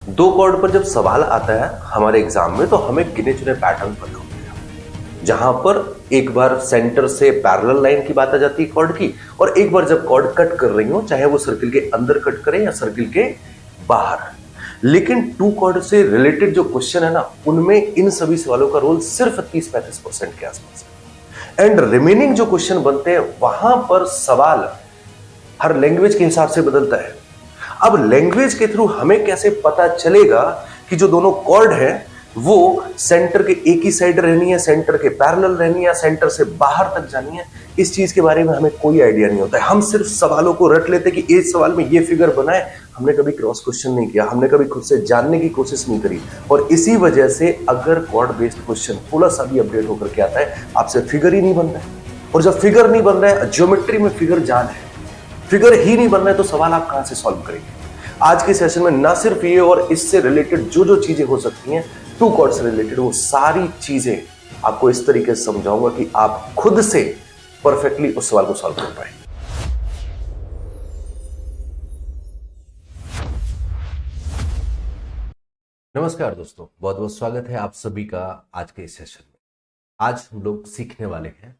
दो कॉर्ड पर जब सवाल आता है हमारे एग्जाम में तो हमें गिने चुने पैटर्न पता होते हैं, जहां पर एक बार सेंटर से पैरेलल लाइन की बात आ जाती है कॉर्ड की, और एक बार जब कॉर्ड कट कर रही हो, चाहे वो सर्किल के अंदर कट करे या सर्किल के बाहर। लेकिन टू कॉर्ड से रिलेटेड जो क्वेश्चन है ना, उनमें इन सभी सवालों का रोल सिर्फ 30-35% के आसपास है। एंड रिमेनिंग जो क्वेश्चन बनते हैं वहां पर सवाल हर लैंग्वेज के हिसाब से बदलता है। अब लैंग्वेज के थ्रू हमें कैसे पता चलेगा कि जो दोनों कॉर्ड है वो सेंटर के एक ही साइड रहनी है, सेंटर के पैरेलल रहनी है, या सेंटर से बाहर तक जानी है, इस चीज के बारे में हमें कोई आइडिया नहीं होता है। हम सिर्फ सवालों को रट लेते कि इस सवाल में ये फिगर बना है, हमने कभी क्रॉस क्वेश्चन नहीं किया, हमने कभी खुद से जानने की कोशिश नहीं करी। और इसी वजह से अगर कॉर्ड बेस्ड क्वेश्चन थोड़ा सा भी अपडेट होकर के आता है, आपसे फिगर ही नहीं बन रहा है। और जब फिगर नहीं बन रहा है, ज्योमेट्री में फिगर जान है, फिगर ही नहीं बन रहा है, तो सवाल आप कहां से सॉल्व करेंगे। आज के सेशन में ना सिर्फ ये और इससे रिलेटेड जो जो चीजें हो सकती हैं, टू कॉर्ड से रिलेटेड वो सारी चीजें आपको इस तरीके से समझाऊंगा कि आप खुद से परफेक्टली उस सवाल को सॉल्व कर पाए। नमस्कार दोस्तों, बहुत बहुत स्वागत है आप सभी का आज के इस सेशन में। आज हम लोग सीखने वाले हैं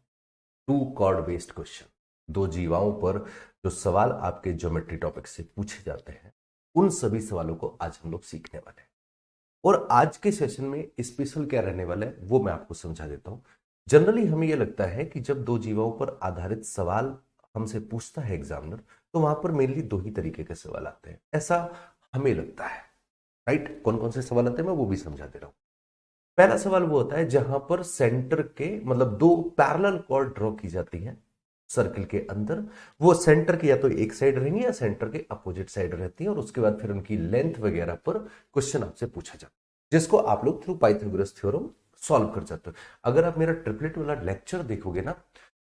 टू कॉर्ड बेस्ड क्वेश्चन। दो जीवाओं पर जो सवाल आपके ज्योमेट्री टॉपिक से पूछे जाते हैं, उन सभी सवालों को आज हम लोग सीखने वाले हैं। और आज के सेशन में स्पेशल क्या रहने वाला है वो मैं आपको समझा देता हूं। जनरली हमें यह लगता है कि जब दो जीवाओं पर आधारित सवाल हमसे पूछता है एग्जामिनर, तो वहां पर मेनली दो ही तरीके के सवाल आते हैं, ऐसा हमें लगता है। राइट? कौन कौन से सवाल आते हैं मैं वो भी समझा दे रहा हूं। पहला सवाल वो होता है जहां पर सेंटर के मतलब दो पैरेलल कॉर्ड ड्रॉ की जाती है सर्किल के अंदर। वो सेंटर की या तो एक साइड रहेंगी या सेंटर के अपोजिट साइड रहती है, और उसके बाद फिर उनकी लेंथ वगैरह पर क्वेश्चन आपसे पूछा जाता है, जिसको आप लोग थ्रू पाइथागोरस थ्योरम सॉल्व कर जाते हो। अगर आप मेरा ट्रिपलेट वाला लेक्चर देखोगे ना,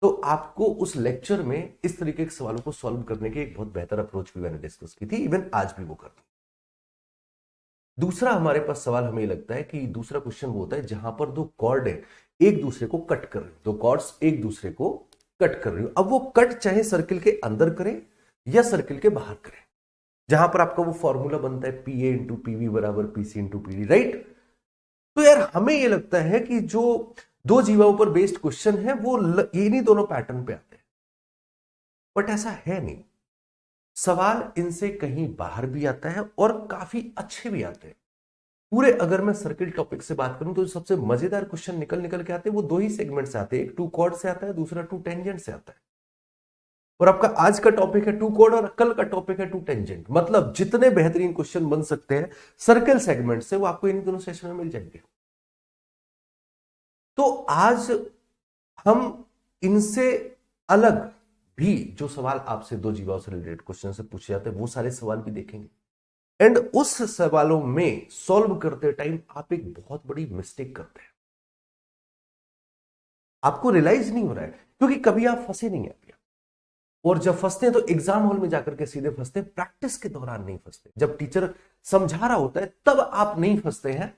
तो आपको उस लेक्चर में इस तरीके के सवालों को सॉल्व करने की एक बहुत बेहतर अप्रोच भी मैंने डिस्कस की थी, इवन आज भी वो करता हूं। दूसरा हमारे पास सवाल हमें लगता है कि दूसरा क्वेश्चन वो होता है जहां पर दो कॉर्ड है एक दूसरे को कट कर रहे हैं, दो कॉर्ड्स एक दूसरे को कट कर रही हो। अब वो कट चाहे सर्किल के अंदर करें या सर्किल के बाहर करें, जहां पर आपका वो फॉर्मूला बनता है पी ए इंटू पीवी बराबर पीसी इंटू पीडी। राइट? तो यार हमें ये लगता है कि जो दो जीवाओं पर बेस्ड क्वेश्चन है वो इन्हीं दोनों पैटर्न पे आते हैं, बट ऐसा है नहीं। सवाल इनसे कहीं बाहर भी आता है और काफी अच्छे भी आते हैं। पूरे अगर मैं सर्किल टॉपिक से बात करूं तो सबसे मजेदार क्वेश्चन निकल निकल के आते हैं वो दो ही सेगमेंट से आते हैं, एक टू कॉर्ड से आता है, दूसरा टू टेंजेंट से आता है। और आपका आज का टॉपिक है टू कॉर्ड और कल का टॉपिक है टू टेंजेंट। मतलब जितने बेहतरीन क्वेश्चन बन सकते हैं सर्किल सेगमेंट से, वो आपको इन दोनों सेशन में मिल जाएंगे। तो आज हम इनसे अलग भी जो सवाल आपसे दो जीवाओं से रिलेटेड क्वेश्चन से पूछे जाते हैं वो सारे सवाल भी देखेंगे। एंड उस सवालों में सॉल्व करते टाइम आप एक बहुत बड़ी मिस्टेक करते हैं, आपको रियलाइज नहीं हो रहा है, क्योंकि कभी आप फंसे नहीं है। और जब फंसते हैं तो एग्जाम हॉल में जाकर के सीधे फंसते हैं, प्रैक्टिस के दौरान नहीं फंसते। जब टीचर समझा रहा होता है तब आप नहीं फंसते हैं,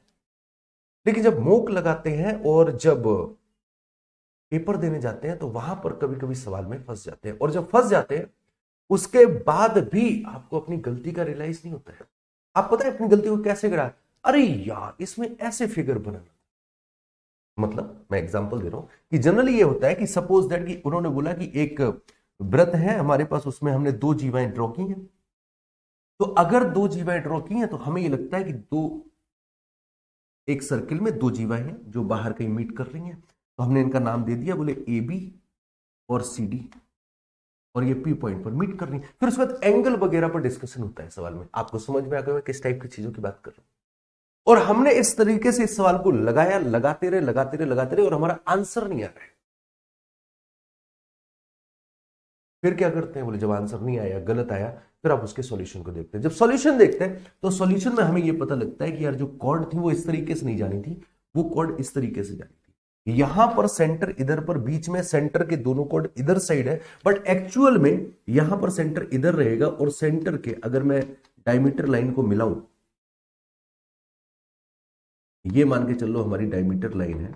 लेकिन जब मॉक लगाते हैं और जब पेपर देने जाते हैं तो वहां पर कभी कभी सवाल में फंस जाते हैं। और जब फंस जाते हैं उसके बाद भी आपको अपनी गलती का रियलाइज नहीं होता है। आप पता है अपनी गलती को कैसे गिरा, अरे यार इसमें ऐसे फिगर बनाना। मतलब मैं एग्जांपल दे रहा हूं कि जनरली ये होता है कि सपोज दैट कि उन्होंने बोला कि एक व्रत है हमारे पास, उसमें हमने दो जीवाएं ड्रॉ की हैं। तो अगर दो जीवाएं ड्रॉ की हैं तो हमें ये लगता है कि एक सर्किल में दो जीवाएं हैं जो बाहर कहीं मीट कर रही हैं, तो हमने इनका नाम दे दिया, बोले ए बी और सी डी, और ये पी पॉइंट पर मीट कर रही है। फिर उसके बाद एंगल वगैरह पर डिस्कशन होता है सवाल में। आपको समझ में आ गया किस टाइप की चीजों की बात कर रहा हूं। और हमने इस तरीके से इस सवाल को लगाया, लगाते रहे और हमारा आंसर नहीं आ रहा है। फिर क्या करते हैं, बोले जब आंसर नहीं आया, गलत आया, फिर आप उसके सॉल्यूशन को देखते हैं। जब सॉल्यूशन देखते हैं तो सॉल्यूशन में हमें यह पता लगता है कि यार जो कॉर्ड थी वो इस तरीके से नहीं जानी थी, वो कॉर्ड इस तरीके से जानी थी। यहां पर सेंटर इधर पर, बीच में सेंटर के दोनों कॉर्ड इधर साइड है, बट एक्चुअल में यहां पर सेंटर इधर रहेगा और सेंटर के अगर मैं डायमीटर लाइन को मिलाऊं, ये मान के चलो हमारी डायमीटर लाइन है,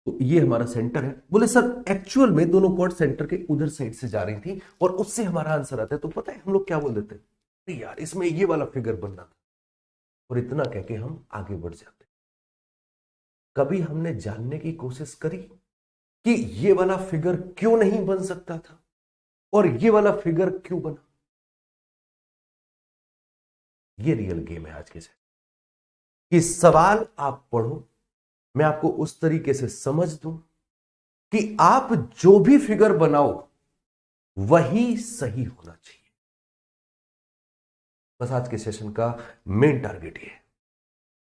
तो ये हमारा सेंटर है। बोले सर एक्चुअल में दोनों कॉर्ड सेंटर के उधर साइड से जा रही थी और उससे हमारा आंसर आता है। तो पता है हम लोग क्या बोल देते हैं, यार इसमें ये वाला फिगर बनना था। और इतना कह के हम आगे बढ़ जाते। कभी हमने जानने की कोशिश करी कि ये वाला फिगर क्यों नहीं बन सकता था और ये वाला फिगर क्यों बना? ये रियल गेम है आज के समय कि सवाल आप पढ़ो, मैं आपको उस तरीके से समझ दूं कि आप जो भी फिगर बनाओ वही सही होना चाहिए। बस आज के सेशन का मेन टारगेट ये है।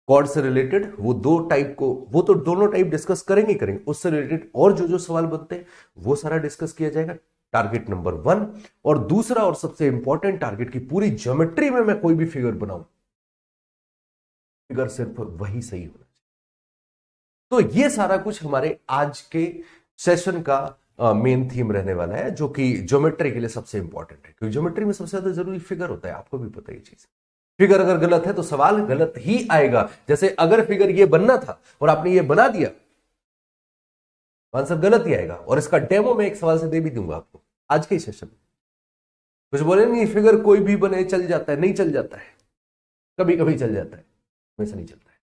कॉर्ड से रिलेटेड वो दो टाइप को, वो तो दोनों टाइप डिस्कस करेंगे, उससे रिलेटेड और जो जो सवाल बनते हैं वो सारा डिस्कस किया जाएगा, टारगेट नंबर 1। और दूसरा और सबसे इंपॉर्टेंट टारगेट की पूरी ज्योमेट्री में मैं कोई भी फिगर बनाऊं, फिगर सिर्फ वही सही होना चाहिए। तो ये सारा कुछ हमारे आज के सेशन का मेन थीम रहने वाला है, जो कि ज्योमेट्री के लिए सबसे इंपॉर्टेंट है, क्योंकि ज्योमेट्री में सबसे ज्यादा जरूरी फिगर होता है। आपको भी पता है ये चीज। फिगर अगर गलत है तो सवाल गलत ही आएगा। जैसे अगर फिगर ये बनना था और आपने ये बना दिया, आंसर गलत ही आएगा। और इसका डेमो मैं एक सवाल से दे भी दूंगा आपको आज के सेशन में। कुछ बोले नहीं, फिगर कोई भी बने चल जाता है, नहीं चल जाता है, कभी कभी चल जाता है, हमेशा नहीं चलता है।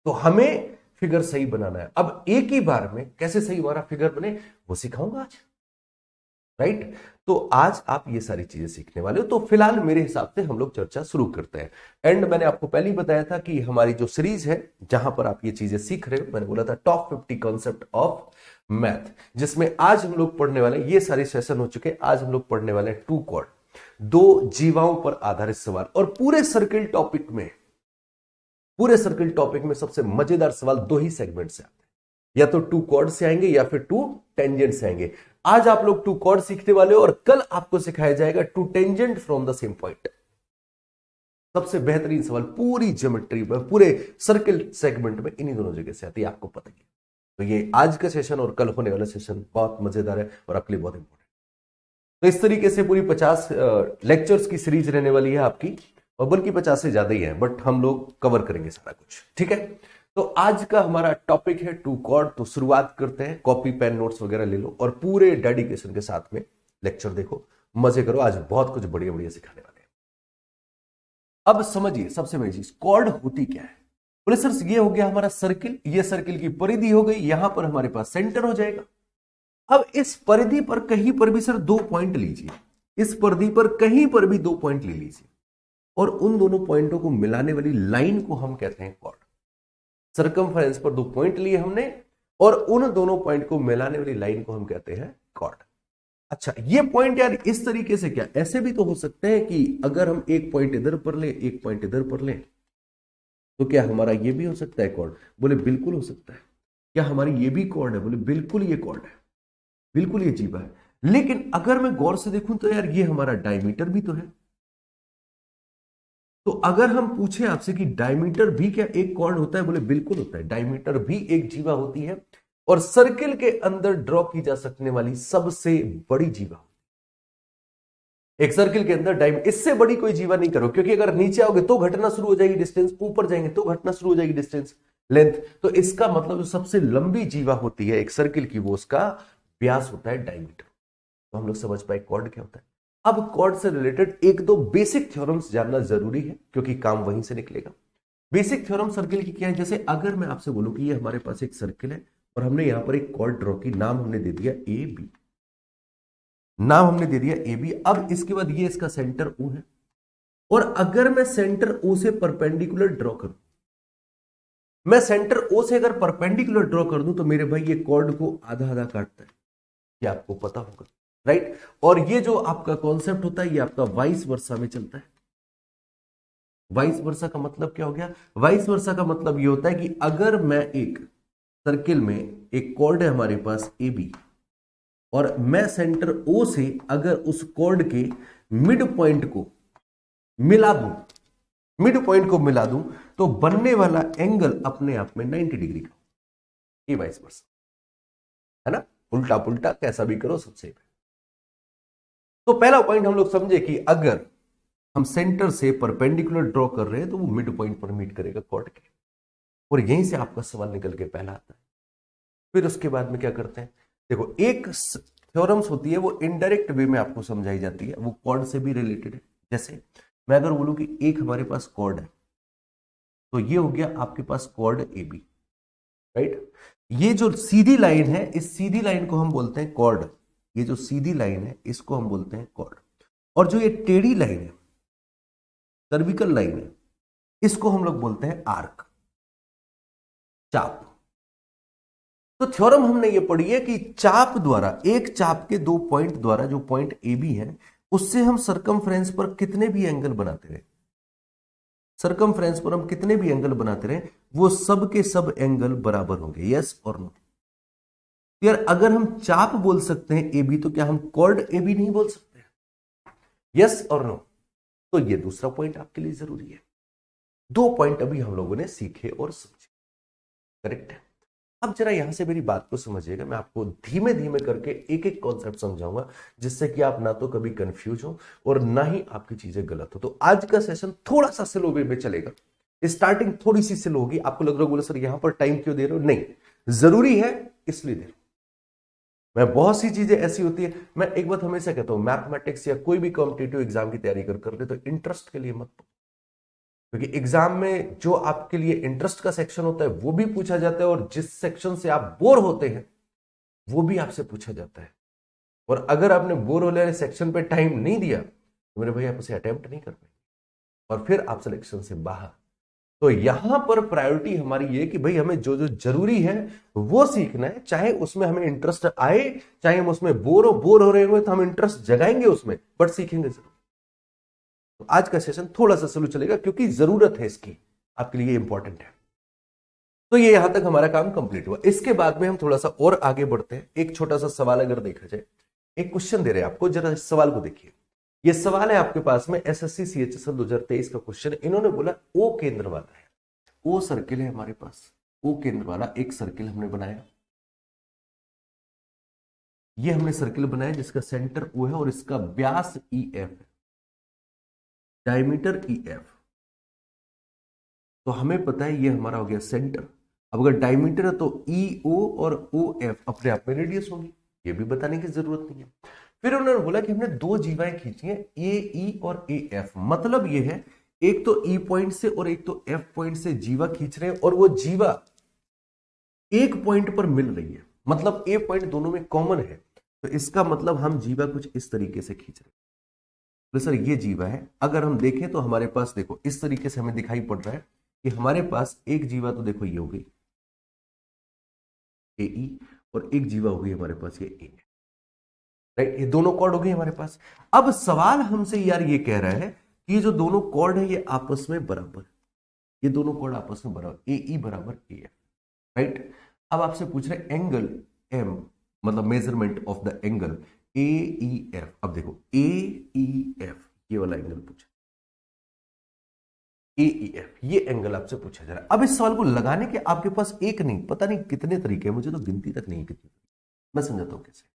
तो हमें फिगर सही बनाना है। अब एक ही बार में कैसे सही हमारा फिगर बने वो सिखाऊंगा आज, राइट? तो आज आप ये सारी चीजें सीखने वाले हो। तो फिलहाल मेरे हिसाब से हम लोग चर्चा शुरू करते हैं। एंड मैंने आपको पहले ही बताया था कि हमारी जो सीरीज है जहां पर आप ये चीजें सीख रहे हो, मैंने बोला था टॉप 50 कॉन्सेप्ट ऑफ मैथ, जिसमें आज हम लोग पढ़ने वाले, ये सारे सेशन हो चुके, आज हम लोग पढ़ने वाले हैं 2 कॉर्ड, 2 जीवाओं पर आधारित सवाल। और पूरे सर्किल टॉपिक में सबसे मजेदार सवाल 2 ही सेगमेंट से आते हैं, या तो 2 कॉर्ड से आएंगे या फिर 2 टेंजेंट से आएंगे। आज आप लोग 2 कॉर्ड सीखने वाले हो और कल आपको सिखाया जाएगा 2 tangent from the same point. सबसे बेहतरीन सवाल पूरी ज्योमेट्री में, पूरे सर्किल सेगमेंट में इन्हीं दोनों जगह से आती है, आपको पता ही। तो ये आज का सेशन और कल होने वाला सेशन बहुत मजेदार है और आपके लिए बहुत इंपॉर्टेंट। तो इस तरीके से पूरी 50 लेक्चर्स की सीरीज रहने वाली है आपकी, और बल्कि 50 से ज्यादा ही है, बट हम लोग कवर करेंगे सारा कुछ, ठीक है? तो आज का हमारा टॉपिक है 2 कॉर्ड। तो शुरुआत करते हैं। कॉपी पेन नोट्स वगैरह ले लो और पूरे डेडिकेशन के साथ में लेक्चर देखो, मजे करो। आज बहुत कुछ बढ़िया बढ़िया सिखाने वाले हैं। अब समझिए सबसे बड़ी चीज, कॉर्ड होती क्या है? बोले सर ये हो गया हमारा सर्किल, ये सर्किल की परिधि हो गई, यहां पर हमारे पास सेंटर हो जाएगा। अब इस परिधि पर कहीं पर भी सर 2 पॉइंट लीजिए, इस परिधि पर कहीं पर भी 2 पॉइंट ले लीजिए, और उन दोनों पॉइंटों को मिलाने वाली लाइन को हम कहते हैं कॉर्ड। सर्कमफ्रेंस पर 2 पॉइंट लिए हमने और उन दोनों पॉइंट को मिलाने वाली लाइन को हम कहते हैं कॉर्ड। अच्छा, ये पॉइंट यार इस तरीके से, क्या ऐसे भी तो हो सकते हैं कि अगर हम एक पॉइंट इधर पर ले, एक पॉइंट इधर पर ले, तो क्या हमारा ये भी हो सकता है कॉर्ड? बोले बिल्कुल हो सकता है। क्या हमारी ये भी कॉर्ड है? बोले बिल्कुल ये कॉर्ड है, बिल्कुल ये जीवा है। लेकिन अगर मैं गौर से देखूं तो यार ये हमारा डायमीटर भी तो है। तो अगर हम पूछे आपसे कि डायमीटर भी क्या एक कॉर्ड होता है? बोले बिल्कुल होता है, डायमीटर भी एक जीवा होती है और सर्किल के अंदर ड्रॉ की जा सकने वाली सबसे बड़ी जीवा। एक सर्किल के अंदर डायमीटर, इससे बड़ी कोई जीवा नहीं करो, क्योंकि अगर नीचे आओगे तो घटना शुरू हो जाएगी डिस्टेंस, ऊपर जाएंगे तो घटना शुरू हो जाएगी डिस्टेंस, लेंथ। तो इसका मतलब जो सबसे लंबी जीवा होती है एक सर्किल की, वो उसका व्यास होता है डायमीटर। तो हम लोग समझ पाए कॉर्ड क्या होता है। अब कॉर्ड से रिलेटेड 1-2 बेसिक थ्योरम्स जानना जरूरी है, क्योंकि काम वहीं से निकलेगा। बेसिक थ्योरम सर्किल की क्या है? जैसे अगर मैं आपसे बोलूं कि ये हमारे पास एक सर्किल है और हमने यहां पर एक कॉर्ड ड्रॉ की, नाम हमने दे दिया ए बी, नाम हमने दे दिया ए बी। अब इसके बाद ये इसका सेंटर ओ है, और अगर मैं सेंटर ओ से परपेंडिकुलर ड्रॉ करूं, मैं सेंटर ओ से अगर परपेंडिकुलर ड्रॉ कर दूं, तो मेरे भाई ये कॉर्ड को आधा आधा काटता है, ये आपको पता होगा, राइट? और ये जो आपका कॉन्सेप्ट होता है ये आपका वाइस वर्सा में चलता है। वाइस वर्सा का मतलब क्या हो गया? वाइस वर्सा का मतलब ये होता है कि अगर मैं एक सर्किल में, एक कॉर्ड है हमारे पास ए बी, और मैं सेंटर ओ से अगर उस कॉर्ड के मिड पॉइंट को मिला दूं, मिड पॉइंट को मिला दूं, तो बनने वाला एंगल अपने आप में 90 डिग्री का, ये वाइस वर्सा है ना। उल्टा पुल्टा कैसा भी करो, सबसे। तो पहला पॉइंट हम लोग समझे कि अगर हम सेंटर से परपेंडिकुलर ड्रॉ कर रहे हैं तो वो मिड पॉइंट पर मीट करेगा कॉर्ड के, और यहीं से आपका सवाल निकल के पहला आता है। फिर उसके बाद में क्या करते हैं? देखो, एक थ्योरम्स होती है वो इनडायरेक्ट वे में आपको समझाई जाती है, वो कॉर्ड से भी रिलेटेड है। जैसे मैं अगर बोलूं कि एक हमारे पास कॉर्ड है, तो ये हो गया आपके पास कॉर्ड ए बी, राइट। ये जो सीधी लाइन है, इस सीधी लाइन को हम बोलते हैं कॉर्ड। ये जो सीधी लाइन है इसको हम बोलते हैं कॉर्ड। और जो ये टेढ़ी लाइन है, सर्विकल लाइन है, इसको हम लोग बोलते हैं आर्क, चाप। तो थ्योरम हमने ये पढ़ी है कि चाप द्वारा, एक चाप के दो पॉइंट द्वारा, जो पॉइंट ए बी है, उससे हम सरकमफ्रेंस पर कितने भी एंगल बनाते रहे, सरकमफ्रेंस पर हम कितने भी एंगल बनाते रहे, वो सब के सब एंगल बराबर होंगे। यस और नो? यार अगर हम चाप बोल सकते हैं ए बी, तो क्या हम कॉर्ड ए बी नहीं बोल सकते? यस और नो? तो ये दूसरा पॉइंट आपके लिए जरूरी है। दो पॉइंट अभी हम लोगों ने सीखे और समझे, करेक्ट है। अब जरा यहां से मेरी बात को समझिएगा, मैं आपको धीमे धीमे करके एक एक कॉन्सेप्ट समझाऊंगा, जिससे कि आप ना तो कभी कंफ्यूज हो और ना ही आपकी चीजें गलत हो। तो आज का सेशन थोड़ा सा स्लो वे में चलेगा, स्टार्टिंग थोड़ी सी स्लो होगी। आपको लग रहा होगा सर यहां पर टाइम क्यों दे रहे हो? नहीं, जरूरी है इसलिए दे रहा हूं मैं। बहुत सी चीजें ऐसी होती है, मैं एक बात हमेशा कहता हूं, मैथमेटिक्स या कोई भी कॉम्पिटिटिव एग्जाम की तैयारी कर ले तो इंटरेस्ट के लिए मत, क्योंकि एग्जाम में जो आपके लिए इंटरेस्ट का सेक्शन होता है वो भी पूछा जाता है, और जिस सेक्शन से आप बोर होते हैं वो भी आपसे पूछा जाता है। और अगर आपने बोर होने वाले सेक्शन पे टाइम नहीं दिया तो मेरे भाई आप उसे अटेम्प्ट नहीं कर पाएंगे और फिर आप सिलेक्शन से बाहर। तो यहां पर प्रायोरिटी हमारी ये कि भाई हमें जो जो जरूरी है वो सीखना है, चाहे उसमें हमें इंटरेस्ट आए, चाहे हम उसमें बोर हो रहे हो तो हम इंटरेस्ट जगाएंगे उसमें, बट सीखेंगे जरूर। तो आज का सेशन थोड़ा सा स्लो चलेगा क्योंकि जरूरत है इसकी, आपके लिए इंपॉर्टेंट है। तो ये यहां तक हमारा काम कंप्लीट हुआ। इसके बाद में हम थोड़ा सा और आगे बढ़ते हैं। एक छोटा सा सवाल अगर देखा जाए, एक क्वेश्चन दे रहे हैं आपको, जरा इस सवाल को देखिए। ये सवाल है आपके पास में एसएससी सीएचएसएल 2023 का क्वेश्चन है। इन्होंने बोला ओ केंद्र वाला है, ओ सर्किल है हमारे पास, ओ केंद्र वाला एक सर्किल हमने बनाया। ये हमने सर्किल बनाया जिसका सेंटर ओ है और इसका व्यास ई एफ है, डायमीटर ई एफ। तो हमें पता है ये हमारा हो गया सेंटर। अब अगर डायमीटर है तो ई ओ और ओ एफ अपने आप में रेडियस होगी, ये भी बताने की जरूरत नहीं है। फिर उन्होंने बोला कि हमने दो जीवाएं खींची हैं, ए ई और ए एफ। मतलब ये है एक तो ई पॉइंट से और एक तो एफ पॉइंट से जीवा खींच रहे हैं, और वो जीवा एक पॉइंट पर मिल रही है, मतलब ए पॉइंट दोनों में कॉमन है। तो इसका मतलब हम जीवा कुछ इस तरीके से खींच रहे हैं। तो सर ये जीवा है, अगर हम देखें तो हमारे पास देखो इस तरीके से हमें दिखाई पड़ रहा है कि हमारे पास एक जीवा, तो देखो ये हो गई ए ई, और एक जीवा हो गई हमारे पास ये ए, राइट। ये दोनों कॉर्ड हो गए हमारे पास। अब सवाल हमसे यार ये कह रहा है कि ये जो दोनों कॉर्ड है ये आपस में बराबर, ये दोनों कॉर्ड आपस में बराबर, ए ई बराबर ए एफ, राइट। अब आपसे पूछ रहे एंगल एम, मतलब measurement of the angle A E F. अब देखो ए ई एफ, ये वाला एंगल पूछा, ए ई एफ, ये एंगल आपसे पूछा जा रहा है। अब इस सवाल को लगाने के आपके पास एक नहीं, पता नहीं कितने तरीके हैं, मुझे तो गिनती तक नहीं कितने, मैं समझाता हूं कैसे।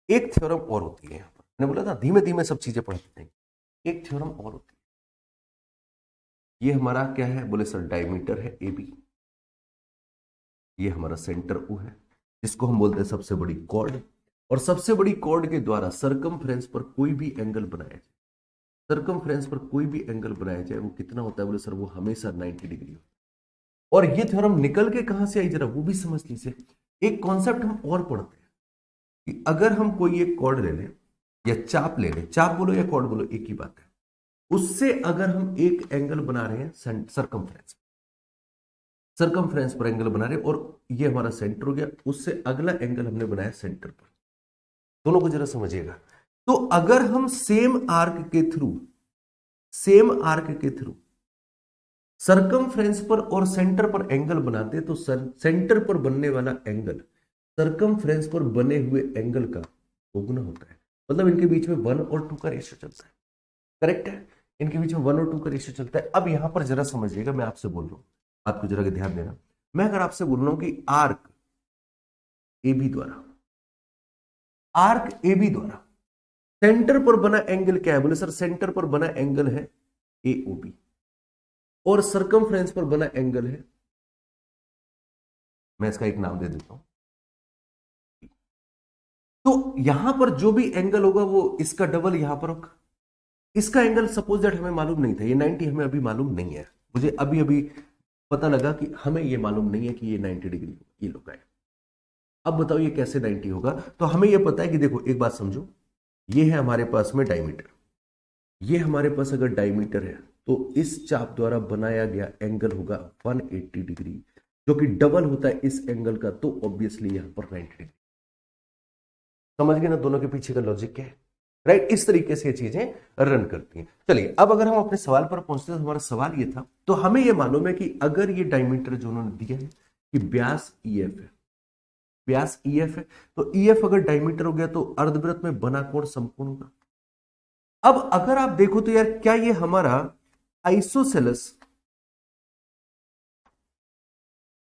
एक थ्योरम और होती है यहां पर, मैंने बोला था धीमे धीमे सब चीजें पढ़ते हैं। एक थ्योरम और होती है, ये हमारा क्या है, बोले सर डायमीटर है ए बी, ये हमारा सेंटर ओ है, जिसको हम बोलते हैं सबसे बड़ी कॉर्ड। और सबसे बड़ी कॉर्ड के द्वारा सरकमफ्रेंस पर कोई भी एंगल बनाया जाए, सरकमफ्रेंस पर कोई भी एंगल बनाया जाए, वो कितना होता है? बोले सर वो हमेशा 90 डिग्री होता है। और ये थ्योरम निकल के कहां से आई, जरा वो भी समझ लीजिए। एक कॉन्सेप्ट हम और पढ़ते हैं कि अगर हम कोई एक कॉर्ड ले लें या चाप ले लें, चाप बोलो या कॉर्ड बोलो एक ही बात है, उससे अगर हम एक एंगल बना रहे हैं सरकमफ्रेंस, सरकमफ्रेंस पर एंगल बना रहे हैं, और ये हमारा सेंटर हो गया, उससे अगला एंगल हमने बनाया सेंटर पर। दोनों को जरा समझिएगा। तो अगर हम सेम आर्क के थ्रू सरकमफ्रेंस पर और सेंटर पर एंगल बनाते, तो सेंटर पर बनने वाला एंगल सरकमफ्रेंस पर बने हुए एंगल का दोगुना होता है। मतलब इनके बीच में 1 और 2 का रेशियो चलता है, करेक्ट है। इनके बीच में 1 और 2 का रेशियो चलता है। अब यहां पर जरा समझिएगा, मैं आपसे बोल रहा हूं, आपको जरा ध्यान देना। मैं अगर आपसे बोल रहा हूं कि आर्क ए बी द्वारा सेंटर पर बना एंगल क्या है, बोले सर सेंटर पर बना एंगल है ए ओ बी, और सरकमफ्रेंस पर बना एंगल है, मैं इसका एक नाम दे देता हूं। तो यहां पर जो भी एंगल होगा वो इसका डबल यहां पर होगा। इसका एंगल सपोज दैट हमें मालूम नहीं था, ये 90 हमें अभी मालूम नहीं है, मुझे अभी पता लगा कि हमें ये मालूम नहीं है कि ये 90 डिग्री ये लोग आए। अब बताओ ये कैसे 90 होगा। तो हमें ये पता है कि देखो एक बात समझो, ये है हमारे पास में डायमीटर, ये हमारे पास अगर डायमीटर है तो इस चाप द्वारा बनाया गया एंगल होगा 180 डिग्री, जो कि डबल होता है इस एंगल का, तो ऑब्वियसली यहां पर 90 डिग्री। समझ गए ना दोनों के पीछे का लॉजिक क्या है, राइट। इस तरीके से ये चीजें रन करती हैं। चलिए अब अगर हम अपने सवाल पर पहुंचते हैं, तो हमारा सवाल ये था, तो हमें ये मालूम है कि अगर ये डायमीटर जो उन्होंने दिया है कि व्यास EF है, व्यास EF है, तो EF अगर डायमीटर हो गया तो अर्धवृत्त में बना कोण समकोण होगा। अब अगर आप देखो तो यार क्या ये हमारा आइसोसेलेस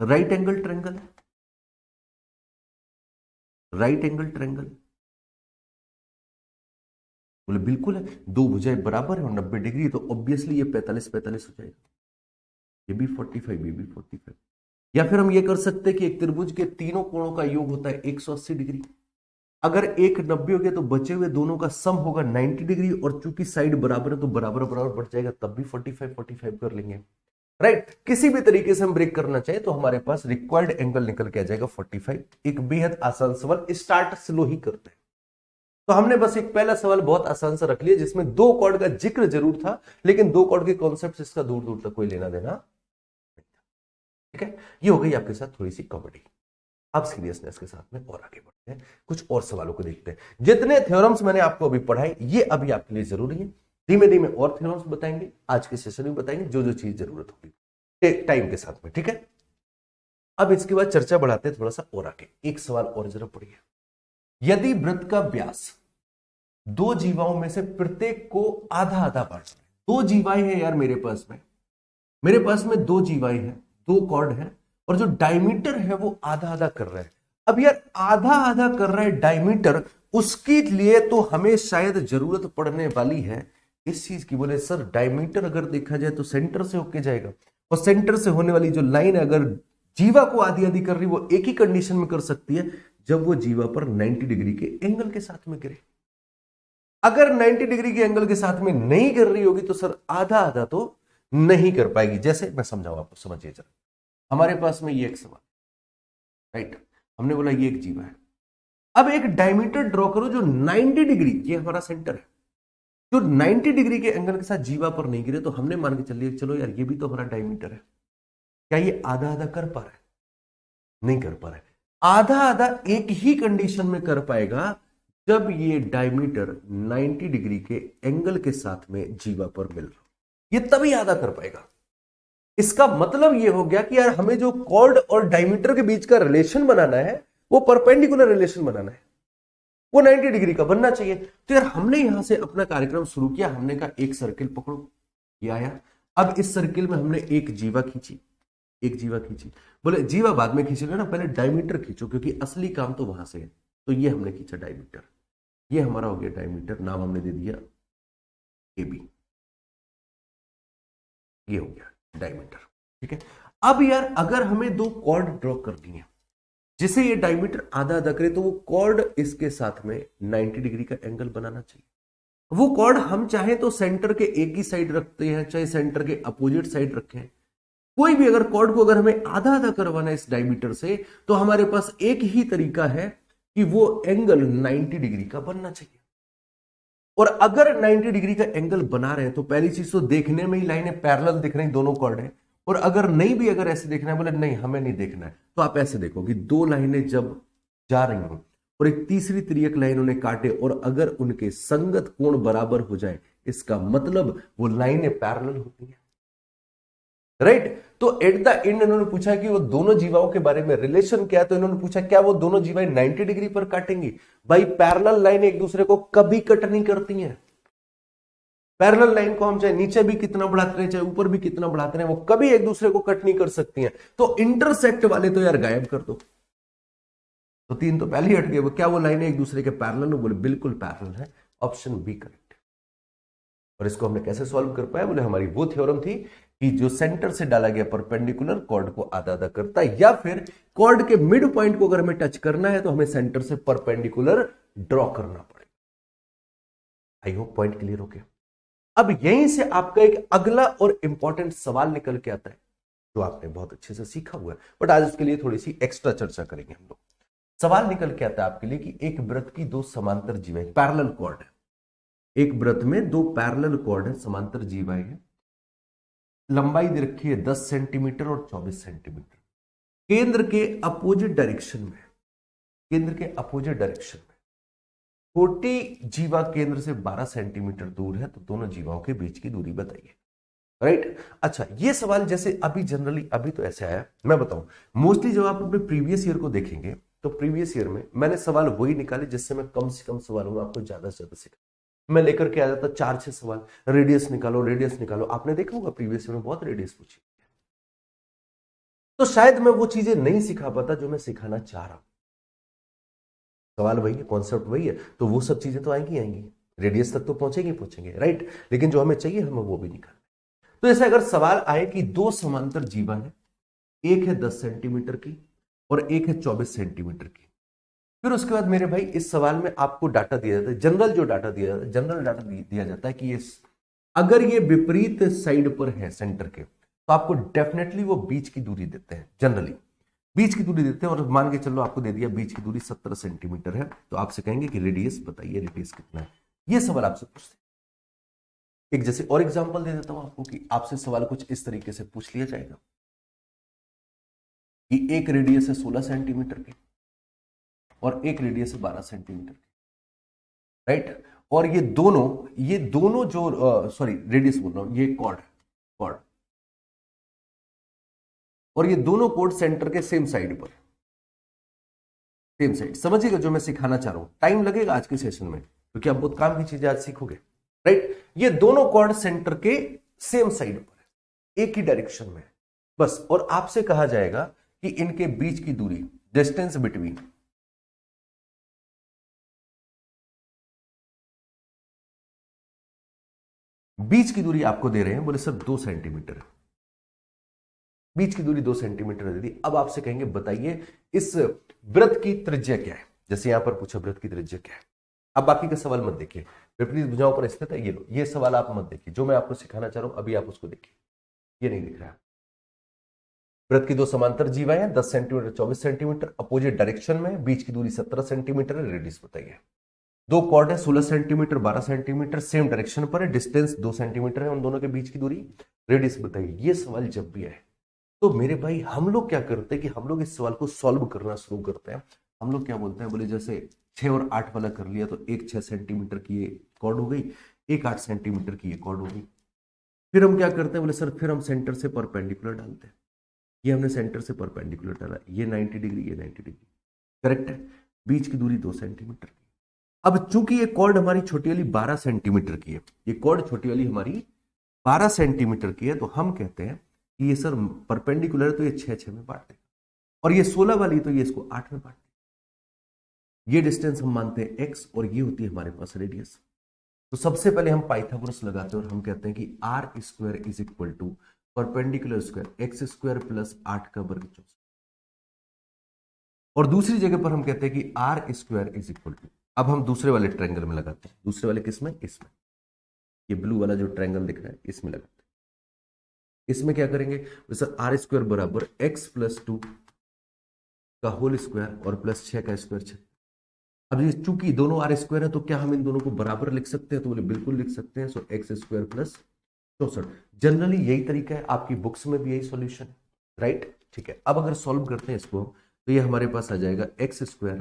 राइट एंगल ट्रायंगल है, राइट एंगल ट्रायंगल? बोले बिल्कुल है, दो भुजाएं बराबर है और 90 डिग्री, तो ऑब्वियसली ये 45-45 हो जाएगा, ये भी 45, ये भी 45। या फिर हम ये कर सकते हैं कि एक त्रिभुज के तीनों कोणों का योग होता है 180 डिग्री। अगर एक 90 हो गया तो बचे हुए दोनों का सम होगा 90 डिग्री, और चूंकि साइड बराबर है तो बराबर बराबर बढ़ जाएगा, तब भी 45-45 कर लेंगे, राइट। किसी भी तरीके से हम ब्रेक करना चाहे तो हमारे पास रिक्वायर्ड एंगल निकल के आ जाएगा 45। एक बेहद आसान सवाल, स्टार्ट स्लो ही करते हैं। तो हमने बस एक पहला सवाल बहुत आसान सा रख लिया, जिसमें दो कॉर्ड का जिक्र जरूर था, लेकिन दो कॉर्ड के कॉन्सेप्ट इसका दूर दूर तक कोई लेना देना नहीं था। ठीक है, ये हो गई आपके साथ थोड़ी सी कॉमेडी। अब सीरियसनेस के साथ में और आगे बढ़ते हैं, कुछ और सवालों को देखते हैं। जितने थ्योरम्स मैंने आपको अभी पढ़ाए ये अभी आपके लिए जरूरी है, धीमे धीमे और थ्योरम्स बताएंगे, आज के सेशन में बताएंगे जो जो चीज जरूरत होगी टाइम के साथ में। ठीक है, अब इसके बाद चर्चा बढ़ाते हैं थोड़ा सा और आगे। एक सवाल और जरा पढ़िए, यदि वृत्त का व्यास दो जीवाओं में से प्रत्येक को आधा आधा बांट, दो जीवाएं हैं यार मेरे पास में दो जीवाएं हैं, दो कॉर्ड है, और जो डायमीटर है वो आधा आधा कर रहा है। अब यार आधा आधा कर रहा है डायमीटर, उसके लिए तो हमें शायद जरूरत पड़ने वाली है इस चीज की। बोले सर डायमीटर अगर देखा जाए तो सेंटर से होके जाएगा, और सेंटर से होने वाली जो लाइन है अगर जीवा को आधी आधी कर रही, वो एक ही कंडीशन में कर सकती है, जब वो जीवा पर 90 डिग्री के एंगल के साथ में गिरे। अगर 90 डिग्री के एंगल के साथ में नहीं कर रही होगी तो सर आधा आधा तो नहीं कर पाएगी। जैसे मैं समझाऊं आपको, समझिए जरा। हमारे पास में ये एक सवाल, राइट, हमने बोला ये एक जीवा है। अब एक डायमीटर ड्रॉ करो जो 90 डिग्री, ये हमारा सेंटर है, जो 90 डिग्री के एंगल के साथ जीवा पर नहीं गिरे, तो हमने मान के चलिए चलो यार ये भी तो हमारा डायमीटर है, क्या ये आधा आधा कर पा रहा है? नहीं कर पा रहा है। आधा आधा एक ही कंडीशन में कर पाएगा, जब ये डायमीटर 90 डिग्री के एंगल के साथ में जीवा पर मिल रहा, ये तभी आधा कर पाएगा। इसका मतलब ये हो गया कि यार हमें जो कॉर्ड और डायमीटर के बीच का रिलेशन बनाना है, वो परपेंडिकुलर रिलेशन बनाना है, वो 90 डिग्री का बनना चाहिए। तो यार हमने यहां से अपना कार्यक्रम शुरू किया, हमने कहा एक सर्किल पकड़ो, ये आया। अब इस सर्किल में हमने एक जीवा खींची, एक जीवा खींची। बोले जीवा बाद में खींचेगा ना, पहले डायमीटर खींचो, क्योंकि असली काम तो वहां से है। तो ये हमने खींचा डायमीटर, ये हमारा हो गया डायमीटर, नाम हमने दे दिया AB, ये हो गया डायमीटर। ठीक है, अब यार अगर हमें दो कॉर्ड ड्रॉ करनी है जिसे ये डायमीटर आधा आधा करे, तो वो कॉर्ड इसके साथ में 90 डिग्री का एंगल बनाना चाहिए। वो कॉर्ड हम चाहे तो सेंटर के एक ही साइड रखते हैं, चाहे सेंटर के अपोजिट साइड रखें, कोई भी अगर कॉर्ड को अगर हमें आधा आधा करवाना है इस डायमीटर से, तो हमारे पास एक ही तरीका है कि वो एंगल 90 डिग्री का बनना चाहिए। और अगर 90 डिग्री का एंगल बना रहे हैं तो पहली चीज तो देखने में ही लाइनें पैरेलल दिख रही, दोनों कॉर्ड है। और अगर नहीं भी, अगर ऐसे देखना है, बोले नहीं हमें नहीं देखना है, तो आप ऐसे देखो कि दो लाइनें जब जा रही हो और एक तीसरी तिर्यक लाइन उन्हें काटे, और अगर उनके संगत कोण बराबर हो जाए, इसका मतलब वो लाइनें पैरेलल होती हैं, राइट। तो एट द एंड इन्होंने पूछा कि वो दोनों जीवाओं के बारे में रिलेशन क्या है, तो इन्होंने पूछा क्या वो दोनों जीवाएं 90 डिग्री पर काटेंगी? भाई पैरेलल लाइन एक दूसरे को कभी कट नहीं करती हैं। पैरेलल लाइन को हम चाहे नीचे भी कितना बढ़ाते रहे, चाहे ऊपर भी कितना बढ़ाते रहे, वो कभी एक दूसरे को कट नहीं कर सकती हैं। तो इंटरसेक्ट वाले तो यार गायब कर दो। तो तीन तो पहले ही हट गए। वो क्या वो लाइनें एक दूसरे के पैरेलल हो? बोले बिल्कुल पैरेलल है, ऑप्शन बी करेक्ट। और इसको हमने कैसे सॉल्व कर पाया? बोले हमारी वो थ्योरम थी कि जो सेंटर से डाला गया परपेंडिकुलर कॉर्ड को आधा आधा करता है, या फिर कॉर्ड के मिड पॉइंट को अगर हमें टच करना है तो हमें सेंटर से परपेंडिकुलर ड्रॉ करना पड़ेगा। आई होप पॉइंट क्लियर हो गया। अब यहीं से आपका एक अगला और इंपॉर्टेंट सवाल निकल के आता है, जो आपने बहुत अच्छे से सीखा हुआ है, बट आज उसके लिए थोड़ी सी एक्स्ट्रा चर्चा करेंगे हम लोग। सवाल निकल के आता है आपके लिए कि एक वृत्त की दो समांतर जीवाएं, पैरेलल कॉर्ड है, एक वृत्त में दो पैरेलल कॉर्ड है, समांतर जीवाएं है, लंबाई दे रखी है 10 सेंटीमीटर और 24 सेंटीमीटर, केंद्र के अपोजिट डायरेक्शन में, केंद्र के अपोजिट डायरेक्शन में, छोटी जीवा केंद्र से 12 सेंटीमीटर दूर है, तो दोनों जीवाओं के बीच की दूरी बताइए। राइट अच्छा, ये सवाल जैसे अभी जनरली अभी तो ऐसे आया, मैं बताऊं मोस्टली जब आप अपने प्रीवियस ईयर को देखेंगे तो प्रीवियस ईयर में मैंने सवाल वही निकाले जिससे मैं कम से कम सवालों में आपको ज्यादा से ज्यादा सिखा। मैं लेकर के आ जाता 4-6 सवाल, रेडियस निकालो रेडियस निकालो, आपने देखा होगा प्रीवियस ईयर में बहुत रेडियस पूछी, तो शायद मैं वो चीजें नहीं सिखा पाता जो मैं सिखाना चाह रहा हूं। सवाल वही है, कॉन्सेप्ट वही है, तो वो सब चीजें तो आएंगी आएंगी, रेडियस तक तो पहुंचेंगे पहुंचेंगे, राइट, लेकिन जो हमें चाहिए हमें वो भी निकाल। तो जैसे अगर सवाल आए कि दो समांतर जीवा है, एक है 10 सेंटीमीटर की और एक है 24 सेंटीमीटर की, फिर उसके बाद मेरे भाई इस सवाल में आपको डाटा दिया जाता है, जनरल जो डाटा दिया जाता है, जनरल डाटा दिया जाता है कि ये अगर ये विपरीत साइड पर है सेंटर के, तो आपको डेफिनेटली वो बीच की दूरी देते हैं, जनरली बीच की दूरी देते हैं, और मान के चलो आपको दे दिया बीच की दूरी 17 सेंटीमीटर है, तो आपसे कहेंगे कि रेडियस बताइए, रेडियस कितना है, ये सवाल आपसे पूछते हैं। एक जैसे और एग्जांपल दे देता हूं आपको कि आपसे सवाल कुछ इस तरीके से पूछ लिया जाएगा कि एक रेडियस है 16 सेंटीमीटर की और एक रेडियस है 12 सेंटीमीटर की, राइट, और ये दोनों जो सॉरी रेडियस बोल रहा हूं, ये कॉर्ड कॉर्ड, और ये दोनों कॉर्ड सेंटर के सेम साइड पर, सेम साइड, समझिएगा जो मैं सिखाना चाह रहा हूं, टाइम लगेगा आज के सेशन में क्योंकि आप बहुत काम की चीजें आज सीखोगे, राइट, ये दोनों कॉर्ड सेंटर के सेम साइड पर है, एक ही डायरेक्शन में, बस, और आपसे कहा जाएगा कि इनके बीच की दूरी, डिस्टेंस बिटवीन, बीच की दूरी आपको दे रहे हैं, बोले सर 2 सेंटीमीटर, बीच की दूरी 2 सेंटीमीटर दे दी। अब आपसे कहेंगे बताइए इस वृत्त की त्रिज्या क्या है, जैसे यहां पर पूछा वृत्त की त्रिज्या क्या है। अब बाकी का सवाल मत देखिए, विपरीत भुजाओं पर स्थित है, ये लो, ये सवाल आप मत देखिए, जो मैं आपको सिखाना चाह रहा हूं अभी आप उसको देखिए, ये नहीं दिख रहा है। वृत्त की दो समांतर जीवाएं हैं, 10 सेंटीमीटर 24 सेंटीमीटर, अपोजिट डायरेक्शन में, बीच की दूरी 17 सेंटीमीटर है, रेडियस बताइए। दो कॉर्ड है 16 सेंटीमीटर 12 सेंटीमीटर, सेम डायरेक्शन पर है, डिस्टेंस 2 सेंटीमीटर है, उन दोनों के बीच की दूरी, रेडियस बताइए। ये सवाल जब भी आए तो मेरे भाई हम लोग क्या करते हैं कि हम लोग इस सवाल को सॉल्व करना शुरू करते हैं। हम लोग क्या बोलते हैं, बोले जैसे 6 और 8 वाला कर लिया तो एक 6 सेंटीमीटर की ये कॉर्ड हो गई, एक 8 सेंटीमीटर की ये कॉर्ड हो गई। फिर हम क्या करते हैं, बोले सर फिर हम सेंटर से परपेंडिकुलर डालते हैं, ये हमने सेंटर से परपेंडिकुलर डाला, ये 90 डिग्री ये 90 डिग्री, करेक्ट है, बीच की दूरी 2 सेंटीमीटर की। अब चूंकि ये कॉर्ड हमारी छोटी वाली 12 सेंटीमीटर की है, ये कॉर्ड छोटी वाली हमारी 12 सेंटीमीटर की है, तो हम कहते हैं कि ये सर परपेंडिकुलर तो ये 6 में बांट देगा, और ये 16 वाली तो ये इसको 8 में बांट देगा। ये डिस्टेंस हम मानते हैं x, और ये होती है हमारे पास रेडियस। तो सबसे पहले हम पाइथागोरस लगाते हैं और हम कहते हैं कि r square is equal to perpendicular square x square plus 8 का वर्ग 64, और दूसरी जगह पर हम कहते हैं कि r square is equal to, अब हम दूसरे वाले ट्रायंगल में लगाते हैं, दूसरे वाले किसमें, इसमें, ये ब्लू वाला जो ट्रायंगल दिख रहा है इसमें लगाते हैं। इसमें क्या करेंगे, सर आर स्क्वायर बराबर एक्स प्लस 2 का होल स्क्वायर और प्लस 6 का स्क्वायर 6। अब ये चूंकि दोनों आर स्क्वायर है तो क्या हम इन दोनों को बराबर लिख सकते हैं, तो बोले बिल्कुल लिख सकते हैं। सो एक्स स्क्वायर प्लस 64, जनरली यही तरीका है, आपकी बुक्स में भी यही सॉल्यूशन है, राइट, ठीक है। अब अगर सॉल्व करते हैं इसको तो ये हमारे पास आ जाएगा x square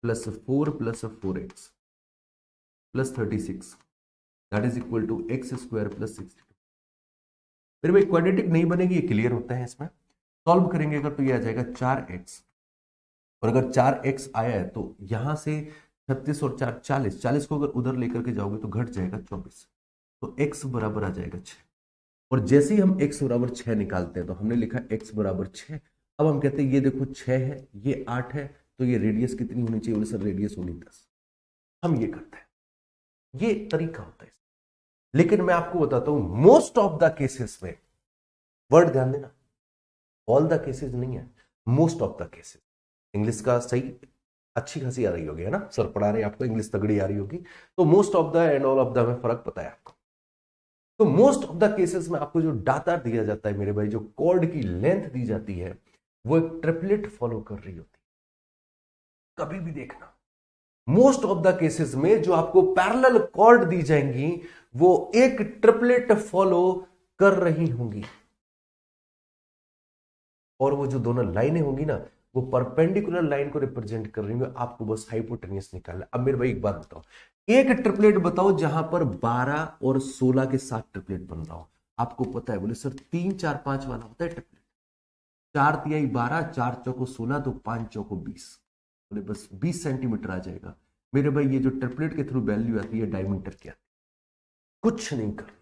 plus 4 plus 4x plus 36 that is equal to x square plus 62। फिर भाई क्वाड्रेटिक नहीं बनेगी, ये क्लियर होता है, इसमें सॉल्व करेंगे अगर तो ये आ जाएगा 4x, और अगर 4x आया है तो यहां से 36 और 4 40, 40 को अगर उधर लेकर के जाओगे तो घट जाएगा 24, तो x बराबर आ जाएगा 6। और जैसे ही हम x बराबर 6 निकालते हैं तो हमने लिखा x बराबर 6। अब हम कहते हैं ये देखो 6 है ये 8 है, तो ये रेडियस कितनी होनी चाहिए, बोले सर रेडियस होनी 10। हम ये करते हैं, ये तरीका होता है। लेकिन मैं आपको बताता हूं मोस्ट ऑफ द केसेस में, वर्ड ध्यान देना, ऑल द केसेस नहीं है, most of the cases. English का सही अच्छी खासी आ रही होगी, है ना, सर पढ़ा रहे हैं आपको, इंग्लिश तगड़ी आ रही होगी, तो most of the end all of the में फर्क पता है आपको। तो मोस्ट ऑफ द केसेस में आपको जो डाटा दिया जाता है मेरे भाई, जो कॉर्ड की लेंथ दी जाती है वो एक ट्रिपलेट फॉलो कर रही होती है। कभी भी देखना, मोस्ट ऑफ द केसेस में जो आपको पैरेलल कॉर्ड दी जाएंगी वो एक ट्रिपलेट फॉलो कर रही होंगी, और वो जो दोनों लाइनें होंगी ना वो परपेंडिकुलर लाइन को रिप्रेजेंट कर रही होंगी। आपको बस हाइपोटेन्यूस निकालना। अब मेरे भाई एक बात बताओ, एक ट्रिपलेट बताओ जहां पर 12 और 16 के साथ ट्रिपलेट बन रहा हो। आपको पता है, बोले सर 3 4 5 वाला होता है ट्रिपलेट, 4 तिहाई 12, 4 चौको 16, तो 5 चौको 20, बोले बस 20 सेंटीमीटर आ जाएगा। मेरे भाई ये जो ट्रिपलेट के थ्रू वैल्यू आती है डायमीटर क्या, कुछ नहीं करना।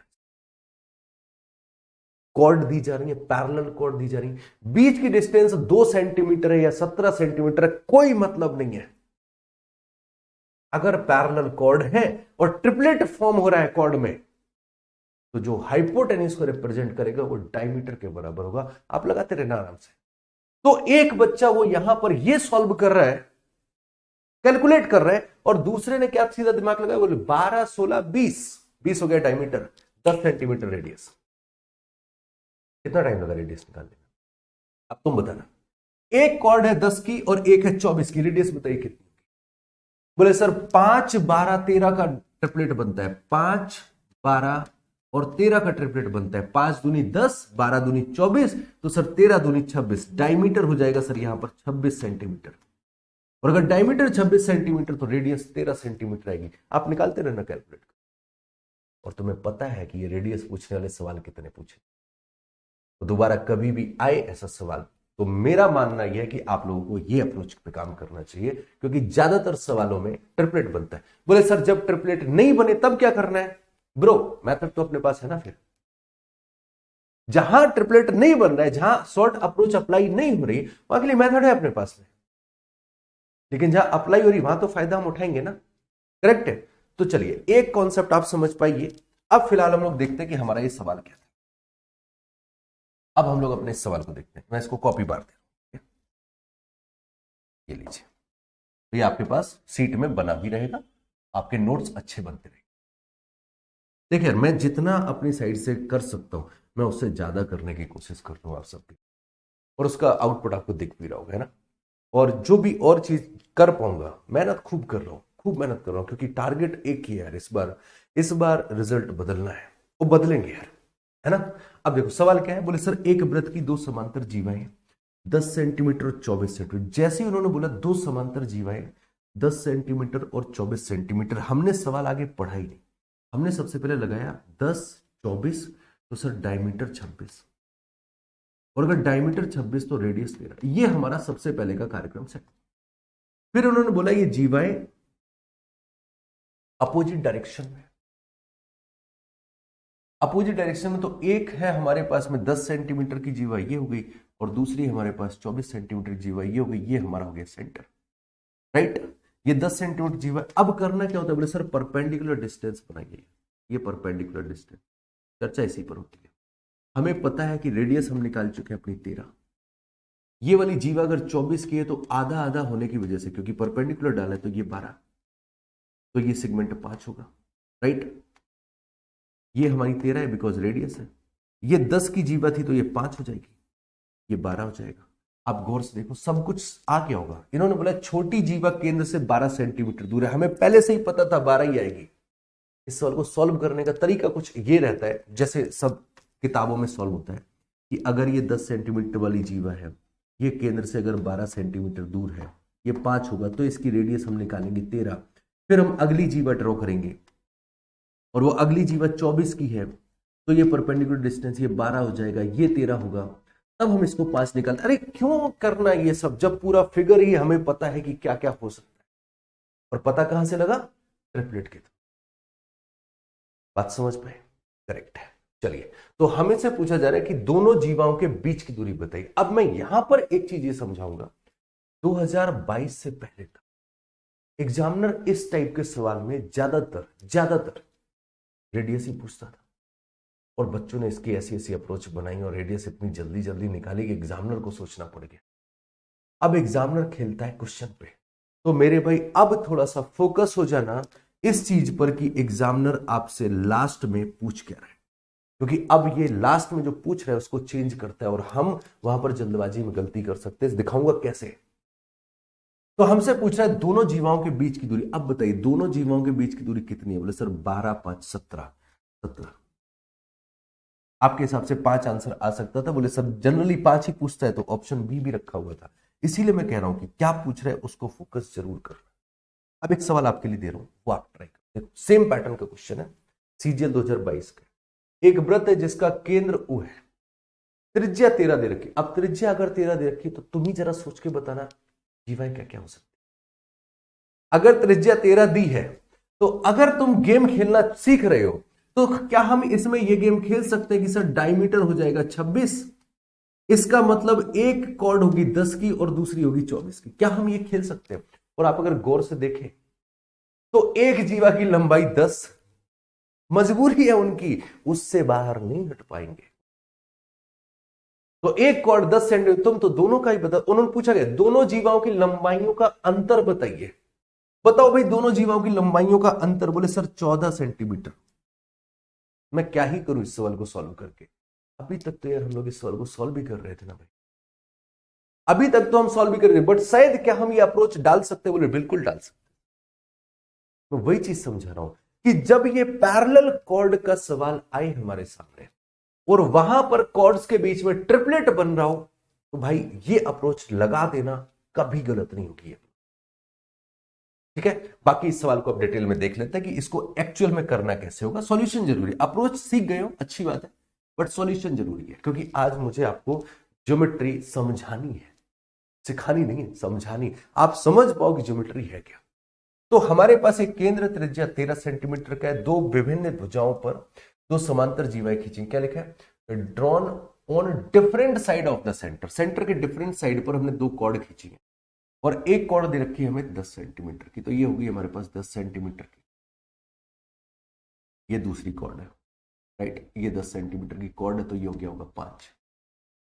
कॉर्ड दी जा रही है, पैरेलल कॉर्ड दी जा रही है, बीच की डिस्टेंस 2 सेंटीमीटर है या 17 सेंटीमीटर है, कोई मतलब नहीं है। अगर पैरेलल कॉर्ड है और ट्रिपलेट फॉर्म हो रहा है कॉर्ड में, तो जो हाइपोटेन्यूस को रिप्रेजेंट करेगा वो डायमीटर के बराबर होगा। आप लगाते रहना आराम से। तो एक बच्चा वो यहां पर ये सॉल्व कर रहा है, कैलकुलेट कर रहा है, और दूसरे ने क्या सीधा दिमाग लगाया, बोले 12 16 20, 20 हो गया डायमीटर, 10 सेंटीमीटर रेडियस। कितना टाइम लगा रेडियस निकालने में? अब तुम बताना। एक कॉर्ड है 10 की और एक है 24 की, रेडियस बताइए कितनी? बोले सर 5 12 13 का ट्रिपलेट बनता है, 5 12 और 13 का ट्रिपलेट बनता है, 5 दूनी 10, 12 दूनी 24, तो सर 13 दूनी 26, डायमीटर हो जाएगा सर यहां पर 26 सेंटीमीटर। और अगर डायमीटर 26 सेंटीमीटर तो रेडियस 13 सेंटीमीटर आएगी। आप निकालते रहना कैलकुलेट। और तुम्हें पता है कि ये रेडियस पूछने वाले सवाल कितने पूछे, तो दोबारा कभी भी आए ऐसा सवाल, तो मेरा मानना यह है कि आप लोगों को ये अप्रोच पे काम करना चाहिए, क्योंकि ज्यादातर सवालों में ट्रिपलेट बनता है। बोले सर जब ट्रिपलेट नहीं बने तब क्या करना है? ब्रो मेथड तो अपने पास है ना। फिर जहां ट्रिपलेट नहीं बन रहा है, जहां शॉर्ट अप्रोच अप्लाई नहीं हो रही, वहां के लिए मेथड है अपने पास में, लेकिन जहां अप्लाई हो रही वहां तो फायदा हम उठाएंगे ना। करेक्ट है। तो चलिए एक कॉन्सेप्ट आप समझ पाइए। अब फिलहाल हम लोग देखते हैं कि हमारा ये सवाल क्या था। अब हम लोग अपने इस सवाल को देखते हैं। मैं इसको कॉपी मार दे रहा हूं, ये लीजिए। तो ये आपके पास सीट में बना भी रहेगा, आपके नोट्स अच्छे बनते रहेंगे। देखिए मैं जितना अपनी साइड से कर सकता हूं मैं उससे ज्यादा करने की कोशिश करता हूं आप सबकी, और उसका आउटपुट आपको दिख भी रहा होगा, है ना। और जो भी और चीज कर पाऊंगा, मेहनत खूब कर रहा हूं, खूब मेहनत कर रहा हूं, क्योंकि टारगेट एक ही है यार। इस बार रिजल्ट बदलना है, वो बदलेंगे यार, है ना। अब देखो सवाल क्या है। बोले सर एक वृत्त की 2 समांतर जीवाएं 10 सेंटीमीटर और 24 सेंटीमीटर। जैसे ही उन्होंने बोला 2 समांतर जीवाएं 10 सेंटीमीटर और 24 सेंटीमीटर, हमने सवाल आगे पढ़ा ही नहीं। हमने सबसे पहले लगाया 10 24, तो सर डायमीटर 26, और अगर डायमीटर 26 तो रेडियस 13। ये हमारा सबसे पहले का कार्यक्रम सेट। फिर उन्होंने बोला ये जीवाएं अपोजिट डायरेक्शन में, अपोजिट डायरेक्शन में, तो एक है हमारे पास में 10 सेंटीमीटर की जीवा, ये हो गई, और दूसरी हमारे पास 24 सेंटीमीटर की जीवा, ये हो गई। ये हमारा हो गया सेंटर, राइट। ये 10 सेंटीमीटर जीवा। अब करना क्या होता है? बोले सर परपेंडिकुलर डिस्टेंस बनाइए। ये परपेंडिकुलर डिस्टेंस, चर्चा इसी पर होती है। हमें पता है कि रेडियस हम निकाल चुके हैं अपनी 13। ये वाली जीवा अगर 24 की है तो आधा आधा होने की वजह से, क्योंकि परपेंडिकुलर डाला है तो ये 12, तो ये सेगमेंट 5 होगा, राइट। ये हमारी 13 है बिकॉज रेडियस है। ये 10 की जीवा थी तो ये 5 हो जाएगी, ये 12 हो जाएगा। आप गौर से देखो सब कुछ आ क्या होगा। इन्होंने बोला छोटी जीवा केंद्र से 12 सेंटीमीटर दूर है, हमें पहले से ही पता था 12 ही आएगी। इस सवाल को सॉल्व करने का तरीका कुछ ये रहता है, जैसे सब किताबों में सॉल्व होता है, कि अगर ये 10 सेंटीमीटर वाली जीवा है, ये केंद्र से अगर 12 सेंटीमीटर दूर है, ये 5 होगा, तो इसकी रेडियस हम निकालेंगे 13। फिर हम अगली जीवा ड्रॉ करेंगे, और वो अगली जीवा 24 की है, तो ये परपेंडिकुलर डिस्टेंस ये 12 हो जाएगा, ये 13 होगा। तब हम इसको 5 निकालते। अरे क्यों करना ये सब, जब पूरा फिगर ही हमें पता है कि क्या क्या हो सकता है। और पता कहां से लगा? ट्रिपलेट के थ्रू। बात समझ पाए? करेक्ट है। चलिए, तो हमें से पूछा जा रहा है कि दोनों जीवाओं के बीच की दूरी बताइए। अब मैं यहां पर एक चीज ये समझाऊंगा, 2022 से पहले तक एग्जामिनर इस टाइप के सवाल में ज्यादातर रेडियस ही पूछता था, और बच्चों ने इसकी ऐसी ऐसी अप्रोच बनाई और रेडियस इतनी जल्दी जल्दी निकाली कि एग्जामिनर को सोचना पड़ गया। अब एग्जामिनर खेलता है क्वेश्चन पे, तो मेरे भाई अब थोड़ा सा फोकस हो जाना इस चीज पर कि एग्जामिनर आपसे लास्ट में पूछ क्या रहा है। क्योंकि अब ये लास्ट में जो पूछ रहे हैं उसको चेंज करता है और हम वहां पर जल्दबाजी में गलती कर सकते हैं। दिखाऊंगा कैसे। तो हमसे पूछ रहा है दोनों जीवाओं के बीच की दूरी। अब बताइए दोनों जीवाओं के बीच की दूरी कितनी है? बोले सर 12, 5, 17। 17 आपके हिसाब से 5 आंसर आ सकता था। बोले सर जनरली 5 ही पूछता है, तो ऑप्शन बी भी रखा हुआ था। इसीलिए मैं कह रहा हूं कि क्या पूछ रहे हैं उसको फोकस जरूर करना। अब एक सवाल आपके लिए दे रहा हूं, वो आप ट्राई करें। देखो सेम पैटर्न का क्वेश्चन है, सीजीएल 2022 का। एक वृत्त है जिसका केंद्र ओ है, त्रिज्या 13 दे रखी। अब त्रिज्या अगर 13 दे रखी तो तुम ही जरा सोच के बताना जीवाएं क्या क्या हो सकती। अगर त्रिज्या 13 दी है तो अगर तुम गेम खेलना सीख रहे हो तो क्या हम इसमें यह गेम खेल सकते हैं कि सर डायमीटर हो जाएगा 26, इसका मतलब एक कॉर्ड होगी 10 की और दूसरी होगी 24 की। क्या हम ये खेल सकते हैं? और आप अगर गौर से देखें तो एक जीवा की लंबाई 10, मजबूरी है उनकी, उससे बाहर नहीं हट पाएंगे। तो एक कॉर्ड 10 सेंटीमीटर, तुम तो दोनों का ही बता। उन्होंने पूछा गया दोनों जीवाओं की लंबाइयों का अंतर बताइए। बताओ भाई दोनों जीवाओं की लंबाइयों का अंतर। बोले सर 14 सेंटीमीटर। मैं क्या ही करूं इस सवाल को सॉल्व करके? अभी तक तो यार हम लोग इस सवाल को सॉल्व भी कर रहे थे ना भाई, अभी तक तो हम सॉल्व भी कर रहे थे, बट शायद क्या हम ये अप्रोच डाल सकते? बोले बिल्कुल डाल सकते। मैं वही चीज समझा रहा हूं कि जब ये पैरेलल कॉर्ड का सवाल आए हमारे सामने और वहां पर कॉर्ड्स के बीच में ट्रिपलेट बन रहा हो तो भाई ये अप्रोच लगा देना कभी गलत नहीं होगी। ठीक है, बाकी इस सवाल को अब डिटेल में देख लेते हैं कि इसको एक्चुअल में करना कैसे होगा। सॉल्यूशन जरूरी, अप्रोच सीख गए हो अच्छी बात है, बट सॉल्यूशन जरूरी है क्योंकि आज मुझे आपको ज्योमेट्री समझानी है, सिखानी नहीं है, समझानी। आप समझ पाओ कि ज्योमेट्री है क्या। तो हमारे पास एक केंद्र त्रिज्या 13 सेंटीमीटर का है, दो विभिन्न भुजाओं पर दो समांतर जीवाएं खींची। क्या लिखा है? Drawn on different side of the centre. Centre के डिफरेंट साइड पर हमने दो कॉर्ड खींची है और एक कॉर्ड दे रखी है हमें 10 सेंटीमीटर की। तो ये होगी हमारे पास 10 सेंटीमीटर की, ये दूसरी कॉर्ड है, राइट। ये 10 सेंटीमीटर की कॉर्ड है तो ये हो गया होगा 5।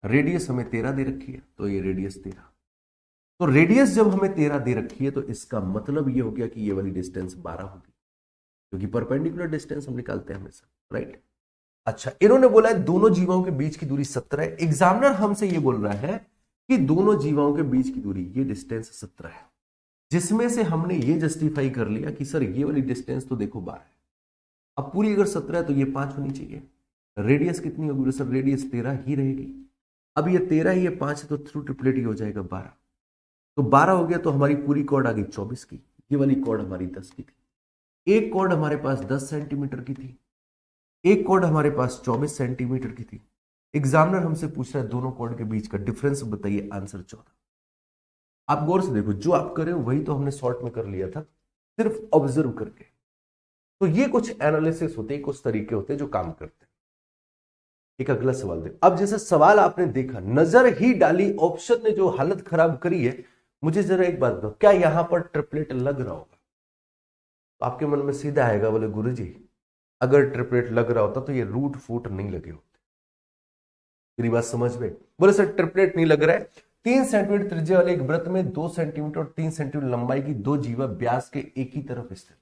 रेडियस हमें 13 दे रखी है तो ये रेडियस 13। तो रेडियस जब हमें 13 दे रखी है तो इसका मतलब ये हो गया कि ये वाली डिस्टेंस 12 होगी, क्योंकि परपेंडिकुलर डिस्टेंस हम निकालते हैं हमेशा, राइट। अच्छा, इन्होंने बोला है दोनों जीवाओं के बीच की दूरी 17 है। एग्जामिनर हमसे ये बोल रहा है कि दोनों जीवाओं के बीच की दूरी, ये डिस्टेंस 17 है, जिसमें से हमने ये जस्टिफाई कर लिया कि सर ये वाली डिस्टेंस तो देखो 12 है। अब पूरी अगर 17 है तो ये 5 होनी चाहिए। रेडियस कितनी होगी? सर रेडियस 13 ही रहेगी। अब ये 13 ही, ये 5 है तो थ्रू ट्रिपलेट ही हो जाएगा 12। तो 12 हो गया तो हमारी पूरी कॉर्ड आ गई 24 की। ये वाली कॉर्ड हमारी 10 की थी। एक कॉर्ड हमारे पास 10 सेंटीमीटर की थी, एक कॉर्ड हमारे पास 24 सेंटीमीटर की थी। एग्जामिनर हमसे पूछ रहा है दोनों कॉर्ड के बीच का डिफरेंस बताइए। आंसर 14। आप गौर से देखो, जो आप कर रहे हो वही तो हमने शॉर्ट में कर लिया था, सिर्फ ऑब्जर्व करके। तो ये कुछ एनालिसिस होते हैं, कुछ तरीके होते हैं जो काम करते हैं। एक अगला सवाल देखो। अब जैसे सवाल आपने देखा, नजर ही डाली, ऑप्शन ने जो हालत खराब करी है, मुझे जरा एक बात बताओ, क्या यहां पर ट्रिपलेट लग रहा होगा? तो आपके मन में सीधा आएगा, बोले गुरुजी अगर ट्रिपलेट लग रहा होता तो ये रूट फूट नहीं लगे होते। मेरी बात समझ में? बोले सर ट्रिपलेट नहीं लग रहा है। 3 सेंटीमीटर त्रिज्या वाले एक वृत्त में 2 सेंटीमीटर और 3 सेंटीमीटर लंबाई की दो जीवा व्यास के एक ही तरफ स्थित,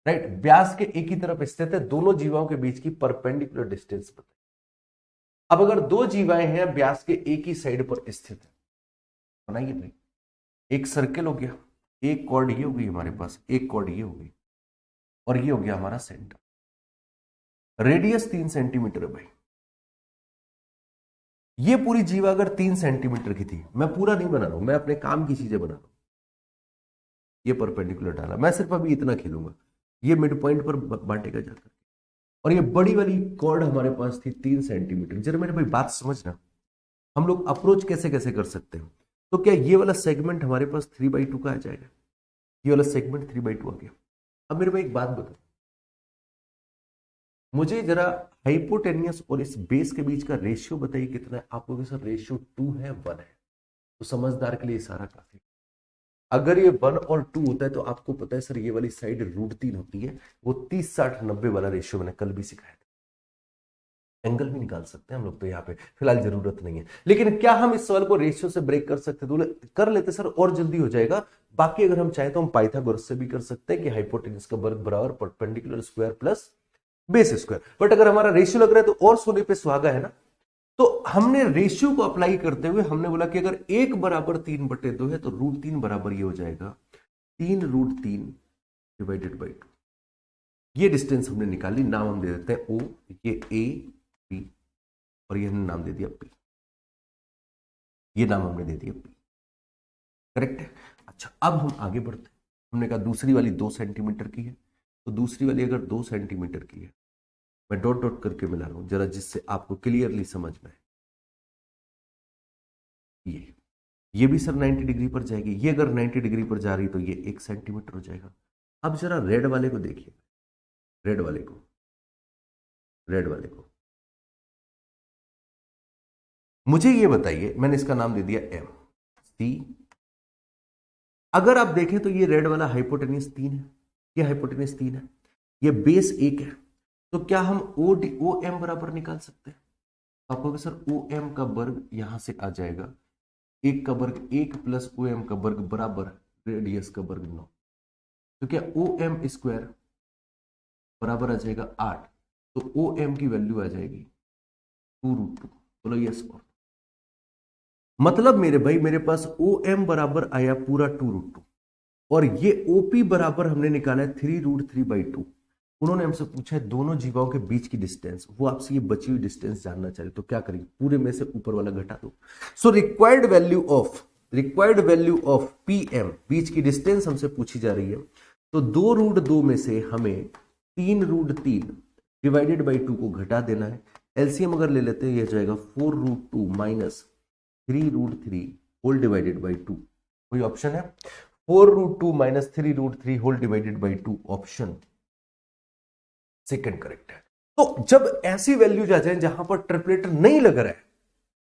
राइट। व्यास के एक ही तरफ स्थित है। दोनों जीवाओं के बीच की परपेंडिकुलर डिस्टेंस बताइए। अब अगर दो जीवाएं हैं व्यास के एक ही साइड पर स्थित है, बनाइए भाई। एक सर्किल हो गया, एक कॉर्ड ये हो गई हमारे पास, एक कॉर्ड ये हो गई और ये हो गया हमारा सेंटर। रेडियस 3 सेंटीमीटर है भाई। ये पूरी जीवा अगर 3 सेंटीमीटर की थी, मैं पूरा नहीं बना रहा हूं, मैं अपने काम की चीजें बना रहा हूं। ये परपेंडिकुलर डाला, मैं सिर्फ अभी इतना खेलूंगा, ये मिड पॉइंट पर बांटेगा जाकर। और ये बड़ी वाली कॉर्ड हमारे पास थी 3 सेंटीमीटर। जरा मेरे भाई बात समझना, हम लोग अप्रोच कैसे कैसे कर सकते हैं। तो क्या ये वाला सेगमेंट हमारे पास 3/2 का आ जाएगा? ये वाला सेगमेंट 3/2 आ गया। अब मेरे भाई एक बात बताओ, मुझे जरा हाइपोटेनियस और इस बेस के बीच का रेशियो बताइए कितना है। आप लोगों सर रेशियो 2 है 1 है, तो समझदार के लिए सारा काफी। अगर ये 1 और 2 होता है तो आपको पता है सर ये वाली साइड √3 होती है, वो 30-60-90 वाला रेशियो मैंने कल भी सिखाया था। एंगल भी निकाल सकते हैं हम लोग, तो यहाँ पे फिलहाल जरूरत नहीं है। लेकिन क्या हम इस सवाल को रेशियो से ब्रेक कर सकते? तो कर लेते सर, और जल्दी हो जाएगा। बाकी अगर हम चाहें तो हम पाइथागोरस से भी कर सकते हैं कि हाइपोटेनस का वर्ग बराबर perpendicular square plus base square. But अगर हमारा रेशियो लग रहा है तो और सोने पे सुहागा है ना। तो हमने रेशियो को अप्लाई करते हुए हमने बोला कि अगर 1 बराबर 3/2 है तो √3 बराबर ये हो जाएगा 3√3 डिवाइडेड बाई 2। ये डिस्टेंस हमने निकाली, नाम हम दे देते हैं ओ, ये ए बी, और ये हमने नाम दे दिया पी। ये नाम हमने दे दिया पी। करेक्ट है। अच्छा, अब हम आगे बढ़ते हैं। हमने कहा दूसरी वाली 2 सेंटीमीटर की है, तो दूसरी वाली अगर 2 सेंटीमीटर की है, मैं डॉट डॉट करके मिला रहा हूं जरा, जिससे आपको क्लियरली समझ में आए। ये भी सर 90 डिग्री पर जाएगी। ये अगर 90 डिग्री पर जा रही तो ये 1 सेंटीमीटर हो जाएगा। अब जरा रेड वाले को देखिए, रेड वाले को, रेड वाले को। मुझे ये बताइए, मैंने इसका नाम दे दिया एम सी। अगर आप देखें तो ये रेड वाला हाइपोटेन्यूस 3 है, ये हाइपोटेन्यूस 3 है, ये बेस 1 है, तो क्या हम ओ एम बराबर निकाल सकते हैं? आप कहोगे सर ओ एम का वर्ग यहां से आ जाएगा, 1 का वर्ग 1 प्लस ओ एम का वर्ग बराबर रेडियस का वर्ग 9, तो क्या ओ एम स्क्वायर बराबर आ जाएगा 8, तो ओ एम की वैल्यू आ जाएगी 2√2। बोलो यस और। मतलब मेरे भाई, मेरे पास ओ एम बराबर आया पूरा 2√2, और ये ओपी बराबर हमने निकाला है 3√3/2। उन्होंने हमसे पूछा है दोनों जीवाओं के बीच की डिस्टेंस, वो आपसे ये बची हुई डिस्टेंस जानना चाहिए, तो क्या करेंगे, पूरे में से ऊपर वाला घटा दो। So required value of P M, बीच की डिस्टेंस हमसे पूछी जा रही है, तो 2√2 में से हमें 3√3 डिवाइडेड बाई 2 को घटा देना है। एलसीएम अगर ले लेते हैं ये जाएगा 4√2 माइनस 3√3 होल डिवाइडेड बाई 2। कोई ऑप्शन है? 4√2 minus 3√3 whole divided by 2 option second correct है। तो जब ऐसी वैल्यूज आ जाए जहां पर ट्रिपलेटर नहीं लग रहा है,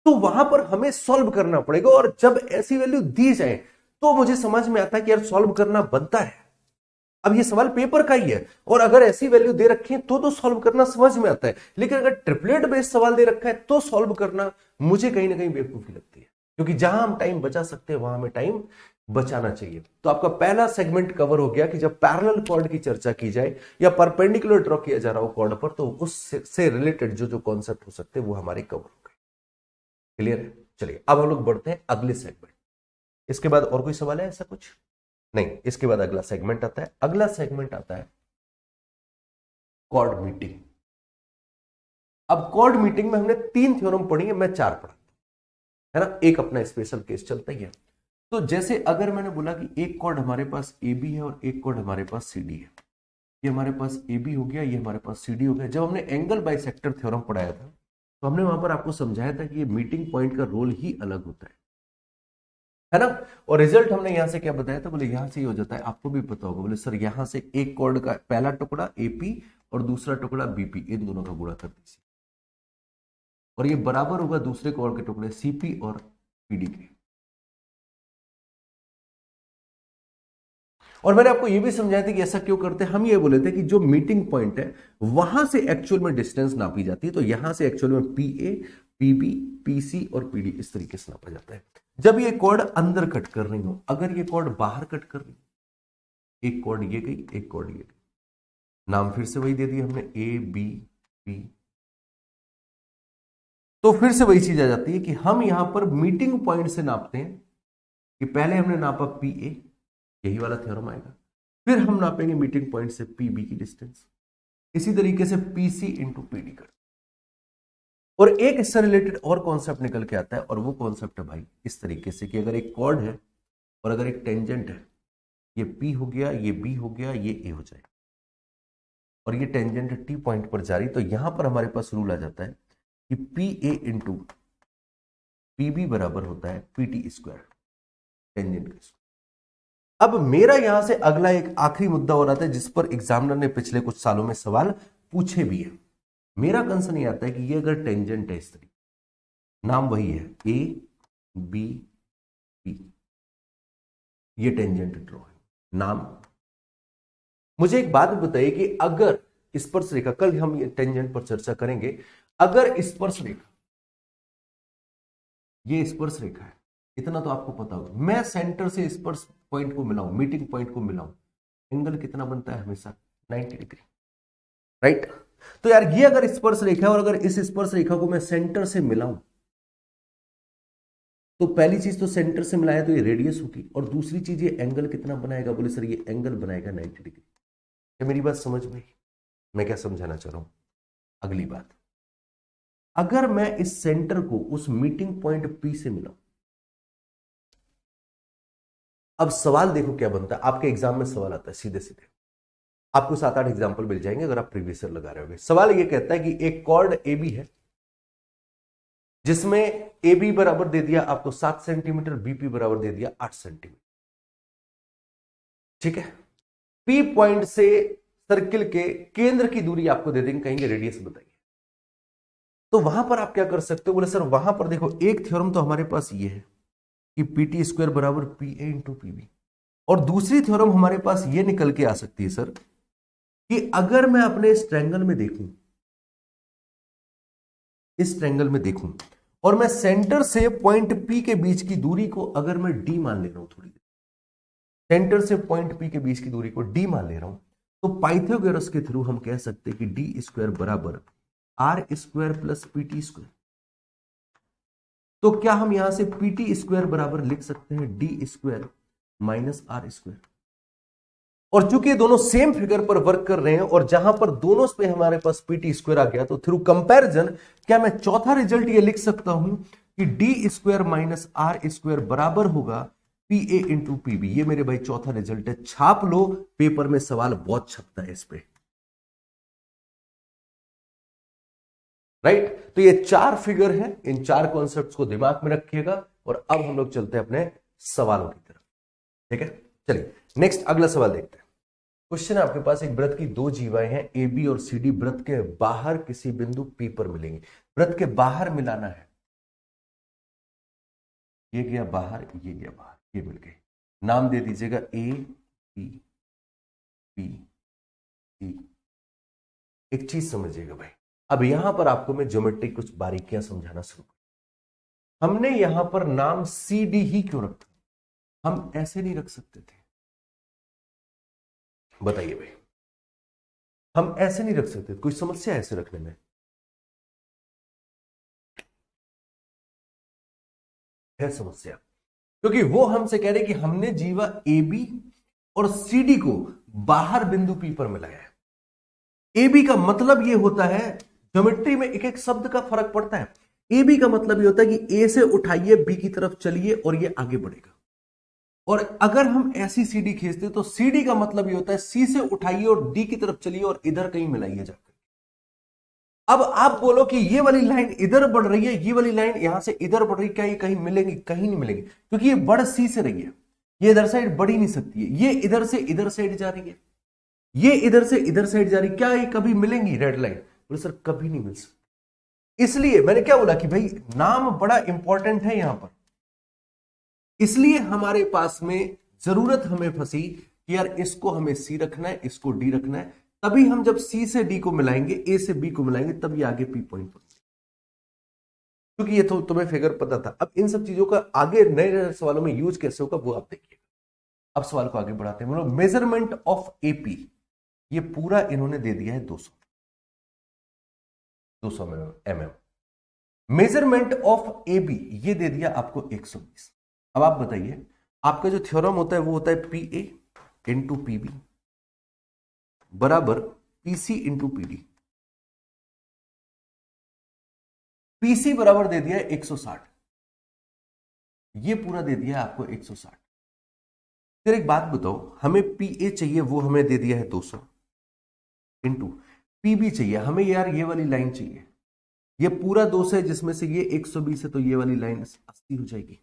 तो वहां पर हमें सॉल्व करना पड़ेगा, और जब ऐसी वैल्यू दी जाए तो मुझे समझ में आता है कि यार सॉल्व करना बनता है। अब ये सवाल पेपर का ही है, और अगर ऐसी वैल्यू दे रखी है तो सॉल्व करना समझ में आता है, लेकिन अगर ट्रिपलेट बेस्ड सवाल दे रखा है तो सॉल्व करना मुझे कहीं ना कहीं बेवकूफी लगती है, क्योंकि जहां हम टाइम बचा सकते हैं वहां हमें टाइम बचाना चाहिए। तो आपका पहला सेगमेंट कवर हो गया कि जब पैरेलल कॉर्ड की चर्चा की जाए या परपेंडिकुलर ड्रॉ किया जा रहा हो कॉर्ड पर, तो उससे रिलेटेड जो कॉन्सेप्ट हो सकते हैं वो हमारे कवर हो गए। क्लियर है? चलिए अब हम लोग बढ़ते हैं अगले सेगमेंट। इसके बाद और कोई सवाल है ऐसा कुछ? नहीं, इसके बाद अगला सेगमेंट आता है। अगला सेगमेंट आता है कॉर्ड मीटिंग। अब कॉर्ड मीटिंग में हमने 3 थ्योरम पढ़ी है, मैं 4 पढ़ा है ना, एक अपना स्पेशल केस चलता ही है। तो जैसे अगर मैंने बोला कि एक कॉर्ड हमारे पास ए बी है और एक कॉर्ड हमारे पास सी डी है, ये हमारे पास ए बी हो गया, ये हमारे पास सी डी हो गया। जब हमने एंगल बाइसेक्टर थ्योरम पढ़ाया था तो हमने वहां पर आपको समझाया था कि ये मीटिंग पॉइंट का रोल ही अलग होता है ना। और रिजल्ट हमने यहां से क्या बताया था, बोले यहां से ही हो जाता है, आपको भी पता होगा। बोले सर यहां से एक कॉर्ड का पहला टुकड़ा एपी और दूसरा टुकड़ा बीपी, इन दोनों का गुणा कर दीजिए, और ये बराबर होगा दूसरे कॉर्ड के टुकड़े सीपी और पीडी के। और मैंने आपको ये भी समझाया था कि ऐसा क्यों करते हैं। हम ये बोले थे कि जो मीटिंग पॉइंट है वहां से एक्चुअल में डिस्टेंस नापी जाती है, तो यहां से एक्चुअल में पी ए, पीबी, पीसी और पीडी इस तरीके से नापा जाता है। जब ये कॉर्ड अंदर कट कर रही हो, अगर ये कॉर्ड बाहर कट कर रही, एक कॉर्ड ये गई, एक कॉर्ड ये गई, नाम फिर से वही दे दिया हमने, ए बी पी। तो फिर से वही चीज आ जाती है कि हम यहां पर मीटिंग पॉइंट से नापते हैं कि पहले हमने नापा पी ए, यही वाला थ्योरम आएगा, फिर हम नापेंगे मीटिंग पॉइंट से पीबी की डिस्टेंस, इसी तरीके से पीसी इंटू पीडी कर। और एक इससे रिलेटेड और कॉन्सेप्ट निकल के आता है, और वो कॉन्सेप्ट है भाई इस तरीके से कि अगर एक कॉर्ड है और अगर एक टेंजेंट है, ये पी हो गया, ये बी हो गया, ये ए हो जाएगा, और ये टेंजेंट टी पॉइंट पर जा रही, तो यहां पर हमारे पास रूल आ जाता है कि पी ए इंटू पीबी बराबर होता है पीटी स्क्वायर, टेंजेंट का स्क्वायर। अब मेरा यहां से अगला एक आखिरी मुद्दा हो रहा था जिस पर एग्जामिनर ने पिछले कुछ सालों में सवाल पूछे भी है। मेरा कंसर्न ये आता है कि ये अगर टेंजेंट है इस तरीके, नाम वही है ए बी पी, ये टेंजेंट ड्रॉ है नाम। मुझे एक बात बताइए कि अगर स्पर्श रेखा, कल हम ये टेंजेंट पर चर्चा करेंगे, अगर स्पर्श रेखा, ये स्पर्श रेखा है, इतना तो आपको पता होगा, मैं सेंटर से स्पर्श पॉइंट को मिलाऊं, मीटिंग पॉइंट को मिलाऊं, एंगल कितना बनता है हमेशा 90 डिग्री, राइट। तो यार ये अगर स्पर्श रेखा है और अगर इस स्पर्श रेखा को मैं सेंटर से मिलाऊं, तो पहली चीज तो सेंटर से मिलाया तो ये रेडियस होगी, और दूसरी चीज ये एंगल कितना बनाएगा, बोले सर ये एंगल बनाएगा 90 डिग्री। क्या मेरी बात समझ में? मैं क्या समझाना चाह रहा हूं? अगली बात, अगर मैं इस सेंटर को उस मीटिंग पॉइंट P से मिलाऊं, अब सवाल देखो क्या बनता है, आपके एग्जाम में सवाल आता है सीधे सीधे, आपको 7-8 एग्जाम्पल मिल जाएंगे अगर आप प्रीवियस ईयर लगा रहे होगे। सवाल ये कहता है कि एक कॉर्ड AB है जिसमें AB बराबर दे दिया आपको 7 सेंटीमीटर, BP बराबर दे दिया 8 सेंटीमीटर, ठीक है। P पॉइंट से सर्किल के केंद्र की दूरी आपको दे देंगे, कहेंगे रेडियस बताइए। तो वहां पर आप क्या कर सकते हो, बोले सर वहां पर देखो एक थ्योरम तो हमारे पास ये है कि PT स्क्वायर बराबर PA इंटू PB, और दूसरी थ्योरम हमारे पास ये निकल के आ सकती है सर कि अगर मैं अपने इस ट्रायंगल में देखूं, इस ट्रायंगल में देखूं और मैं सेंटर से पॉइंट P के बीच की दूरी को अगर मैं D मान ले रहा हूं, थोड़ी देर सेंटर से पॉइंट P के बीच की दूरी को D मान ले रहा हूं, तो पाइथागोरस के थ्रू हम कह सकते हैं कि D स्क्वायर बराबर R square plus PT square. तो क्या हम यहां से PT स्क्वायर बराबर लिख सकते हैं D square minus R square? और चूंकि दोनों सेम फिगर पर वर्क कर रहे हैं और जहां पर दोनों पे हमारे पास PT स्क्वायर आ गया, तो थ्रू कंपैरिजन क्या मैं चौथा रिजल्ट ये लिख सकता हूं कि D square minus R square बराबर होगा PA इंटू PB। ये मेरे भाई चौथा रिजल्ट है, छाप लो, पेपर में सवाल बहुत छपता है इस पे, राइट। तो ये 4 फिगर हैं, इन 4 कॉन्सेप्ट्स को दिमाग में रखिएगा। और अब हम लोग चलते हैं अपने सवालों की तरफ, ठीक है। चलिए नेक्स्ट अगला सवाल देखते हैं। क्वेश्चन है आपके पास, एक वृत्त की 2 जीवाएं हैं AB और CD, वृत्त के बाहर किसी बिंदु P पर मिलेंगे। वृत्त के बाहर मिलाना है, ये गया बाहर, ये गया बाहर, ये मिल गए, नाम दे दीजिएगा ABBC। एक चीज समझिएगा भाई, अब यहां पर आपको मैं ज्योमेट्री कुछ बारीकियां समझाना शुरू कर। हमने यहां पर नाम CD ही क्यों रखा? हम ऐसे नहीं रख सकते थे? बताइए भाई, हम ऐसे नहीं रख सकते, कोई समस्या ऐसे रखने में? है समस्या, क्योंकि वो हमसे कह रहे कि हमने जीवा AB और CD को बाहर बिंदु P पर मिलाया है। AB का मतलब ये होता है, ज्योमेट्री में एक एक शब्द का फर्क पड़ता है। AB का मतलब ये होता है कि A से उठाइए, B की तरफ चलिए और ये आगे बढ़ेगा। और अगर हम ऐसी CD खींचते तो CD का मतलब ये होता है C से उठाइए और D की तरफ चलिए और इधर कहीं मिलाइए जाकर। अब आप बोलो कि ये वाली लाइन इधर बढ़ रही है, ये वाली लाइन यहां से इधर बढ़ रही है, क्या ये कहीं मिलेंगी? कहीं नहीं मिलेंगी, क्योंकि ये बढ़ C से रही है, ये इधर साइड बढ़ ही नहीं सकती है। ये इधर से इधर साइड जा रही है, ये इधर से इधर साइड जा रही है, क्या ये कभी मिलेंगी रेड लाइन? बोले सर कभी नहीं मिल सकती। इसलिए मैंने क्या बोला कि भाई नाम बड़ा इंपॉर्टेंट है यहां पर, इसलिए हमारे पास में जरूरत हमें फंसी कि यार इसको हमें C रखना है, इसको D रखना है, तभी हम जब C से D को मिलाएंगे, A से B को मिलाएंगे, तब ये आगे P पॉइंट पर, क्योंकि ये तो तुम्हें फिगर पता था। अब इन सब चीजों का आगे नए सवालों में यूज कैसे होगा वो आप देखिए। अब सवाल को आगे बढ़ाते हैं। मतलब मेजरमेंट ऑफ AP, ये पूरा इन्होंने दे दिया है 200 mm। मेजरमेंट ऑफ AB ये दे दिया आपको 120। अब आप बताइए, आपका जो थ्योरम होता है वो होता है PA इंटू PB बराबर PC इंटू PD। PC बराबर दे दिया है 160, ये पूरा दे दिया है आपको 160। फिर एक बात बताओ, हमें PA चाहिए, वो हमें दे दिया है 200 इंटू PB चाहिए हमें, यार ये वाली लाइन चाहिए, ये पूरा 200 है जिसमें से ये 120 है, तो ये वाली लाइन 80 हो जाएगी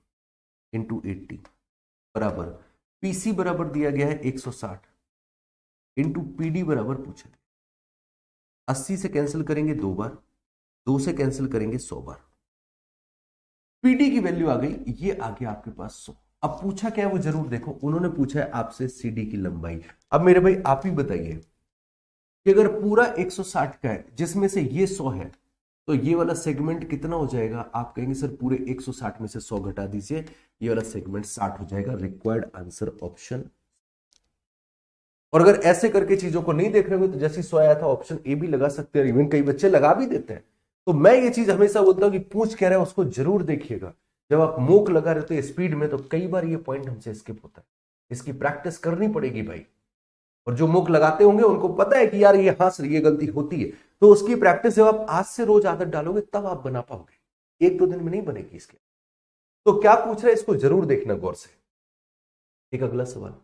इंटू 80 बराबर PC बराबर दिया गया है 160 इंटू PD बराबर पूछा 80 से कैंसिल करेंगे 2 बार, 2 से कैंसिल करेंगे 100 बार, PD की वैल्यू आ गई, ये आ गया आपके पास 100। अब पूछा क्या है वो जरूर देखो, उन्होंने पूछा है आपसे CD की लंबाई। अब मेरे भाई आप ही बताइए कि अगर पूरा 160 का है जिसमें से ये 100 है, तो ये वाला सेगमेंट कितना हो जाएगा? आप कहेंगे सर पूरे 160 में से 100 घटा दीजिए, ये वाला सेगमेंट 60 हो जाएगा। रिक्वायर्ड आंसर ऑप्शन और अगर ऐसे करके चीजों को नहीं देख रहे हो तो जैसे 100 आया था ऑप्शन ए भी लगा सकते हैं, इवन कई बच्चे लगा भी देते हैं। तो मैं ये चीज हमेशा बोलता हूं कि पूछ कह रहे हैं उसको जरूर देखिएगा। जब आप मूक लगा रहे हो स्पीड में तो कई बार ये पॉइंट हमसे स्किप होता है, इसकी प्रैक्टिस करनी पड़ेगी भाई। और जो मूक लगाते होंगे उनको पता है कि यार ये हाँ सर ये गलती होती है, तो उसकी प्रैक्टिस जब आप आज से रोज आदत डालोगे तब आप बना पाओगे, 1-2 दिन में नहीं बनेगी इसके। तो क्या पूछ रहे हैं इसको जरूर देखना गौर से। एक अगला सवाल,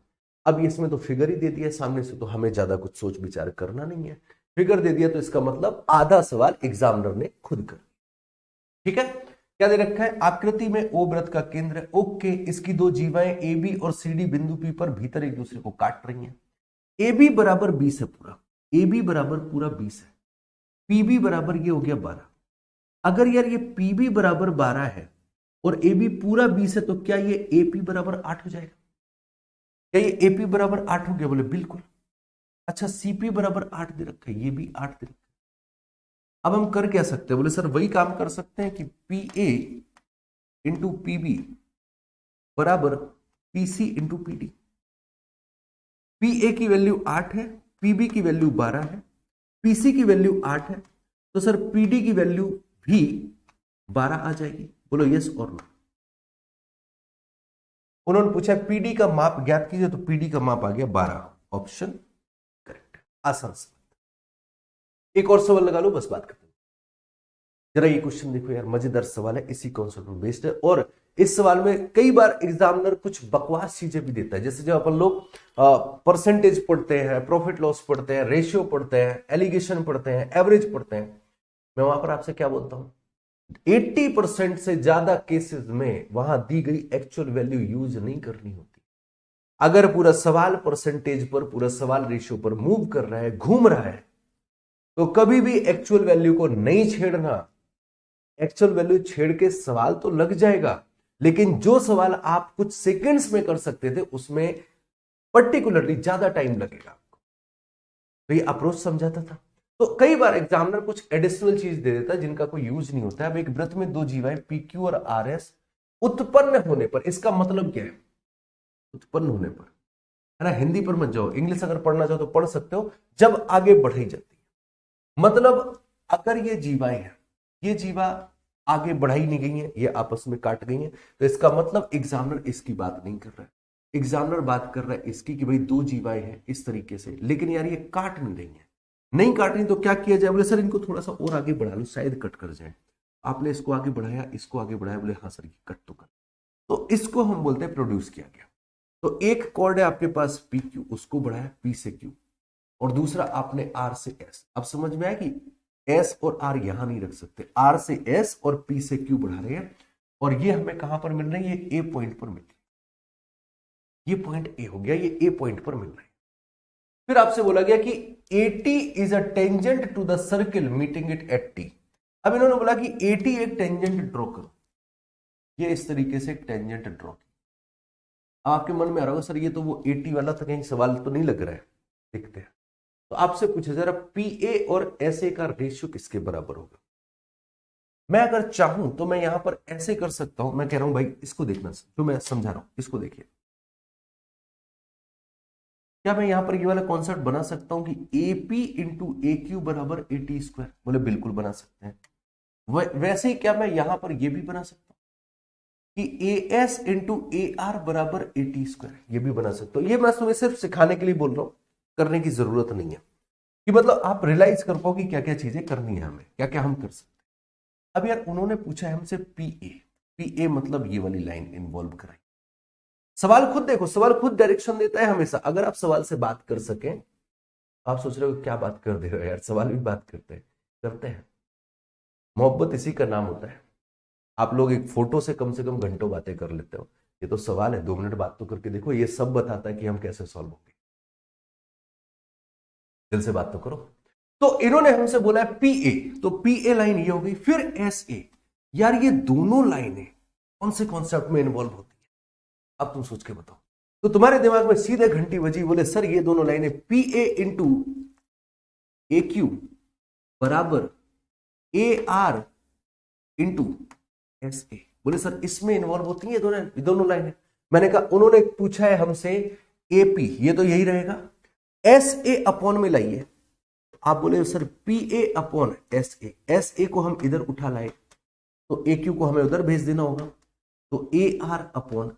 अब इसमें तो फिगर ही दे दिया सामने से, तो हमें ज्यादा कुछ सोच विचार करना नहीं है, फिगर दे दिया तो इसका मतलब आधा सवाल एग्जामिनर ने खुद कर। ठीक है, क्या दे रखा है, आकृति में ओ वृत्त का केंद्र है, ओके, इसकी दो जीवाएं ए बी और सी डी बिंदु पी पर भीतर एक दूसरे को काट रही हैं। ए बी बराबर 20 है पूरा, ए बी बराबर पूरा 20 है, पी बी बराबर ये हो गया 12। अगर यार ये पी बी बराबर 12 है और ए बी पूरा 20 है तो क्या ये ए पी बराबर 8 हो जाएगा? क्या ये एपी बराबर 8 हो गया? बोले बिल्कुल। अच्छा, सीपी बराबर 8 दे रखा है, ये भी 8 दे रखा है। अब हम कर क्या सकते हैं? बोले सर वही काम कर सकते हैं कि P A into P B बराबर P C into P D. P A की वैल्यू 8 है, पीबी की वैल्यू 12 है, पीसी की वैल्यू 8 है, तो सर पीडी की वैल्यू भी 12 आ जाएगी। बोलो यस और नो। उन्होंने पूछा पीडी का माप ज्ञात कीजिए, तो पीडी का माप आ गया 12, ऑप्शन करेक्ट। आसान सवाल। एक और सवाल लगा लो, बस बात करते हैं। जरा ये क्वेश्चन देखो यार, मजेदार सवाल है, इसी कॉन्सेप्ट पर बेस्ड है। और इस सवाल में कई बार एग्जामिनर कुछ बकवास चीजें भी देता है, जैसे जब अपन लोग परसेंटेज पढ़ते हैं, प्रॉफिट लॉस पढ़ते हैं, रेशियो पढ़ते हैं, एलिगेशन पढ़ते हैं, एवरेज पढ़ते हैं, मैं वहां पर आपसे क्या बोलता हूं, 80% से ज्यादा केसेस में वहां दी गई एक्चुअल वैल्यू यूज नहीं करनी होती। अगर पूरा सवाल परसेंटेज पर, पूरा सवाल रेशियो पर मूव कर रहा है, घूम रहा है, तो कभी भी एक्चुअल वैल्यू को नहीं छेड़ना। एक्चुअल वैल्यू छेड़ के सवाल तो लग जाएगा, लेकिन जो सवाल आप कुछ सेकंड्स में कर सकते थे उसमें पर्टिकुलरली ज्यादा टाइम लगेगा आपको। तो ये अप्रोच समझाता था। तो कई बार एग्जामिनर कुछ एडिशनल चीज दे देता है जिनका कोई यूज नहीं होता है। अब एक वृत्त में दो जीवाएं पी क्यू और आर एस उत्पन्न होने पर, इसका मतलब क्या है? उत्पन्न होने पर, है ना, हिंदी पर मत जाओ, इंग्लिश अगर पढ़ना चाहो तो पढ़ सकते हो। जब आगे बढ़ाई जाती है, मतलब अगर ये जीवाएं हैं, ये जीवा आगे बढ़ाई नहीं गई हैं, ये आपस में काट गई हैं, तो इसका मतलब एग्जामिनर इसकी बात नहीं कर रहा है। एग्जामिनर बात कर रहा है इसकी कि भाई दो जीवाएं हैं इस तरीके से, लेकिन यार ये काट नहीं रही है। नहीं काट रही तो क्या किया जाए? बोले सर इनको थोड़ा सा और आगे बढ़ा लो, शायद कट कर जाए। आपने इसको आगे बढ़ाया, इसको आगे बढ़ाया, बोले हाँ सर ये कट तो कर, तो इसको हम बोलते हैं प्रोड्यूस किया गया। तो एक कॉर्ड है आपके पास पी क्यू, उसको बढ़ाया पी से क्यू, और दूसरा आपने आर से एस। अब समझ में आया कि एस और आर यहां नहीं रख सकते, आर से एस और पी से क्यू बढ़ा रहे हैं, और ये हमें कहां पर मिल रही है? ये ए पॉइंट पर मिल रही है। ये पॉइंट ए हो गया, ये ए पॉइंट पर मिल रहा है। फिर आपसे बोला गया कि AT is a tangent to the circle meeting it at T। अब इन्होंने बोला कि AT एक टेंजेंट ड्रॉ करो, ये इस तरीके से एक टेंजेंट ड्रॉ की। आपके मन में आ रहा होगा सर ये तो वो AT वाला था, कहीं सवाल तो नहीं लग रहा है, देखते हैं। तो आपसे पूछे जरा PA और SA का रेशियो किसके बराबर होगा? मैं अगर चाहूं तो मैं यहां पर ऐसे कर सकता हूं, मैं कह रहा हूं भाई इसको देखना, जो मैं समझा रहा हूं इसको देखिए। क्या मैं यहां पर ये वाला कॉन्सेप्ट बना सकता हूं कि AP इंटू ए क्यू बराबर AT स्क्वायर? बोले बिल्कुल बना सकते हैं। वैसे ही क्या मैं यहां पर ये भी बना सकता हूं कि AS इंटू AR बराबर AT स्क्वायर? ये भी बना सकता हूं। ये मैं तुम्हें सिर्फ सिखाने के लिए बोल रहा हूं, करने की जरूरत नहीं है, कि मतलब आप रियलाइज कर पाओ कि क्या क्या चीजें करनी है हमें, क्या क्या हम कर सकते हैं। अब यार उन्होंने पूछा है हमसे PA मतलब ये वाली लाइन इन्वॉल्व कराई। सवाल खुद देखो, सवाल खुद डायरेक्शन देता है हमेशा। अगर आप सवाल से बात कर सकें, आप सोच रहे हो क्या बात कर दे रहे हो यार, सवाल भी बात करते हैं। मोहब्बत इसी का नाम होता है। आप लोग एक फोटो से कम घंटों बातें कर लेते हो, ये तो सवाल है, 2 मिनट बात तो करके देखो, ये सब बताता है कि हम कैसे सॉल्व होंगे। दिल से बात तो करो। तो इन्होंने हमसे बोला है PA, तो PA लाइन ये हो गई। फिर SA, यार ये दोनों लाइनें कौन से कॉन्सेप्ट में इन्वॉल्व होती है? अब तुम सोच के बताओ। तो तुम्हारे दिमाग में सीधे घंटी बजी, बोले सर ये दोनों लाइनें PA इंटू AQ बराबर AR इंटू SA। बोले सर इसमें इन्वॉल्व होती है दोनों लाइनें। मैंने कहा उन्होंने पूछा है हमसे AP, ये तो यही रहेगा, एस ए अपॉन में लाइए, आप बोले sir P A upon S A, S A को हम इधर उठा लाए तो ए क्यू को हमें उधर भेज देना होगा, तो ए आर अपॉन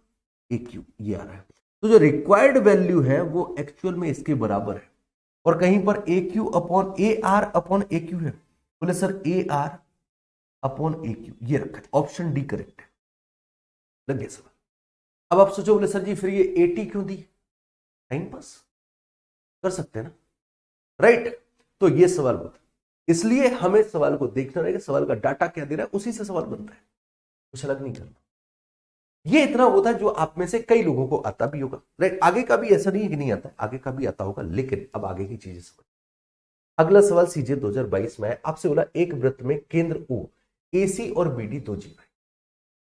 ए क्यू ये आ रहा है। तो जो रिक्वायर्ड वैल्यू है वो एक्चुअल में इसके बराबर है, और कहीं पर A Q upon A R upon A Q है, बोले sir A R upon A Q ये रखा है, ऑप्शन डी करेक्ट है। लग गया सवाल। अब आप सोचो बोले सर जी फिर ये 80 क्यों दी, टाइम पास कर सकते हैं ना, राइट। तो ये सवाल होता है, इसलिए हमें सवाल को देखना रहेगा, सवाल का डाटा क्या दे रहा है उसी से सवाल बनता है, कुछ अलग नहीं करना। ये इतना होता है जो आप में से कई लोगों को आता भी होगा, राइट। आगे का भी ऐसा नहीं है कि नहीं आता, आगे का भी आता होगा, लेकिन अब आगे की चीजें समझ। अगला सवाल सीजे 2022 में है, आपसे बोला एक वृत्त में केंद्र ओ, एसी और बीडी दो जीवाएं,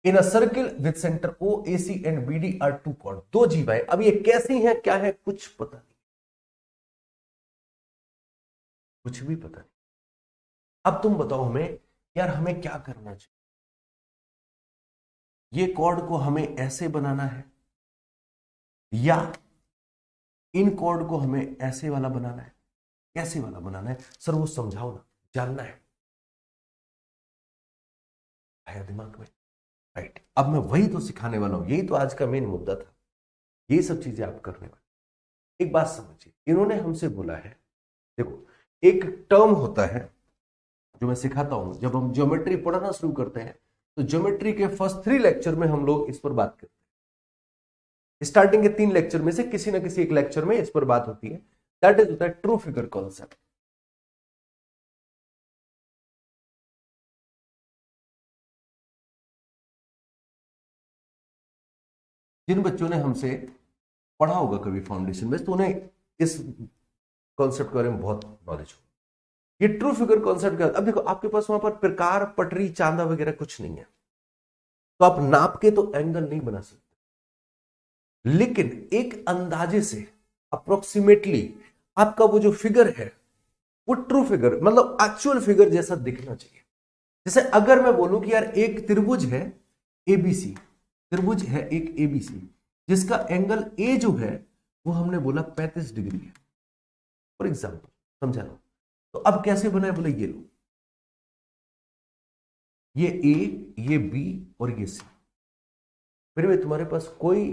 in a circle with centre O, AC and BD are two chord, दो जीवाएं। अब ये कैसी हैं, क्या है, कुछ पता नहीं, कुछ भी पता नहीं। अब तुम बताओ हमें, यार हमें क्या करना चाहिए, ये कॉर्ड को हमें ऐसे बनाना है या इन कॉर्ड को हमें ऐसे वाला बनाना है, कैसे वाला बनाना है, सर वो समझाओ ना, जानना है, आया दिमाग में, राइट। अब मैं वही तो सिखाने वाला हूं, यही तो आज का मेन मुद्दा था, यही सब चीजें आप करने वाले। एक बात समझिए, इन्होंने हमसे बोला है, देखो एक टर्म होता है जो मैं सिखाता हूं, जब हम ज्योमेट्री पढ़ना शुरू करते हैं तो ज्योमेट्री के फर्स्ट 3 लेक्चर में हम लोग इस पर बात करते हैं, स्टार्टिंग के 3 लेक्चर में से किसी ना किसी एक लेक्चर में इस पर बात होती है, दैट इज होता है ट्रू फिगर कॉन्सेप्ट। जिन बच्चों ने हमसे पढ़ा होगा कभी फाउंडेशन में, तो उन्हें इस कॉन्सेप्ट के बारे में बहुत नॉलेज होगा। ये ट्रू फिगर कॉन्सेप्ट क्या, अब देखो आपके पास वहां पर प्रकार, पटरी, चांदा वगैरह कुछ नहीं है, तो आप नाप के तो एंगल नहीं बना सकते, लेकिन एक अंदाजे से अप्रोक्सीमेटली आपका वो जो फिगर है वो ट्रू फिगर, मतलब एक्चुअल फिगर जैसा दिखना चाहिए। जैसे अगर मैं बोलूं कि यार एक त्रिभुज है एबीसी, त्रिभुज है एक एबीसी जिसका एंगल ए जो है वो हमने बोला 35 डिग्री है, फॉर एग्जाम्पल, समझा लो। तो अब कैसे बना है, बोले ये लो, ये ए, ये बी और ये सी, फिर भी तुम्हारे पास कोई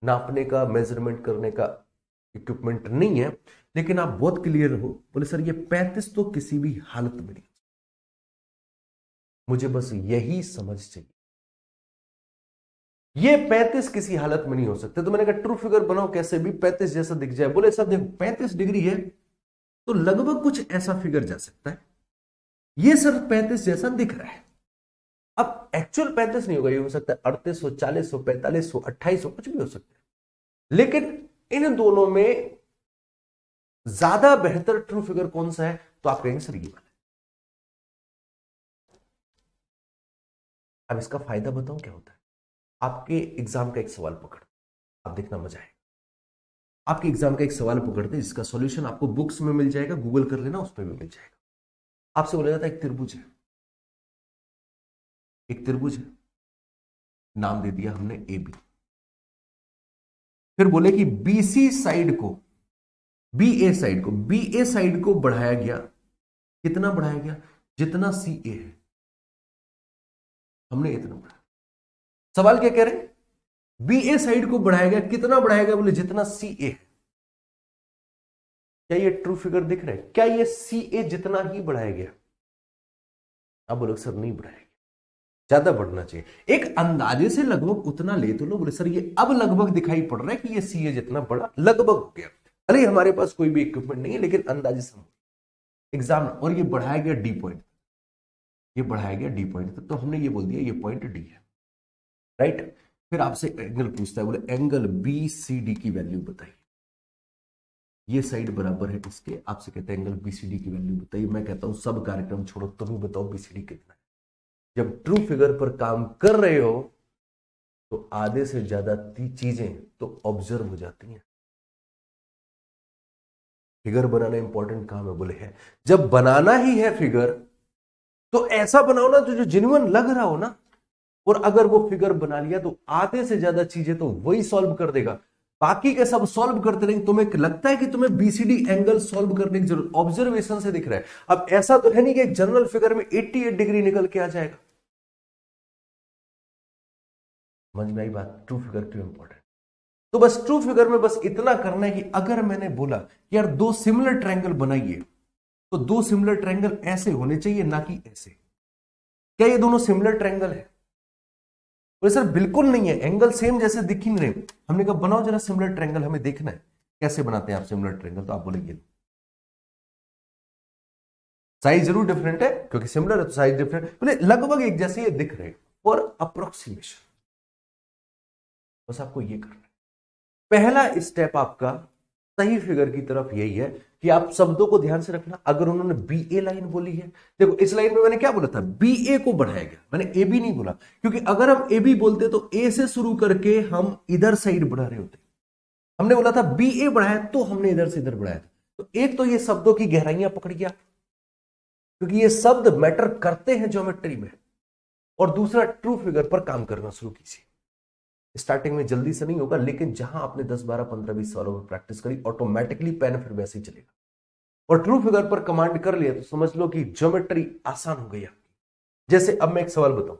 नापने का, मेजरमेंट करने का इक्विपमेंट नहीं है, लेकिन आप बहुत क्लियर हो, बोले सर ये 35 तो किसी भी हालत में नहीं, मुझे बस यही समझ चाहिए, ये 35 किसी हालत में नहीं हो सकते। तो मैंने कहा ट्रू फिगर बनाओ कैसे भी 35 जैसा दिख जाए, बोले सर देखो 35 डिग्री है तो लगभग कुछ ऐसा फिगर जा सकता है, ये सर 35 जैसा दिख रहा है। अब एक्चुअल 35 नहीं होगा, ये हो सकता है 3800, 4000, 4500, 2800, कुछ भी हो सकता है, लेकिन इन दोनों में ज्यादा बेहतर ट्रू फिगर कौन सा है, तो आप कहेंगे सर ये वाला। अब इसका फायदा बताऊं क्या होता है, आपके एग्जाम का एक सवाल पकड़, आप देखना मजा है, आपके एग्जाम का एक सवाल पकड़ते हैं जिसका सॉल्यूशन आपको बुक्स में मिल जाएगा, गूगल कर लेना, उस पर भी मिल जाएगा। आपसे बोला जाता है एक त्रिभुज है, एक त्रिभुज है, नाम दे दिया हमने ए बी, फिर बोले कि बीसी साइड को, बी ए साइड को, बी ए साइड को बढ़ाया गया, कितना बढ़ाया गया, जितना सी ए है, हमने इतना बढ़ाया। सवाल क्या कह रहे हैं, बी ए साइड को बढ़ाया गया, कितना बढ़ाया गया, बोले जितना सी ए है। क्या ये ट्रू फिगर दिख रहा है, क्या ये सी ए जितना ही बढ़ाया गया, अब बोलो सर नहीं बढ़ाया गया, ज्यादा बढ़ना चाहिए, एक अंदाजे से लगभग उतना ले तो लो, बोले सर ये अब लगभग दिखाई पड़ रहा है कि ये सी ए जितना बड़ा लगभग हो गया, अरे हमारे पास कोई भी इक्विपमेंट नहीं है, लेकिन अंदाजे से एग्जाम, और ये बढ़ाया गया डी पॉइंट, ये बढ़ाया गया डी पॉइंट तक, तो हमने ये बोल दिया ये पॉइंट डी है, राइट। फिर आपसे एंगल पूछता है, बोले एंगल बी सी डी की वैल्यू बताइए, ये साइड बराबर है इसके, आपसे कहते हैं एंगल बी सी डी की वैल्यू बताइए। मैं कहता हूं सब कार्यक्रम छोड़ो, तुम ही बताओ बी सी डी कितना है। जब ट्रू फिगर पर काम कर रहे हो तो आधे से ज्यादा चीजें तो ऑब्जर्व हो जाती हैं। फिगर बनाना इंपॉर्टेंट काम है, बोले है जब बनाना ही है फिगर तो ऐसा बनाओ ना जो जेन्युइन लग रहा हो ना, और अगर वो फिगर बना लिया तो आधे से ज्यादा चीजें तो वही सॉल्व कर देगा बाकी के सब सॉल्व करते रहेंगे। तुम्हें लगता है कि तुम्हें बीसीडी एंगल सॉल्व करने की जरूरत, ऑब्जर्वेशन से दिख रहा है। अब ऐसा तो है नहीं कि एक जनरल फिगर में 88 डिग्री निकल के आ जाएगा। समझ में आई बात? ट्रू फिगर क्यों इंपॉर्टेंट? तो बस ट्रू फिगर में बस इतना करना है कि अगर मैंने बोला कि यार दो सिमिलर ट्रायंगल बनाइए, तो दो सिमिलर ट्रायंगल ऐसे होने चाहिए, ना कि ऐसे। क्या ये दोनों सिमिलर ट्रायंगल है? बोले सर बिल्कुल नहीं है, एंगल सेम जैसे दिख ही नहीं रहे। हमने कहा बनाओ जरा सिमिलर ट्रायंगल, हमें देखना है कैसे बनाते हैं आप सिमिलर ट्रायंगल। तो आप बोलेंगे साइज जरूर डिफरेंट है, क्योंकि सिमिलर है तो साइज डिफरेंट, बोले लगभग एक जैसे ये दिख रहे फॉर अप्रोक्सीमेशन। बस आपको ये करना है। पहला स्टेप आपका सही फिगर की तरफ यही है कि आप शब्दों को ध्यान से रखना। अगर उन्होंने बी ए लाइन बोली है, देखो इस लाइन में मैंने क्या बोला था, बी ए को बढ़ाया गया, मैंने ए बी नहीं बोला, क्योंकि अगर हम ए बी बोलते तो ए से शुरू करके हम इधर साइड बढ़ा रहे होते। हमने बोला था बी ए बढ़ाया तो हमने इधर से इधर बढ़ाया था। तो एक तो ये शब्दों की गहराइयां पकड़ गया, क्योंकि ये शब्द मैटर करते हैं ज्योमेट्री में। और दूसरा, ट्रू फिगर पर काम करना शुरू कीजिए। स्टार्टिंग में जल्दी से नहीं होगा, लेकिन जहां आपने 10 12 15 20 सालों में प्रैक्टिस करी, ऑटोमेटिकली पेन फिर वैसे ही चलेगा। और ट्रू फिगर पर कमांड कर लिया तो समझ लो कि ज्योमेट्री आसान हो गई आपकी। जैसे अब मैं एक सवाल बताऊं,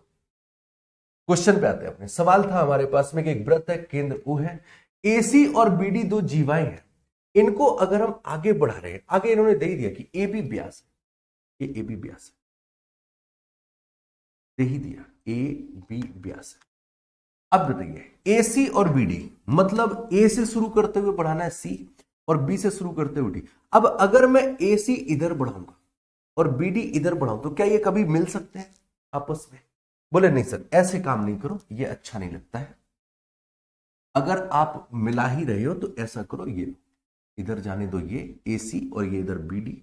क्वेश्चन पे आते हैं अपने। सवाल था हमारे पास में कि एक वृत्त है, केंद्र ओ है, एसी और बीडी दो जीवाएं हैं, इनको अगर हम आगे बढ़ा रहे हैं, आगे इन्होंने दे ही दिया कि ए बी व्यास है, ये ए बी व्यास है, दे ही दिया ए बी व्यास है। अब बताइए एसी और बीडी, मतलब ए से शुरू करते हुए बढ़ाना है सी, और बी से शुरू करते हुए डी। अब अगर मैं एसी इधर बढ़ाऊंगा और बीडी इधर बढ़ाऊं, तो क्या ये कभी मिल सकते हैं आपस में? बोले नहीं सर, ऐसे काम नहीं करो, ये अच्छा नहीं लगता है। अगर आप मिला ही रहे हो तो ऐसा करो, ये इधर जाने दो ये एसी और ये इधर बीडी,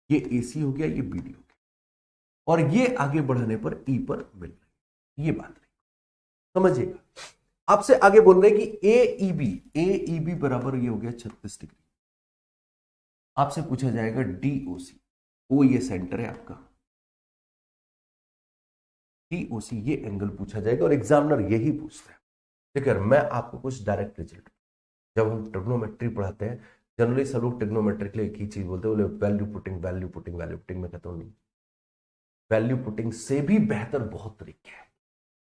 ये एसी हो गया, ये बीडी हो गया, और ये आगे बढ़ाने पर ई पर मिल रही, ये बात नहीं। समझिएगा, आपसे आगे बोल रहे हैं कि ए बी बराबर ये हो गया 36 डिग्री। आपसे पूछा जाएगा डीओसी, ओ ये सेंटर है आपका, डीओसी ये एंगल पूछा जाएगा, और एग्जामिनर यही पूछता है। ठीक है, मैं आपको कुछ डायरेक्ट रिजल्ट, जब हम ट्रिग्नोमेट्री पढ़ाते हैं जनरली सब लोग ट्रिग्नोमेट्री के लिए एक ही चीज बोलते हैं, बोले value putting value putting value putting. मैं कहता हूं नहीं, वैल्यू पुटिंग से भी बेहतर बहुत तरीके हैं,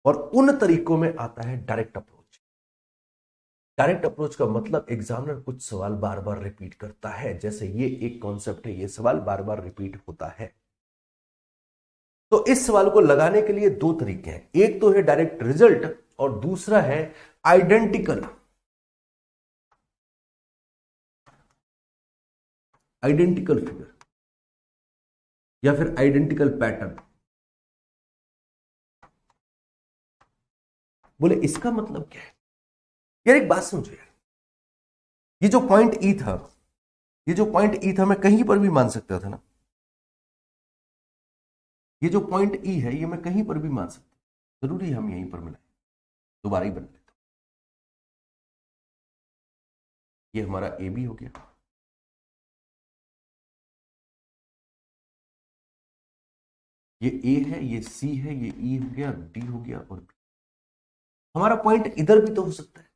और उन तरीकों में आता है डायरेक्ट अप्रोच। डायरेक्ट अप्रोच का मतलब एग्जामिनर कुछ सवाल बार बार रिपीट करता है, जैसे ये एक कॉन्सेप्ट है, ये सवाल बार बार रिपीट होता है। तो इस सवाल को लगाने के लिए दो तरीके हैं, एक तो है डायरेक्ट रिजल्ट और दूसरा है आइडेंटिकल फिगर या फिर आइडेंटिकल पैटर्न। बोले इसका मतलब क्या है? यार एक बात समझो यार, ये जो पॉइंट ई था, ये जो पॉइंट ई था मैं कहीं पर भी मान सकता था ना, ये जो पॉइंट ई है ये मैं कहीं पर भी मान सकता, जरूरी हम यहीं पर मिलाएं, दोबारा ही बना लेता हूं। ये हमारा ए बी हो गया, ये ए है, ये सी है, ये ई हो गया, डी हो गया, और बी। हमारा पॉइंट इधर भी तो हो सकता है,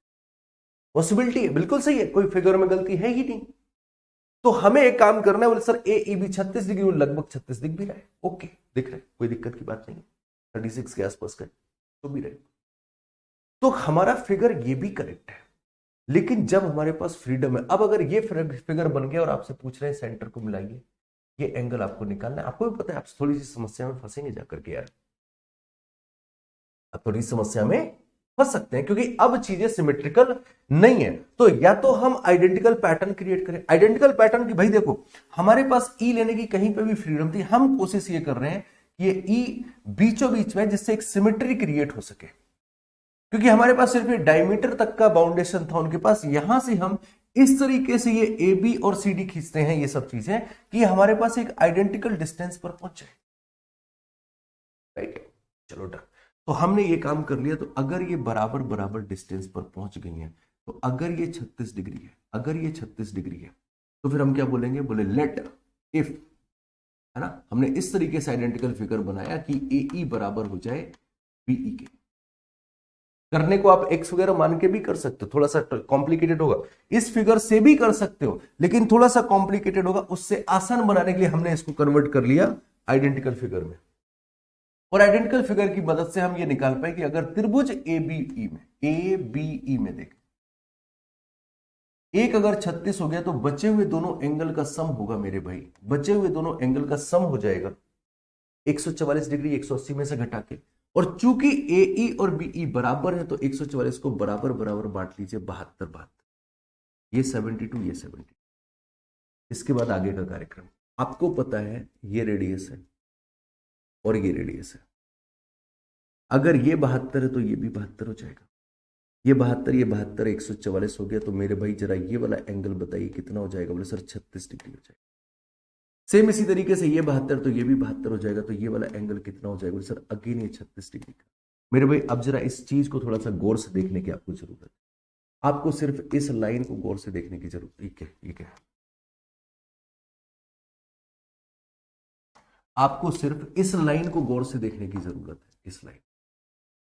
पॉसिबिलिटी है, बिल्कुल सही है, कोई फिगर में गलती है ही नहीं। तो हमें एक काम करना है, बोले सर ए ई बी 36 डिग्री, लगभग 36 दिख भी रहा है, ओके दिख रहा है, कोई दिक्कत की बात नहीं, 36 के आसपास का तो भी रहे, तो हमारा फिगर ये भी करेक्ट है। लेकिन जब हमारे पास फ्रीडम है, अब अगर ये फिगर बन गया और आपसे पूछ रहे हैं सेंटर को मिलाइए, ये एंगल आपको निकालना है, आपको भी पता है आप थोड़ी सी समस्या में फंसेंगे जाकर के यार, आप थोड़ी समस्या में फंस सकते हैं, क्योंकि अब चीजें सिमेट्रिकल नहीं है। तो या तो हम आइडेंटिकल पैटर्न क्रिएट करें, आइडेंटिकल पैटर्न की भाई देखो हमारे पास ई लेने की कहीं पे भी फ्रीडम थी, हम कोशिश ये कर रहे हैं कि ये ई बीचों बीच में, जिससे एक सिमेट्री क्रिएट हो सके, क्योंकि हमारे पास सिर्फ ये डायमीटर तक का बाउंडेशन था उनके पास, यहां से हम इस तरीके से ये ए बी और सी डी खींचते हैं, ये सब चीजें, कि हमारे पास एक आइडेंटिकल डिस्टेंस पर पहुंच जाए। राइट, चलो डन। तो हमने ये काम कर लिया। तो अगर ये बराबर बराबर डिस्टेंस पर पहुंच गई है, तो अगर ये 36 डिग्री है, अगर ये 36 डिग्री है, तो फिर हम क्या बोलेंगे, बोले लेट इफ, है ना, हमने इस तरीके से आइडेंटिकल फिगर बनाया कि ए ई बराबर हो जाए बीई के। करने को आप एक्स वगैरह मान के भी कर सकते हो, थोड़ा सा कॉम्प्लिकेटेड होगा, इस फिगर से भी कर सकते हो, लेकिन थोड़ा सा कॉम्प्लिकेटेड होगा। उससे आसान बनाने के लिए हमने इसको कन्वर्ट कर लिया आइडेंटिकल फिगर में। और आइडेंटिकल फिगर की मदद से हम ये निकाल पाए कि अगर त्रिभुज ए बी ई में देखें, एक अगर 36 हो गया तो बचे हुए दोनों एंगल का सम होगा मेरे भाई, बचे हुए दोनों एंगल का सम हो जाएगा 144 डिग्री 180 में से घटा के। और चूंकि ए ई और बीई बराबर है तो 144 को बराबर बराबर बांट लीजिए, 72 ये 72 ये 70। इसके बाद आगे का कार्यक्रम आपको पता है, ये रेडियस है और ये रेडियस है। अगर ये 72 है तो ये भी 72 हो जाएगा, ये 72 144 हो गया। तो मेरे भाई जरा ये वाला एंगल बताइए कितना हो जाएगा? बोले सर 36 डिग्री हो जाएगा। सेम इसी तरीके से ये 72 तो ये भी 72 हो जाएगा, तो ये वाला एंगल कितना हो जाएगा? बोले सर अगेन ये 36 डिग्री का। मेरे भाई अब जरा इस चीज को थोड़ा सा गौर से देखने की आपको जरूरत है, आपको सिर्फ इस लाइन को गौर से देखने की जरूरत है। ये क्या है? आपको सिर्फ इस लाइन को गौर से देखने की जरूरत है, इस लाइन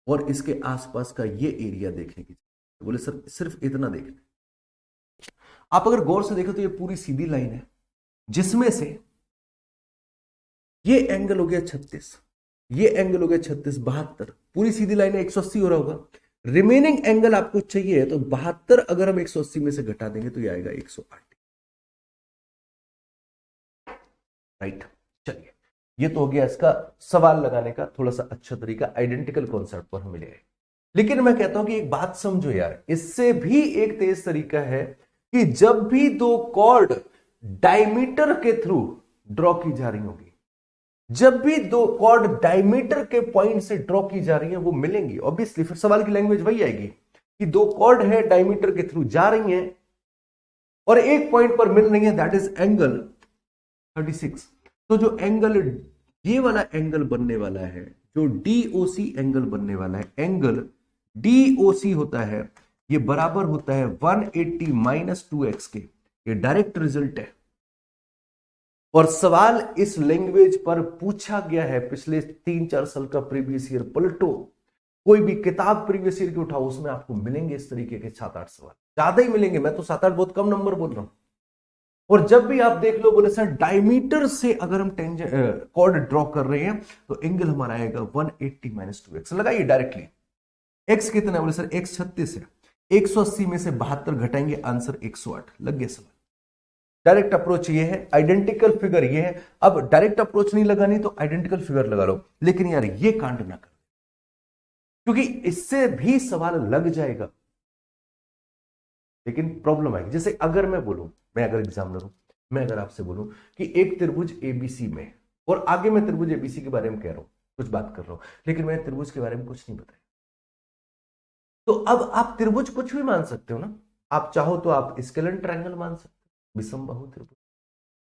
और इसके आसपास का ये एरिया देखने की। बोले सर सिर्फ इतना देखना। आप अगर गौर से देखो तो ये पूरी सीधी लाइन है, जिसमें से ये एंगल हो गया 36, ये एंगल हो गया 36, 72, पूरी सीधी लाइन है 180 हो रहा होगा। रिमेनिंग एंगल आपको चाहिए तो 72 अगर हम 180 में से घटा देंगे तो ये आएगा 108। राइट, चलिए ये तो हो गया इसका सवाल लगाने का थोड़ा सा अच्छा तरीका, आइडेंटिकल कॉन्सेप्ट पर हम मिले। लेकिन मैं कहता हूं कि एक बात समझो यार, इससे भी एक तेज तरीका है कि जब भी दो कॉर्ड डायमीटर के थ्रू ड्रॉ की जा रही होगी, जब भी दो कॉर्ड डायमीटर के पॉइंट से ड्रॉ की जा रही है वो मिलेंगी। ऑब्वियसली फिर सवाल की लैंग्वेज वही आएगी कि दो कॉर्ड है डायमीटर के थ्रू जा रही हैं और एक पॉइंट पर मिल रही है, दैट इज एंगल 36। तो जो एंगल ये वाला एंगल बनने वाला है, जो डीओसी एंगल बनने वाला है, एंगल डीओसी होता है ये बराबर होता है 180 माइनस 2x के। ये डायरेक्ट रिजल्ट है और सवाल इस लैंग्वेज पर पूछा गया है। पिछले 3-4 साल का प्रीवियस ईयर पलटो, कोई भी किताब प्रीवियस ईयर की उठाओ, उसमें आपको मिलेंगे इस तरीके के 7-8 सवाल, ज्यादा ही मिलेंगे। मैं तो 7-8 बहुत कम नंबर बोल रहा हूं। और जब भी आप देख लो, बोले सर डायमीटर से अगर हम कॉर्ड ड्रॉ कर रहे हैं तो एंगल हमारा आएगा 180 माइनस 2x। लगाइए डायरेक्टली, x कितना है? बोले सर x 36 है, 180 में से 72 घटाएंगे, आंसर 108। लग गया सवाल। डायरेक्ट अप्रोच ये है, आइडेंटिकल फिगर ये है। अब डायरेक्ट अप्रोच नहीं लगानी तो आइडेंटिकल फिगर लगा लो, लेकिन यार ये कांड ना कर, क्योंकि इससे भी सवाल लग जाएगा लेकिन प्रॉब्लम आएगी। जैसे अगर मैं बोलूं, मैं अगर एग्जामिनर हूं, मैं अगर आपसे बोलूं कि एक त्रिभुज एबीसी में, और आगे मैं त्रिभुज एबीसी के बारे में कह रहा हूं, कुछ बात कर रहा हूं, लेकिन मैंने त्रिभुज के बारे में कुछ नहीं बताया, तो अब आप त्रिभुज कुछ भी मान सकते हो ना। आप चाहो तो आप स्केलन ट्रायंगल मान सकते हो, विषम बाहु त्रिभुज।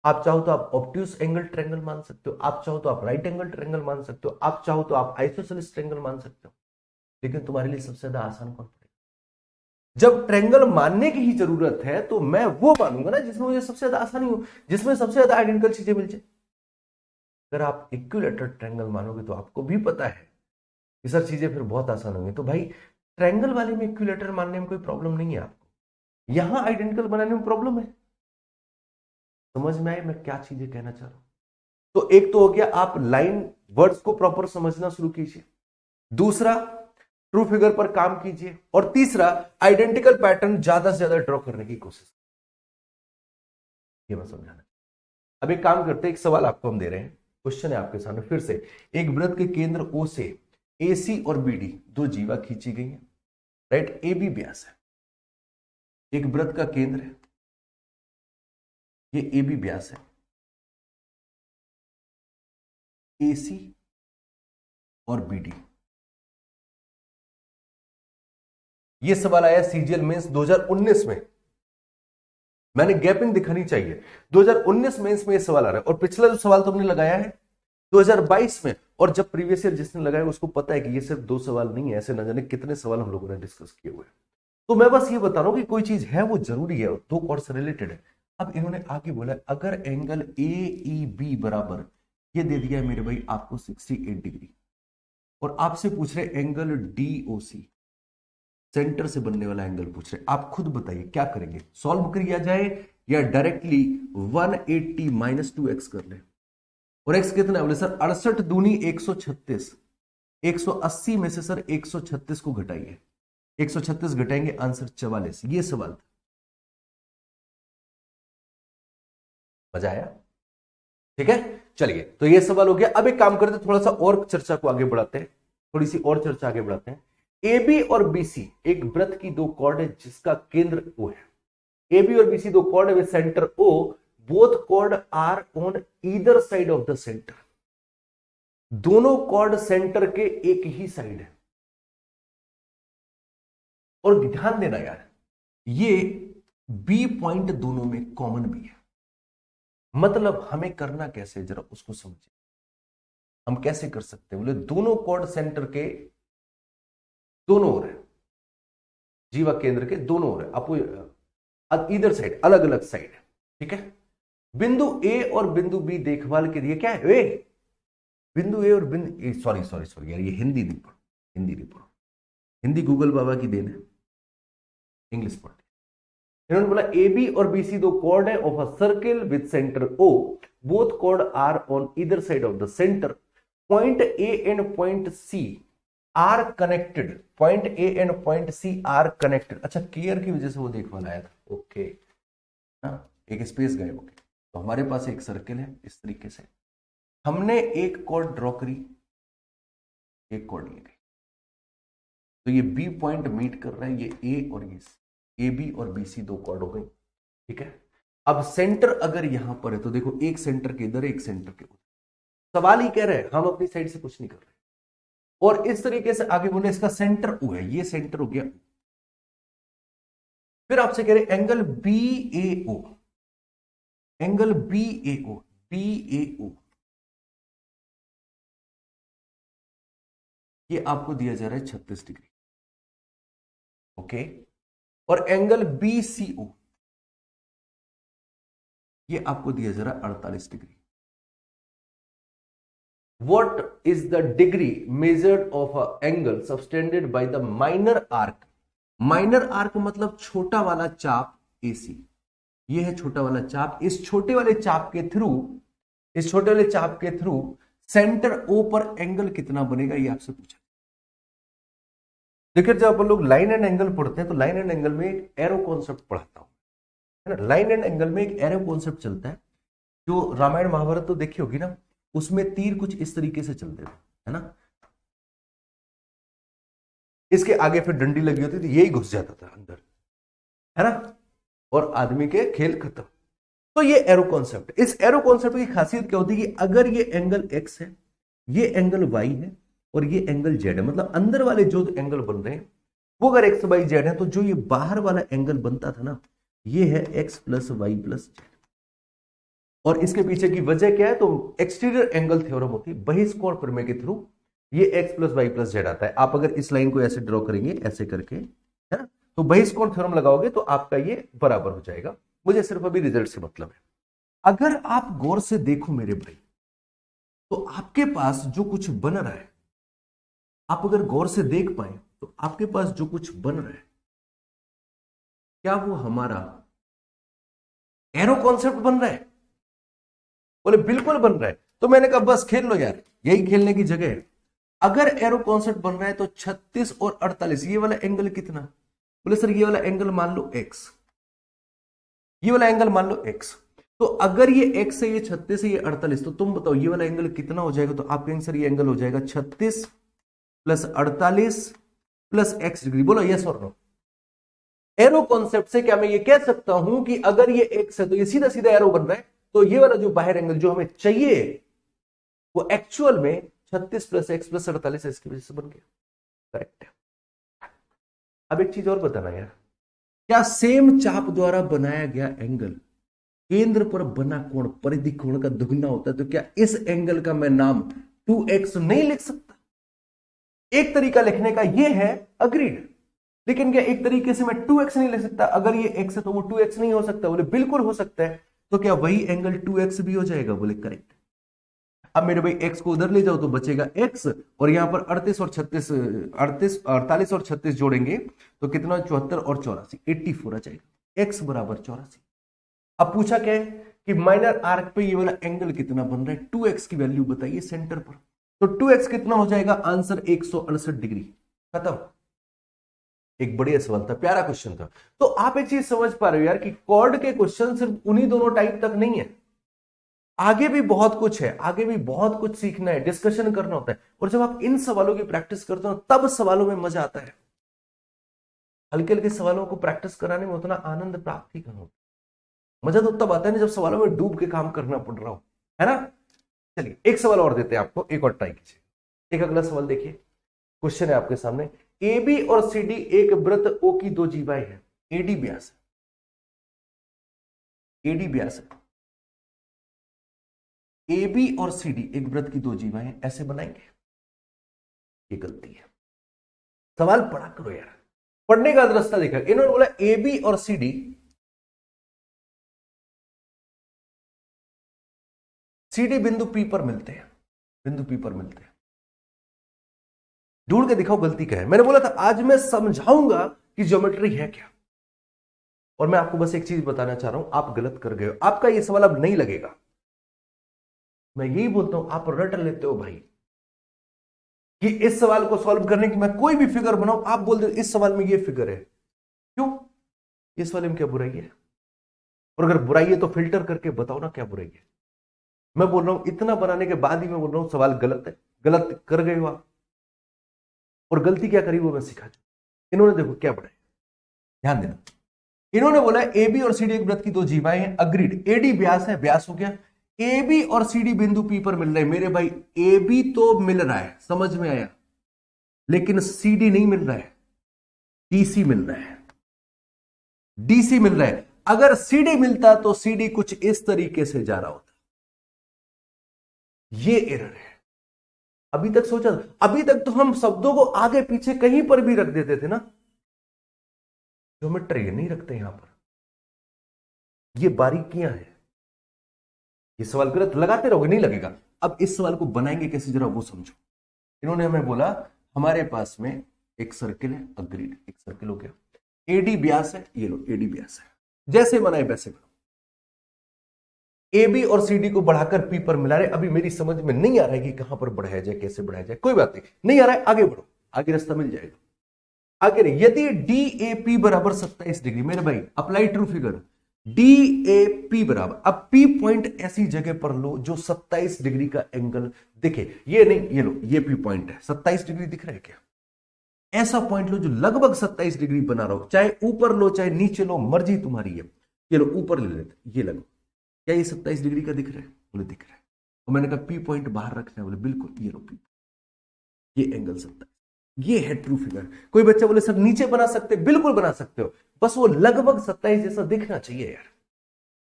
आप चाहो तो आप ऑब्ट्यूज एंगल ट्रायंगल मान सकते हो, आप चाहो तो आप राइट एंगल ट्रायंगल मान सकते हो, आप चाहो तो आप आइसोसेलेस ट्रायंगल मान सकते हो। लेकिन तुम्हारे लिए सबसे ज्यादा आसान कौन पड़ेगा? जब ट्रायंगल मानने की ही जरूरत है तो मैं वो मानूंगा ना जिसमें मुझे सबसे ज्यादा आसानी हो, जिसमें सबसे ज्यादा आइडेंटिकल चीजें मिल जाए। अगर आप इक्विलैटरल ट्रायंगल मानोगे तो आपको भी पता है कि सर चीजें फिर बहुत आसान होंगी। तो भाई ट्रायंगल वाले में इक्विलैटरल मानने में कोई प्रॉब्लम नहीं है आपको, यहां आइडेंटिकल बनाने में प्रॉब्लम है। समझ में आए मैं क्या चीजें कहना चाह रहा हूं? तो एक तो हो गया, आप लाइन वर्ड्स को प्रॉपर समझना शुरू कीजिए, दूसरा ट्रू फिगर पर काम कीजिए, और तीसरा आइडेंटिकल पैटर्न ज्यादा से ज्यादा ड्रॉ करने की कोशिश। ये मैं समझाना। अब एक काम करते हैं, एक सवाल आपको हम दे रहे हैं, क्वेश्चन है आपके सामने फिर से। एक वृत्त के केंद्र ओ से एसी और बीडी दो जीवा खींची गई है, राइट। ए बी व्यास है, एक वृत्त का केंद्र है, ये ए बी व्यास है, एसी और बीडी। ये सवाल आया सीजीएल मेंस 2019 में, मैंने गैपिंग दिखानी चाहिए। 2019 मेंस में ये सवाल आ रहा है, और पिछला जो सवाल तुमने लगाया है 2022 में, और जब प्रीवियस ईयर जिसने लगाया उसको पता है कि ये सिर्फ 2 सवाल नहीं है, ऐसे न जाने कितने सवाल हम लोगों ने डिस्कस किए हुए हैं। तो मैं बस ये बता रहा हूं कि कोई चीज है वो जरूरी है, दो कॉर्ड से रिलेटेड है। अब इन्होंने आगे बोला अगर एंगल ए ई बी बराबर, ये दे दिया है मेरे भाई आपको 68 डिग्री, और आपसे पूछ रहे एंगल डी ओ सी, सेंटर से बनने वाला एंगल पूछ रहे, आप खुद बताइए क्या करेंगे, सॉल्व किया जाए या डायरेक्टली 180 माइनस 2x कर ले। और x कितना है, बोले सर 68 दूनी 136, 180 में से सर 136 को घटाइए, 136 घटाएंगे आंसर 44। ये सवाल था, मजा आया? ठीक है, चलिए तो ये सवाल हो गया। अब एक काम करते, थोड़ा सा और चर्चा को आगे बढ़ाते हैं, थोड़ी सी और चर्चा आगे बढ़ाते हैं। ए बी और बीसी एक वृत्त की दो कॉर्ड है जिसका केंद्र ओ है। ए बी और बीसी दो कॉर्ड है with centre O, both chord are on either side of the centre. दोनों कॉर्ड सेंटर के एक ही साइड है। और ध्यान देना यार, ये बी पॉइंट दोनों में कॉमन भी है। मतलब हमें करना कैसे, जरा उसको समझिए। हम कैसे कर सकते हैं, बोले दोनों कॉर्ड सेंटर के दोनों ओर है, जीवा केंद्र के दोनों ओर है, आपको इधर साइड, अलग अलग साइड है। ठीक है, बिंदु ए और बिंदु बी देखभाल के लिए क्या है, ए बिंदु ए और बिंदु, सॉरी सॉरी सॉरी यार, ये हिंदी नहीं पढ़ो, हिंदी नहीं पढ़ो, हिंदी गूगल बाबा की देन है, इंग्लिश पढ़। इन्होंने बोला ए बी और बी सी दो कॉर्ड है of a circle with centre O, both chord are on either side of the centre, point A and point C are connected, point A and point C are connected. अच्छा, care की वजह से वो देखभाल आया था, okay, हाँ एक स्पेस गए, ओके। तो हमारे पास एक सर्किल है इस तरीके से, हमने एक कॉर्ड ड्रॉ करी, एक कॉर्ड ले गई, तो ये बी पॉइंट मीट कर रहा है, ये ए और ये सी, ए बी और बी सी दो कॉर्ड हो गई। ठीक है, अब सेंटर अगर यहां पर है तो देखो एक सेंटर के इधर, एक सेंटर के उधर, सवाल ही कह रहे हैं, हम अपनी साइड से कुछ नहीं कर रहे। और इस तरीके से आगे बोले इसका सेंटर ओ है, ये सेंटर हो गया। फिर आपसे कह रहे एंगल बी ए ओ, एंगल बी ए ओ, बी ए ओ ये आपको दिया जा रहा है 36 डिग्री, ओके। और एंगल बी सी ओ ये आपको दिया जा रहा है 48 degree. What is the degree measured of a angle subtended by the minor arc? Minor arc मतलब छोटा वाला चाप AC, ये है छोटा वाला चाप। इस छोटे वाले चाप के थ्रू, इस छोटे वाले चाप के थ्रू सेंटर O पर एंगल कितना बनेगा, ये आपसे पूछा। देखिए जब अपन लोग लाइन एंड एंगल पढ़ते हैं तो लाइन एंड एंगल में एक एरो कॉन्सेप्ट पढ़ाता हूं, है ना। लाइन एंड एंगल में एक एरो कॉन्सेप्ट चलता है, जो रामायण महाभारत तो देखी होगी ना, उसमें तीर कुछ इस तरीके से चलते थे, है ना। इसके आगे फिर डंडी लगी होती थी, यही घुस जाता था अंदर, है ना, और आदमी के खेल खत्म। तो ये एरो कॉन्सेप्ट, इस एरो कॉन्सेप्ट की खासियत क्या होती है कि अगर ये एंगल एक्स है, ये एंगल वाई है और ये एंगल जेड है, मतलब अंदर वाले जो एंगल बन रहे हैं वो अगर एक्स वाई जेड है, तो जो ये बाहर वाला एंगल बनता था ना, ये है x plus y plus z. और इसके पीछे की वजह क्या है, तो एक्सटीरियर एंगल थ्योरम होती है, बहिष्कोण प्रमेय के थ्रू ये x plus y plus z आता है। आप अगर इस लाइन को ऐसे ड्रॉ करेंगे, ऐसे करके, है ना, तो बहिष्कोण थ्योरम लगाओगे तो आपका ये बराबर हो जाएगा। मुझे सिर्फ अभी रिजल्ट से मतलब है। अगर आप गौर से देखो मेरे भाई, तो आपके पास जो कुछ बन रहा है, आप अगर गौर से देख पाए तो आपके पास जो कुछ बन रहा है, क्या वो हमारा एरो कॉन्सेप्ट बन रहा है? बोले बिल्कुल बन रहा है। तो मैंने कहा बस खेल लो यार, यही खेलने की जगह है। अगर एरो कॉन्सेप्ट बन रहा है तो 36 और 48, ये वाला एंगल कितना? बोले सर ये वाला एंगल मान लो x, ये वाला एंगल मान लो x। तो अगर ये x है, ये 36 है, ये 48, तो तुम बताओ ये वाला एंगल कितना हो जाएगा? तो आप कहेंगे सर ये एंगल हो जाएगा 36 प्लस 48 प्लस x डिग्री। बोलो यस और नो। एरो कॉन्सेप्ट से क्या मैं ये कह सकता हूं कि अगर ये x है तो ये सीधा सीधा एरो बन रहा है, तो ये वाला जो बाहर एंगल जो हमें चाहिए वो एक्चुअल में 36 प्लस x प्लस 48 इसकी वजह से बन गया। करेक्ट है। अब एक चीज और बताना यार, क्या सेम चाप द्वारा बनाया गया एंगल केंद्र पर बना कोण परिधि कोण का दुगना होता है? तो क्या इस एंगल का मैं नाम 2x नहीं लिख सकता? एक तरीका लिखने का ये है, अग्रीड। लेकिन क्या एक तरीके से मैं 2x नहीं लिख सकता? अगर ये x है तो वो 2x नहीं हो सकता? बोले बिल्कुल हो सकता है। तो क्या वही एंगल 2x भी हो जाएगा? बोले करेक्ट। अब मेरे भाई x को उधर ले जाओ तो बचेगा x, और यहां पर 38 और 36, 48 और 36 जोड़ेंगे तो कितना, 74 और 84, 84 आ जाएगा, x बराबर 84। अब पूछा क्या है कि माइनर आर्क पे ये वाला एंगल कितना बन रहा है, 2x की वैल्यू बताइए सेंटर पर, तो 2x कितना हो जाएगा, आंसर 168 डिग्री। खत्म। एक बढ़िया सवाल था, प्यारा क्वेश्चन था। तो आप एक चीज समझ पा रहे हो यार कि कॉर्ड के क्वेश्चन सिर्फ उन्हीं दोनों टाइप तक नहीं है, आगे भी बहुत कुछ है, आगे भी बहुत कुछ सीखना है, डिस्कशन करना होता है, और जब आप इन सवालों की प्रैक्टिस करते हो तब सवालों में मजा आता है। हल्के हल्के सवालों को प्रैक्टिस कराने में उतना आनंद प्राप्त ही करना होता है। मजा तो तब आता है ना जब सवालों में डूब के काम करना पड़ रहा हो, है ना। चलिए एक सवाल और देते हैं आपको, एक और ट्राई कीजिए। एक अगला सवाल देखिए, क्वेश्चन है आपके सामने, ए बी और सी डी एक वृत्त ओ की दो जीवाएं हैं, एडी व्यास है, एडी व्यास है, ए बी और सी डी एक वृत्त की दो जीवाएं हैं, ऐसे बनाएंगे, ये गलती है। सवाल पढ़ा करो यार, पढ़ने का रास्ता देखा। इन्होंने बोला ए बी और सी डी, सी डी बिंदु पी पर मिलते हैं, बिंदु पी पर मिलते हैं, ढूंढ के दिखाओ गलती क्या है। मैंने बोला था आज मैं समझाऊंगा कि ज्योमेट्री है क्या, और मैं आपको बस एक चीज बताना चाह रहा हूं, आप गलत कर गए हो, आपका ये सवाल अब नहीं लगेगा। मैं यही बोलता हूं, आप रट लेते हो भाई कि इस सवाल को सॉल्व करने की मैं कोई भी फिगर बनाऊं, आप बोल दो इस सवाल में ये फिगर है, क्यों, इस वाले में क्या बुराई है, और अगर बुराई है तो फिल्टर करके बताओ ना क्या बुराई है। मैं बोल रहा हूं इतना बनाने के बाद ही मैं बोल रहा हूं सवाल गलत है, गलत कर गए हो आप, और गलती क्या करी वो मैं सिखा दूं। इन्होंने देखो क्या बढ़ाया, ध्यान देना, इन्होंने बोला ए बी और सी डी एक वृत्त की दो जीवाएं हैं, अग्रीड, एडी व्यास है, व्यास हो गया, ए बी और सी डी बिंदु पी पर मिल रहे हैं। मेरे भाई ए बी तो मिल रहा है, समझ में आया, लेकिन सी डी नहीं मिल रहा है, डीसी मिल रहा है, डीसी मिल रहा है। अगर सी डी मिलता तो सी डी कुछ इस तरीके से जा रहा होता, ये एरर है। अभी तक सोचा, अभी तक तो हम शब्दों को आगे पीछे कहीं पर भी रख देते थे ना, ज्योमेट्री नहीं रखते यहां पर, ये बारीकियां हैं। ये सवाल गलत लगाते रहोगे, नहीं लगेगा। अब इस सवाल को बनाएंगे कैसे जरा वो समझो। इन्होंने हमें बोला हमारे पास में एक सर्किल है, अग्रीड, एक सर्किल हो गया, एडी व्यास है, ये लो एडी व्यास है, जैसे बनाए वैसे बनाओ। ए बी और सी डी को बढ़ाकर पी पर मिला रहे, अभी मेरी समझ में नहीं आ रहा है कि कहां पर बढ़ाया जाए, कैसे बढ़ाया जाए, कोई बात नहीं आ रहा है, आगे बढ़ो, आगे रास्ता मिल जाएगा। आगे नहीं, यदि डी ए पी बराबर 27 डिग्री, मेरे भाई apply true figure, D A P बराबर, अब पी पॉइंट ऐसी जगह पर लो जो 27 डिग्री का एंगल दिखे, ये नहीं, ये लो, ये पी पॉइंट है, 27 डिग्री दिख रहा है क्या, ऐसा पॉइंट लो जो लगभग 27 डिग्री बना रहा हो, चाहे ऊपर लो चाहे नीचे लो, मर्जी तुम्हारी है। ये लो ऊपर ले लेते, ये लगो, क्या ये 27 डिग्री का दिख रहा है, बोले दिख रहा है, और मैंने कहा पी पॉइंट बाहर रखना है, बोले बिल्कुल, ये लो पी, ये एंगल 27, ये है ट्रू फिगर। कोई बच्चा बोले सर नीचे बना सकते, बिल्कुल बना सकते हो, बस वो लगभग 27 जैसा दिखना चाहिए यार।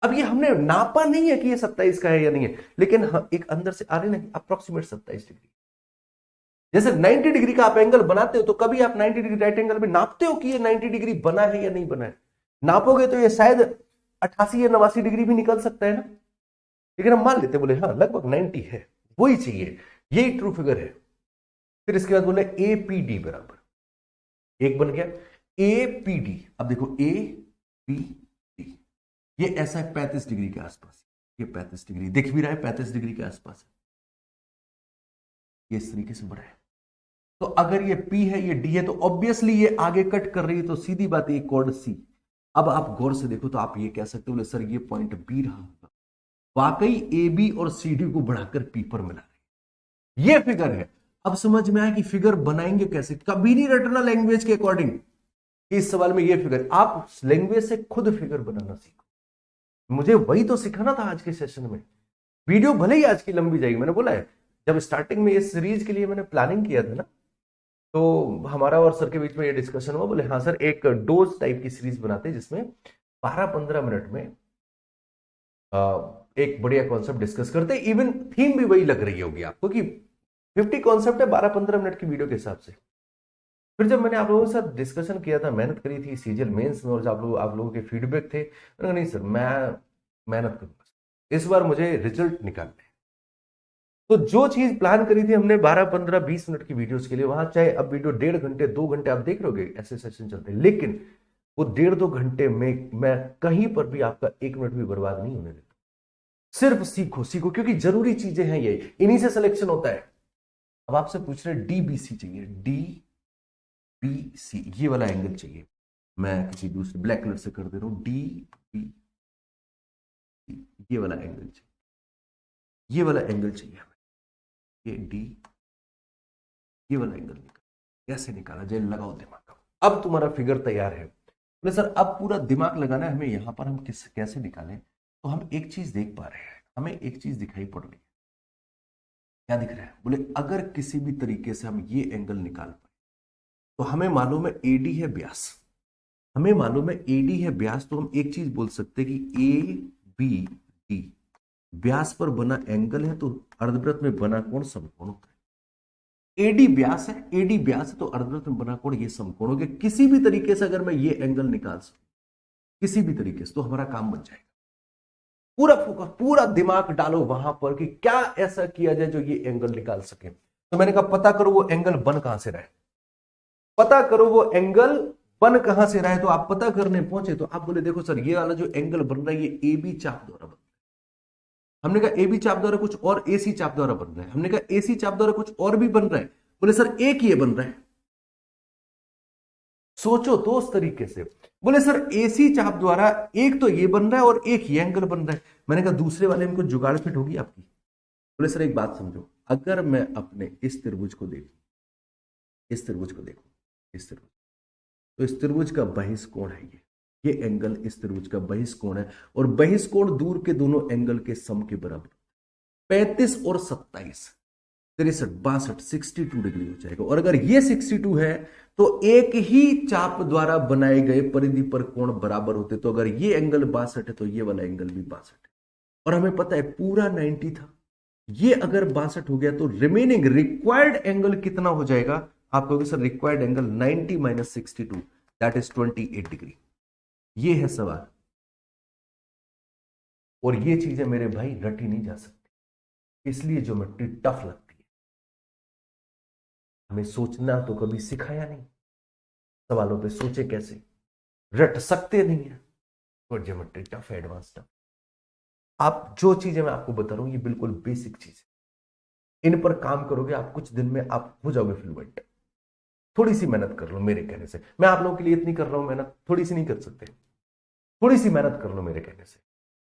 अब ये हमने नापा नहीं है कि ये 27 का है या नहीं है, लेकिन हाँ, एक अंदर से आ रही ना अप्रोक्सीमेट 27 डिग्री। जैसे 90 डिग्री का आप एंगल बनाते हो तो कभी आप 90 डिग्री राइट एंगल में नापते हो कि ये 90 डिग्री बना है या नहीं बना है, नापोगे तो ये शायद 88 या 89 डिग्री भी निकल सकता है ना, लेकिन हम मान लेते बोले हाँ लगभग 90 है, वही चाहिए, यही ट्रू फिगर है। फिर इसके बाद बोले ए पी डी बराबर, एक बन गया ए पी डी। अब देखो ए पी डी, ये ऐसा है 35 डिग्री के आसपास, ये 35 डिग्री दिख भी रहा है, 35 डिग्री के आसपास है, ये इस तरीके से बढ़ा है। तो अगर ये P है ये D है तो ऑब्वियसली ये आगे कट कर रही है, तो सीधी बात है कॉर्ड C। अब आप गौर से देखो तो आप ये कह सकते हो सर ये पॉइंट B रहा होगा, वाकई AB और CD को बढ़ाकर P पर मिला रही, ये फिगर है। अब समझ में आया कि फिगर बनाएंगे कैसे, कभी नहीं रटना लैंग्वेज के अकॉर्डिंग, इस सवाल में ये फिगर, आप लैंग्वेज से खुद फिगर बनाना सीखो। मुझे वही तो सिखाना था आज के सेशन में। वीडियो भले ही आज की लंबी जाएगी, मैंने बोला है जब स्टार्टिंग में इस सीरीज के लिए मैंने प्लानिंग किया था ना, तो हमारा और सर के बीच में ये डिस्कशन हुआ, बोले हाँ सर एक डोज टाइप की सीरीज बनाते हैं जिसमें 12-15 मिनट में एक बढ़िया कॉन्सेप्ट डिस्कस करते हैं, इवन थीम भी वही लग रही होगी आपको कि 50 कॉन्सेप्ट है 12-15 मिनट की वीडियो के हिसाब से। फिर जब मैंने आप लोगों के साथ डिस्कशन किया था, मेहनत करी थी सीजीएल मेंस में, और जब आप लोगों के फीडबैक थे, नहीं सर मैं मेहनत करूंगा, इस बार मुझे रिजल्ट निकालने, तो जो चीज प्लान करी थी हमने 12, 15, 20 मिनट की वीडियोस के लिए, वहां चाहे अब वीडियो 1.5 घंटे 2 घंटे आप देख रहोगे, ऐसे सेशन चलते हैं, लेकिन वो 1.5-2 घंटे में मैं कहीं पर भी आपका 1 मिनट भी बर्बाद नहीं होने देता। सिर्फ सीखो सीखो, क्योंकि जरूरी चीजें हैं ये, इन्हीं से सिलेक्शन होता है। अब आपसे पूछ रहे DBC चाहिए, DBC ये वाला एंगल चाहिए, मैं किसी दूसरे ब्लैक कलर से कर दे रहा हूं, DBC ये वाला एंगल चाहिए, ये वाला एंगल चाहिए हमें, ये ये वाला एंगल निकाल, कैसे निकाला जाए, लगाओ दिमाग का। अब तुम्हारा फिगर तैयार है, बोले सर अब पूरा दिमाग लगाना है हमें, यहां पर हम कैसे निकालें। तो हम एक चीज देख पा रहे हैं, हमें एक चीज दिखाई पड़ रही है, क्या दिख रहा है, बोले अगर किसी भी तरीके से हम ये एंगल निकाल पाए, तो हमें मालूम है AD है व्यास, हमें मालूम है AD है व्यास, तो हम एक चीज बोल सकते हैं कि ABD व्यास पर बना एंगल है, तो अर्धवृत्त में बना कोण समकोण होता है। AD व्यास है, AD व्यास है, तो अर्धवृत्त में बना कोण ये समकोण हो गया। किसी भी तरीके से अगर मैं ये एंगल निकाल सकूं, किसी भी तरीके से, तो हमारा काम बन जाएगा। पूरा फोकस, पूरा दिमाग डालो वहां पर कि क्या ऐसा किया जाए जो ये एंगल निकाल सके। तो मैंने कहा पता करो वो एंगल बन कहां से रहा है, पता करो वो एंगल बन कहां से रहा है। तो आप पता करने पहुंचे, तो आप बोले देखो सर ये वाला जो एंगल बन रहा है ये AB चाप द्वारा बन रहा है। हमने कहा AB चाप द्वारा कुछ और AC चाप द्वारा बन रहा है, हमने कहा AC चाप द्वारा कुछ और भी बन रहा है, बोले सर एक ये बन रहा है। सोचो तो उस तरीके से, बोले सर AC चाप द्वारा एक तो ये बन रहा है और एक ये एंगल बन रहा है। मैंने कहा दूसरे वाले में कुछ जुगाड़ फिट होगी आपकी। बोले सर एक बात समझो, अगर मैं अपने इस त्रिभुज को देखूं, इस त्रिभुज को देखूं, इस त्रिभुज, तो इस त्रिभुज का बहिष्कोण है ये एंगल इस त्रिभुज का बहिष्कोण है, और बहिष्कोण दूर के दोनों एंगल के सम के बराबर। 35 और 27, 63, 62, 62 डिग्री हो जाएगा। और अगर ये 62 है तो एक ही चाप द्वारा बनाए गए परिधि पर कोण बराबर होते। तो अगर ये एंगल 62 है तो ये वाला एंगल भी 62 है, और हमें पता है पूरा 90 था। ये अगर 62 हो गया तो रिमेनिंग रिक्वायर्ड एंगल कितना हो जाएगा, आप कहोगे sir required angle 90 - 62 that is 28 degree. ये है सवाल, और ये चीजें मेरे भाई रटी नहीं जा सकती, इसलिए ज्योमेट्री टफ लगती है। हमें सोचना तो कभी सिखाया नहीं, सवालों पे सोचे कैसे, रट सकते नहीं है, और ज्योमेट्री टफ है, एडवांस टफ। आप जो चीजें मैं आपको बता रहा हूं ये बिल्कुल बेसिक चीज है, इन पर काम करोगे आप, कुछ दिन में आप हो जाओगे फ्लुएंट। थोड़ी सी मेहनत कर लो मेरे कहने से, मैं आप लोगों के लिए इतनी कर रहा हूं मेहनत, थोड़ी सी नहीं कर सकते, थोड़ी सी मेहनत कर लो मेरे कहने से।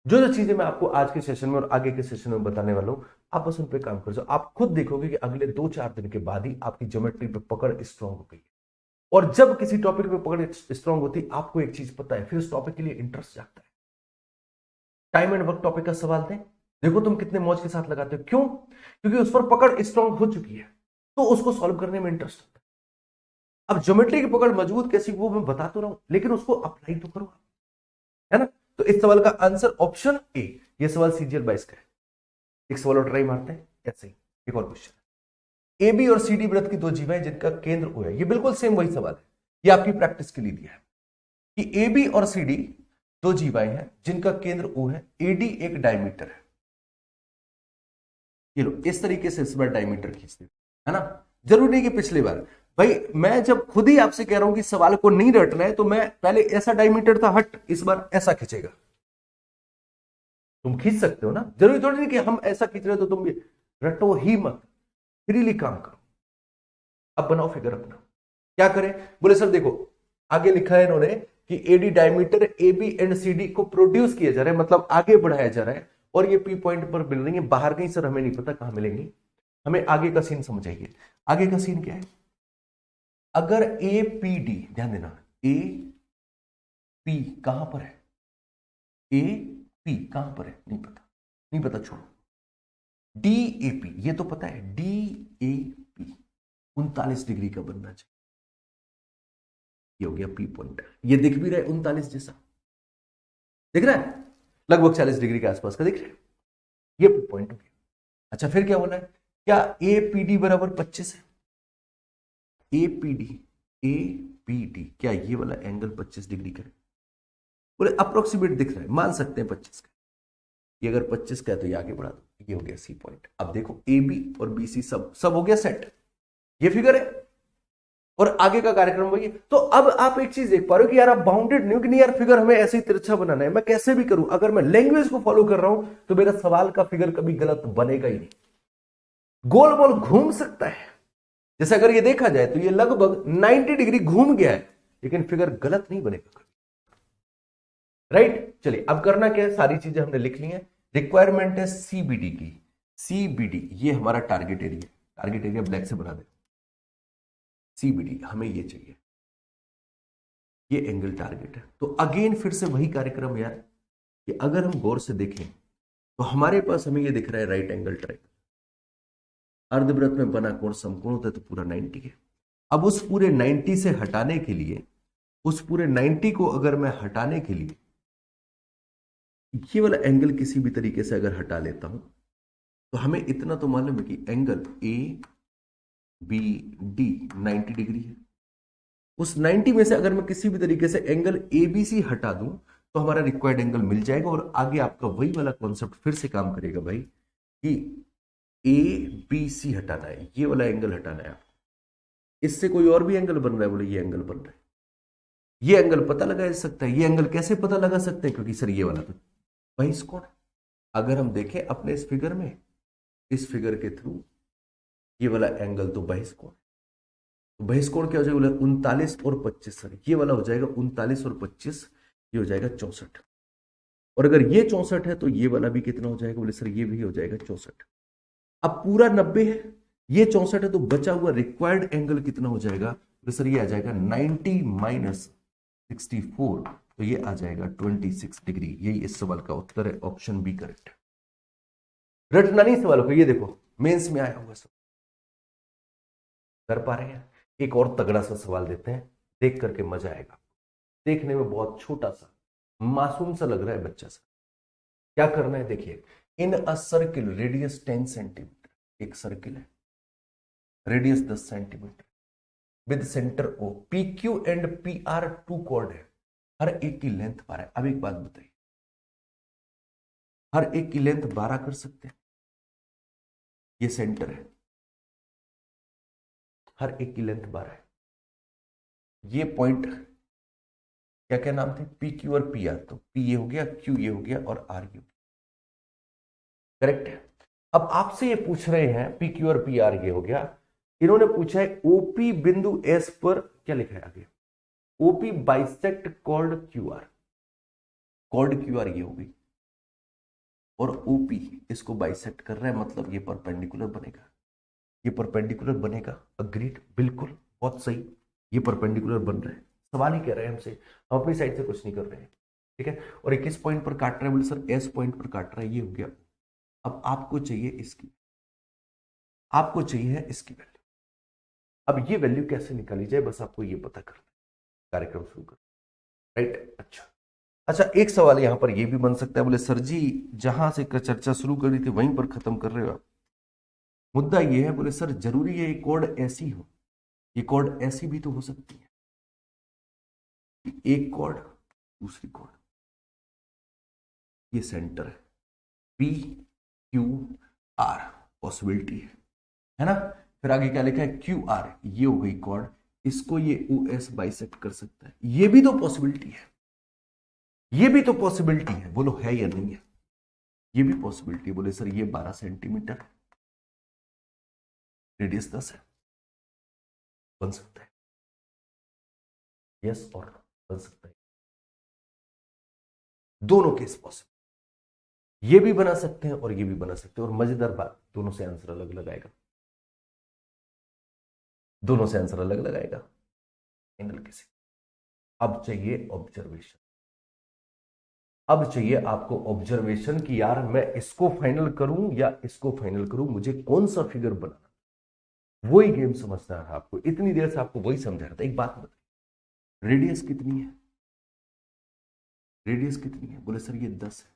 जो जो चीजें मैं आपको आज के सेशन में और आगे के सेशन में बताने वाला हूं, आप बस उन पे काम कर जाओ। आप खुद देखोगे कि अगले 2-4 दिन के बाद ही आपकी ज्योमेट्री पे पकड़ स्ट्रांग हो गई है। और जब किसी टॉपिक पे पकड़ स्ट्रांग होती, आपको एक चीज पता है, फिर उस टॉपिक के लिए इंटरेस्ट जागता है। टाइम एंड वर्क टॉपिक का सवाल दें, देखो तुम कितने मौज के साथ लगाते हो, क्यों? क्योंकि उस पर पकड़ स्ट्रांग हो चुकी है, तो उसको सॉल्व करने में इंटरेस्ट आता है। अब ज्योमेट्री की पकड़ मजबूत कैसी, वो मैं बता तो रहा हूं, लेकिन उसको अप्लाई तो करो, है ना। तो इस सवाल का आंसर ऑप्शन ए। ये सवाल CGL 22 का है। एक सवाल और ट्राई मारते हैं ऐसे ही, एक और क्वेश्चन। AB और CD वृत्त की दो जीवाएं जिनका केंद्र O है, ये बिल्कुल सेम वही सवाल है, ये आपकी प्रैक्टिस के लिए दिया है कि AB और CD दो जीवाएं हैं जिनका केंद्र O है, AD एक डायमीटर है। ये लो इस तरीके से इस बार डायमीटर खींचते है ना। जरूरी नहीं कि पिछली बार, भाई मैं जब खुद ही आपसे कह रहा हूं कि सवाल को नहीं रटना है, तो मैं पहले ऐसा डायमीटर था, हट इस बार ऐसा खींचेगा, तुम खींच सकते हो ना। जरूरी थोड़ी नहीं कि हम ऐसा खींच रहे हो तो तुम भी रटो ही मत, फ्रीली काम करो। अब बनाओ फिगर अपना, क्या करें? बोले सर देखो आगे लिखा है इन्होंने कि AD diameter AB and CD को प्रोड्यूस किया जा रहा है, मतलब आगे बढ़ाया जा रहा है, और ये P पॉइंट पर मिल रही है। बाहर कहीं सर हमें नहीं पता कहां मिलेंगी, हमें आगे का सीन समझाइए। आगे का सीन क्या है? अगर APD, ध्यान देना, AP कहां पर है, AP कहां पर है नहीं पता, नहीं पता छोड़ो। DAP ये तो पता है, DAP 39 डिग्री का बनना चाहिए। ये हो गया P पॉइंट, ये दिख भी रहा है 39 जैसा, दिख रहा है लगभग 40 डिग्री के आसपास का दिख रहा है, ये P पॉइंट हो गया। अच्छा फिर क्या बोला है, क्या APD बराबर 25 है? APD क्या ये वाला एंगल 25 डिग्री का है? बोले अप्रोक्सीमेट दिख रहा है, मान सकते हैं 25 का। ये अगर 25 का है तो ये आगे बढ़ा दो, ये हो गया सी पॉइंट। अब देखो ए बी और बी सी सब हो गया सेट, ये फिगर है और आगे का कार्यक्रम वही है। तो अब आप एक चीज देख पा रहे हो कि यार आप बाउंडेड नहीं हो कि नहीं यार फिगर हमें ऐसे ही तिरछा बनाना है, मैं कैसे भी करूं, अगर मैं लैंग्वेज को फॉलो कर रहा हूं तो मेरा सवाल का फिगर कभी गलत बनेगा ही नहीं, गोल गोल घूम सकता है। जैसे अगर ये देखा जाए तो ये लगभग 90 डिग्री घूम गया है, लेकिन फिगर गलत नहीं बनेगा, राइट। चलिए अब करना क्या है, सारी चीजें हमने लिख ली हैं। रिक्वायरमेंट है सीबीडी की, सीबीडी ये हमारा target area, target area black से बना दे, सीबीडी हमें ये चाहिए, ये एंगल टारगेट है। तो अगेन फिर से वही कार्यक्रम यार, कि अगर हम गौर से देखें तो हमारे पास हमें ये दिख रहा है राइट एंगल ट्रायंगल, अर्धवृत्त में बना कोण समकोण होता है तो पूरा 90 है। अब उस पूरे 90 से हटाने के लिए, उस पूरे 90 को अगर मैं हटाने के लिए ये वाला एंगल किसी भी तरीके से अगर हटा लेता हूं तो हमें इतना तो मालूम है कि angle A B D 90 degree है। उस 90 में से अगर मैं किसी भी तरीके से एंगल ए बी सी हटा दूं तो हमारा रिक्वायर्ड एंगल मिल जाएगा, और आगे आपका वही वाला कॉन्सेप्ट फिर से काम करेगा भाई कि ए बी सी हटाना है, ये वाला एंगल हटाना है आपको, इससे कोई और भी एंगल बन रहा है, बोले ये एंगल बन रहा है, ये एंगल पता लगा सकता है। ये एंगल कैसे पता लगा सकते हैं, क्योंकि सर ये वाला तो बहिष्कोण है। अगर हम देखें अपने इस फिगर में, इस फिगर के थ्रू ये वाला एंगल तो बहिष्कोण, तो बहिष्कोण क्या हो जाएगा, 39 और 25, सर ये वाला हो जाएगा 39 और 25, ये हो जाएगा 64, और अगर ये 64 है तो ये वाला भी कितना हो जाएगा, बोले सर ये भी हो जाएगा 64। अब पूरा 90 है, ये 64 है, तो बचा हुआ रिक्वायर्ड एंगल कितना हो जाएगा, तो सर ये आ जाएगा 90 माइनस 64, तो ये आ जाएगा 26 डिग्री। यही इस सवाल का उत्तर है, ऑप्शन बी करेक्ट। रटना नहीं सवालों को, ये देखो मेंस में आया हुआ सब कर पा रहे हैं। एक और तगड़ा सा सवाल देते हैं, देख करके मजा आएगा, देखने में बहुत छोटा सा मासूम सा लग रहा है बच्चा सा। क्या करना है देखिए, in a circle radius 10 centimetre, एक सर्किल है radius 10 centimetre with centre O, P Q and P R two chord है, हर एक की लेंथ 12 है। अब एक बात बताइए, हर एक की लेंथ 12 कर सकते हैं, ये सेंटर है, हर एक की लेंथ 12 है। ये पॉइंट क्या क्या नाम थे, पी क्यू और पी आर, तो पी ये हो गया, क्यू ये हो गया और आर ये हो गया, करेक्ट है। अब आपसे ये पूछ रहे हैं पी क्यू और पी आर ये हो गया, इन्होंने पूछा है ओपी बिंदु एस पर क्या लिखा है आगे, OP bisect chord Q R, chord Q R ये हो गई, और ओपी इसको बाइसेक्ट कर रहा है, मतलब ये परपेंडिकुलर बनेगा, ये परपेंडिकुलर बनेगा, अग्रीड, बिल्कुल बहुत सही, ये परपेंडिकुलर बन रहा है। सवाल ही कह रहे हैं हमसे, हम अपनी साइड से कुछ नहीं कर रहे हैं, ठीक है। और ये किस पॉइंट पर काट रहा है, बोले सर एस पॉइंट पर काट रहा है, ये हो गया। अब आपको चाहिए इसकी, आपको चाहिए इसकी वैल्यू। अब ये वैल्यू कैसे निकाली जाए, बस आपको ये पता करना है, कार्यक्रम शुरू कर, राइट। अच्छा एक सवाल यहां पर ये भी बन सकता है, बोले सर जी जहां से चर्चा शुरू करी थी वहीं पर खत्म कर रहे हो आप। मुद्दा ये है, बोले सर जरूरी है ये कॉर्ड ऐसी हो, ये कॉर्ड ऐसी भी तो हो सकती है, एक कॉर्ड दूसरी कॉर्ड, ये सेंटर है पी क्यू आर, पॉसिबिलिटी है ना। फिर आगे क्या लिखा है, क्यू आर ये हो गई कॉर्ड, इसको ये ओ एस बाइसेक्ट कर सकता है, ये भी तो पॉसिबिलिटी है, ये भी तो पॉसिबिलिटी है, बोलो है या नहीं है, ये भी पॉसिबिलिटी। बोले सर ये 12 सेंटीमीटर, रेडियस 10 है, बन सकता है, यस और नो, बन सकता है, दोनों केस पॉसिबल, ये भी बना सकते हैं और ये भी बना सकते हैं। और मजेदार बात, दोनों से आंसर अलग लगाएगा, दोनों से आंसर अलग लगाएगा, एंगल किसी। अब चाहिए ऑब्जर्वेशन, अब चाहिए आपको ऑब्जर्वेशन कि यार मैं इसको फाइनल करूं या इसको फाइनल करूं, मुझे कौन सा फिगर बनाना, वही गेम समझना है आपको। इतनी देर से आपको वही समझा रहा था। एक बात बताइए, रेडियस कितनी है, रेडियस कितनी है, बोले सर ये 10 है,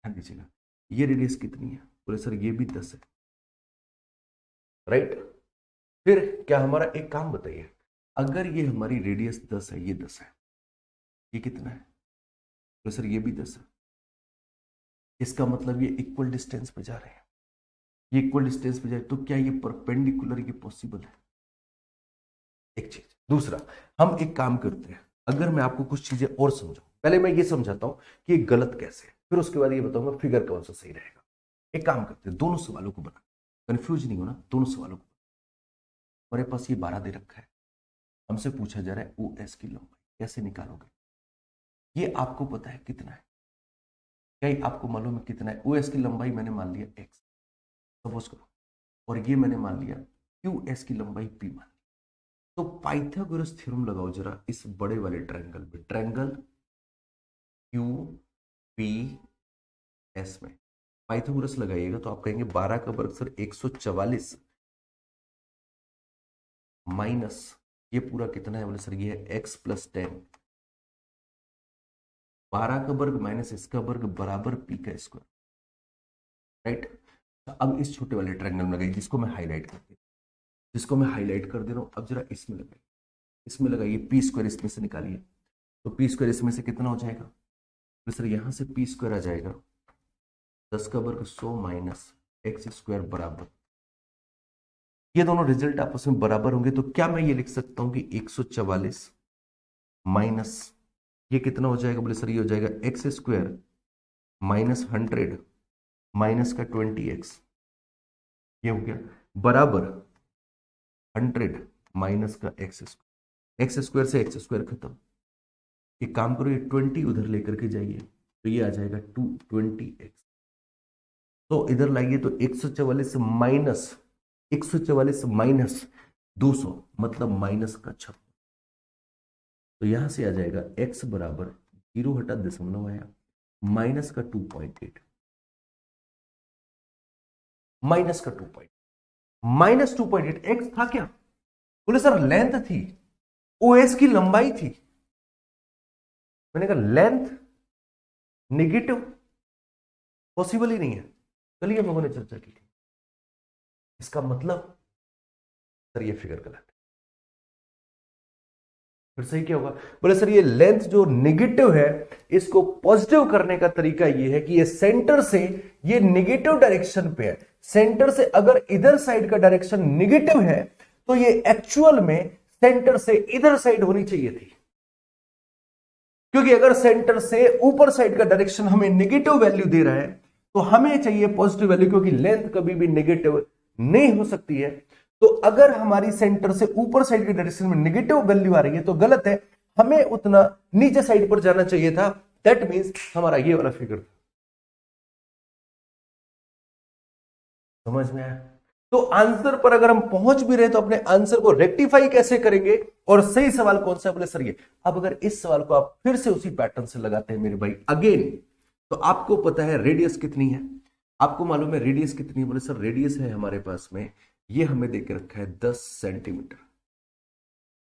ध्यान दीजिएगा, ये रेडियस कितनी है, बोले सर ये भी 10 है, राइट। फिर क्या हमारा एक काम बताइए, अगर ये हमारी रेडियस 10 है, ये 10 है, ये कितना है, बोले सर ये भी 10 है, इसका मतलब ये इक्वल डिस्टेंस पे जा रहे हैं, ये इक्वल डिस्टेंस पे जाए तो क्या ये परपेंडिकुलर ये पॉसिबल है? एक चीज। दूसरा, हम एक काम करते हैं, अगर मैं आपको कुछ चीजें और समझाऊं, पहले मैं ये समझाता हूं कि ये गलत कैसे है, फिर उसके बाद ये बताऊंगा फिगर कौन सा सही रहेगा। एक काम करते हैं, दोनों सवालों को बना, कंफ्यूज नहीं होना, दोनों सवालों को। हमारे पास ये 12 दे रखा है, हमसे पूछा जा रहा है ओ एस की लंबाई कैसे निकालोगे। ये आपको पता है कितना है, क्या ये आपको मालूम है कितना है? ओ एस की लंबाई मैंने मान लिया एक्स, सपोज करो, और ये मैंने मान लिया क्यू एस की लंबाई पी मान लिया। तो पाइथागोरस थ्योरम लगाओ जरा इस बड़े वाले ट्रायंगल पे, ट्रायंगल क्यू पी एस में पाइथागोरस लगाइएगा तो आप कहेंगे 12 का वर्ग सर 144 माइनस ये पूरा कितना है? बोले सर ये है एक्स प्लस 10, 12 का वर्ग माइनस इसका वर्ग बराबर पी का स्क्वायर, राइट। अब इस छोटे वाले ट्रायंगल में लगाइए, जिसको मैं हाईलाइट कर दे रहा हूं, अब जरा इसमें लगाइए, इसमें लगाइए, पी स्क्वायर इसमें से निकालिए, तो पी स्क्वायर इसमें से कितना हो जाएगा? तो सर यहां से पी स्क्वायर आ जाएगा 10 का वर्ग 100 माइनस एक्स स्क्वायर बराबर, ये दोनों रिजल्ट आपस में बराबर होंगे, तो क्या मैं ये लिख सकता हूं कि 144 माइनस ये कितना हो जाएगा? बोले सर ये हो जाएगा एक्स स्क्वायर माइनस 100 माइनस का 20x, ये हो गया बराबर 100 माइनस का एक्स स्क्वायर से एक्स स्क्वायर खत्म। एक काम करो, ये 20 उधर लेकर के जाइए तो ये आ जाएगा 220x, तो इधर लाइए तो 144 माइनस 200 मतलब माइनस का 56, तो यहां से आ जाएगा x बराबर 0 हटा दशमलव आया माइनस का 2.8, माइनस का 2.8 एक्स था क्या? बोले सर लेंथ थी, ओएस की लंबाई थी। मैंने कहा लेंथ नेगेटिव पॉसिबल ही नहीं है, कल हम लोगों ने चर्चा की थी। इसका मतलब सर ये फिगर गलत है, फिर सही क्या होगा? बोले सर ये लेंथ जो नेगेटिव है, इसको पॉजिटिव करने का तरीका ये है कि ये सेंटर से ये नेगेटिव डायरेक्शन पे है, सेंटर से अगर इधर साइड का डायरेक्शन नेगेटिव है तो ये एक्चुअल में सेंटर से इधर साइड होनी चाहिए थी, क्योंकि अगर सेंटर से ऊपर साइड का डायरेक्शन हमें नेगेटिव वैल्यू दे रहा है तो हमें चाहिए पॉजिटिव वैल्यू, क्योंकि लेंथ कभी भी नेगेटिव नहीं हो सकती है। तो अगर हमारी सेंटर से ऊपर साइड की डायरेक्शन में नेगेटिव वैल्यू आ रही है तो गलत है, हमें उतना नीचे साइड पर जाना चाहिए था। दैट मींस हमारा ये वाला फिगर था। समझ में आया? तो आंसर पर अगर हम पहुंच भी रहे तो अपने आंसर को रेक्टिफाई कैसे करेंगे, और सही सवाल कौन सा? बोले सर ये। अब अगर इस सवाल को आप फिर से उसी पैटर्न से लगाते हैं मेरे भाई अगेन, तो आपको पता है रेडियस कितनी है? आपको मालूम है रेडियस कितनी है? बोले सर रेडियस है हमारे पास में, ये हमें देके रखा है 10 सेंटीमीटर,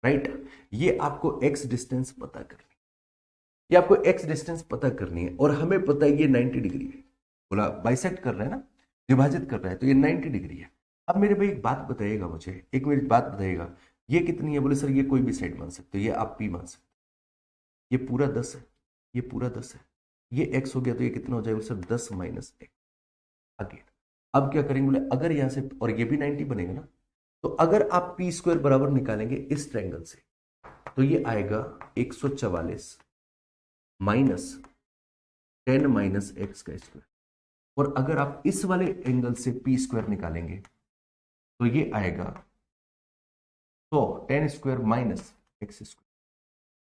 राइट। ये आपको एक्स डिस्टेंस पता करनी है, ये आपको एक्स डिस्टेंस पता करनी है, और हमें पता है ये 90 डिग्री है। बोला बाइसेक्ट कर रहा है ना, विभाजित कर रहा है, तो ये 90 डिग्री है। अब मेरे भाई एक बात बताइएगा मुझे, एक मेरी बात बताइएगा, ये कितनी है? बोले सर ये कोई भी साइड मान सकते हो, ये आप पी मान सकते हो, ये पूरा 10 है, ये पूरा 10 है, ये एक्स हो गया, तो ये कितना हो जाएगा सर 10 माइनस एक्स। अगेन अब क्या करेंगे? बोले अगर यहां से, और ये भी 90 बनेगा ना, तो अगर आप पी स्क्वायर बराबर निकालेंगे इस ट्रायंगल से तो ये आएगा 144 माइनस 10 माइनस एक्स का स्क्वायर, और अगर आप इस वाले एंगल से पी स्क्वायर निकालेंगे तो ये आएगा 10 स्क्वायर माइनस एक्स स्क्वायर।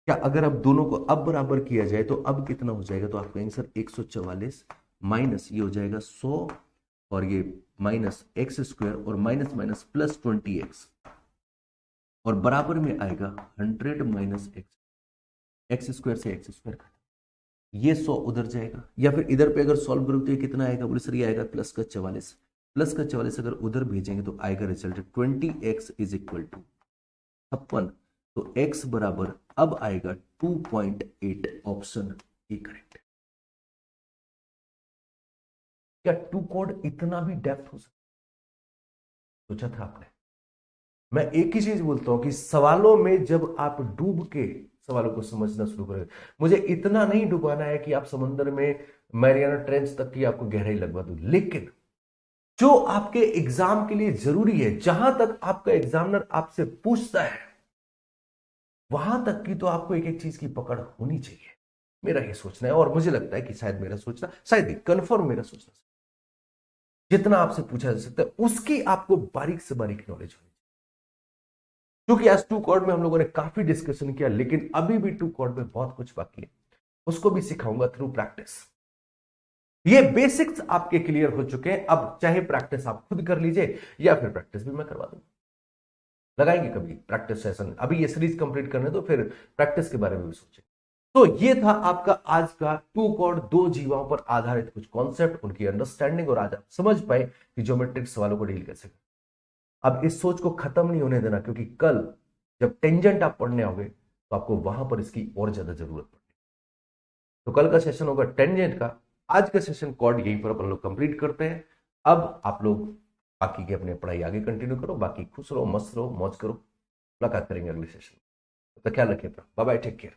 क्या अगर अब दोनों को अब बराबर किया जाए तो अब कितना हो जाएगा? तो आप कहेंगे सर 144 माइनस ये हो जाएगा 100 और ये माइनस एक्स स्क्वायर और माइनस माइनस प्लस 20x, और बराबर में आएगा 100 माइनस एक्स स्क्वायर से एक्स स्क्वायर का, ये 100 उधर जाएगा, या फिर इधर पे अगर सॉल्व करो तो ये कितना आएगा? बोले सर ये आएगा प्लस का 44, प्लस का 44 अगर उधर भेजेंगे तो आएगा result 20x is equal to 56, तो x बराबर अब आएगा 2.8, ऑप्शन ए करेक्ट। क्या टू कोड इतना भी डेप्थ हो सकता? सोचा था आपने? मैं एक ही चीज बोलता हूं कि सवालों में जब आप डूब के सवालों को समझना शुरू करें। मुझे इतना नहीं डुबाना है कि आप समंदर में मैरियाना ट्रेंच तक की आपको गहराई लगवा दूं, लेकिन जो आपके एग्जाम के लिए जरूरी है, जहां तक आपका एग्जामिनर आपसे पूछता है, वहां तक की तो आपको एक एक चीज की पकड़ होनी चाहिए। मेरा ये सोचना है, और मुझे लगता है कि शायद मेरा सोचना, शायद ही कन्फर्म मेरा सोचना, जितना आपसे पूछा जा सकता है उसकी आपको बारीक से बारीक नॉलेज होनी चाहिए। क्योंकि आज टू कॉर्ड में हम लोगों ने काफी डिस्कशन किया, लेकिन अभी भी टू कॉर्ड में बहुत कुछ बाकी है, उसको भी सिखाऊंगा थ्रू प्रैक्टिस। ये बेसिक्स आपके क्लियर हो चुके हैं, अब चाहे प्रैक्टिस आप खुद कर लीजिए या फिर प्रैक्टिस भी मैं करवा दूंगा। लगाएंगे कभी प्रैक्टिस सेशन, अभी ये सीरीज कंप्लीट करने दो, फिर प्रैक्टिस के बारे में भी सोचेंगे। तो ये था आपका आज का टू कॉर्ड, दो जीवाओं पर आधारित कुछ कॉन्सेप्ट, उनकी अंडरस्टैंडिंग, और आज आप समझ पाए कि ज्योमेट्रिक सवालों को डील कैसे। अब इस सोच को खत्म नहीं होने देना, क्योंकि कल जब टेंजेंट आप पढ़ने आओगे तो आपको वहां पर इसकी और ज्यादा जरूरत पड़ेगी। तो कल का सेशन होगा टेंजेंट का, आज का सेशन कॉर्ड यहीं पर अपन लोग कंप्लीट करते हैं। अब आप लोग बाकी की अपनी पढ़ाई आगे कंटिन्यू करो, बाकी खुश रहो, मस्त रहो, मौज करो। मुलाकात करेंगे अगले सेशन में। तो ख्याल रखिए, बाय बाय, टेक केयर।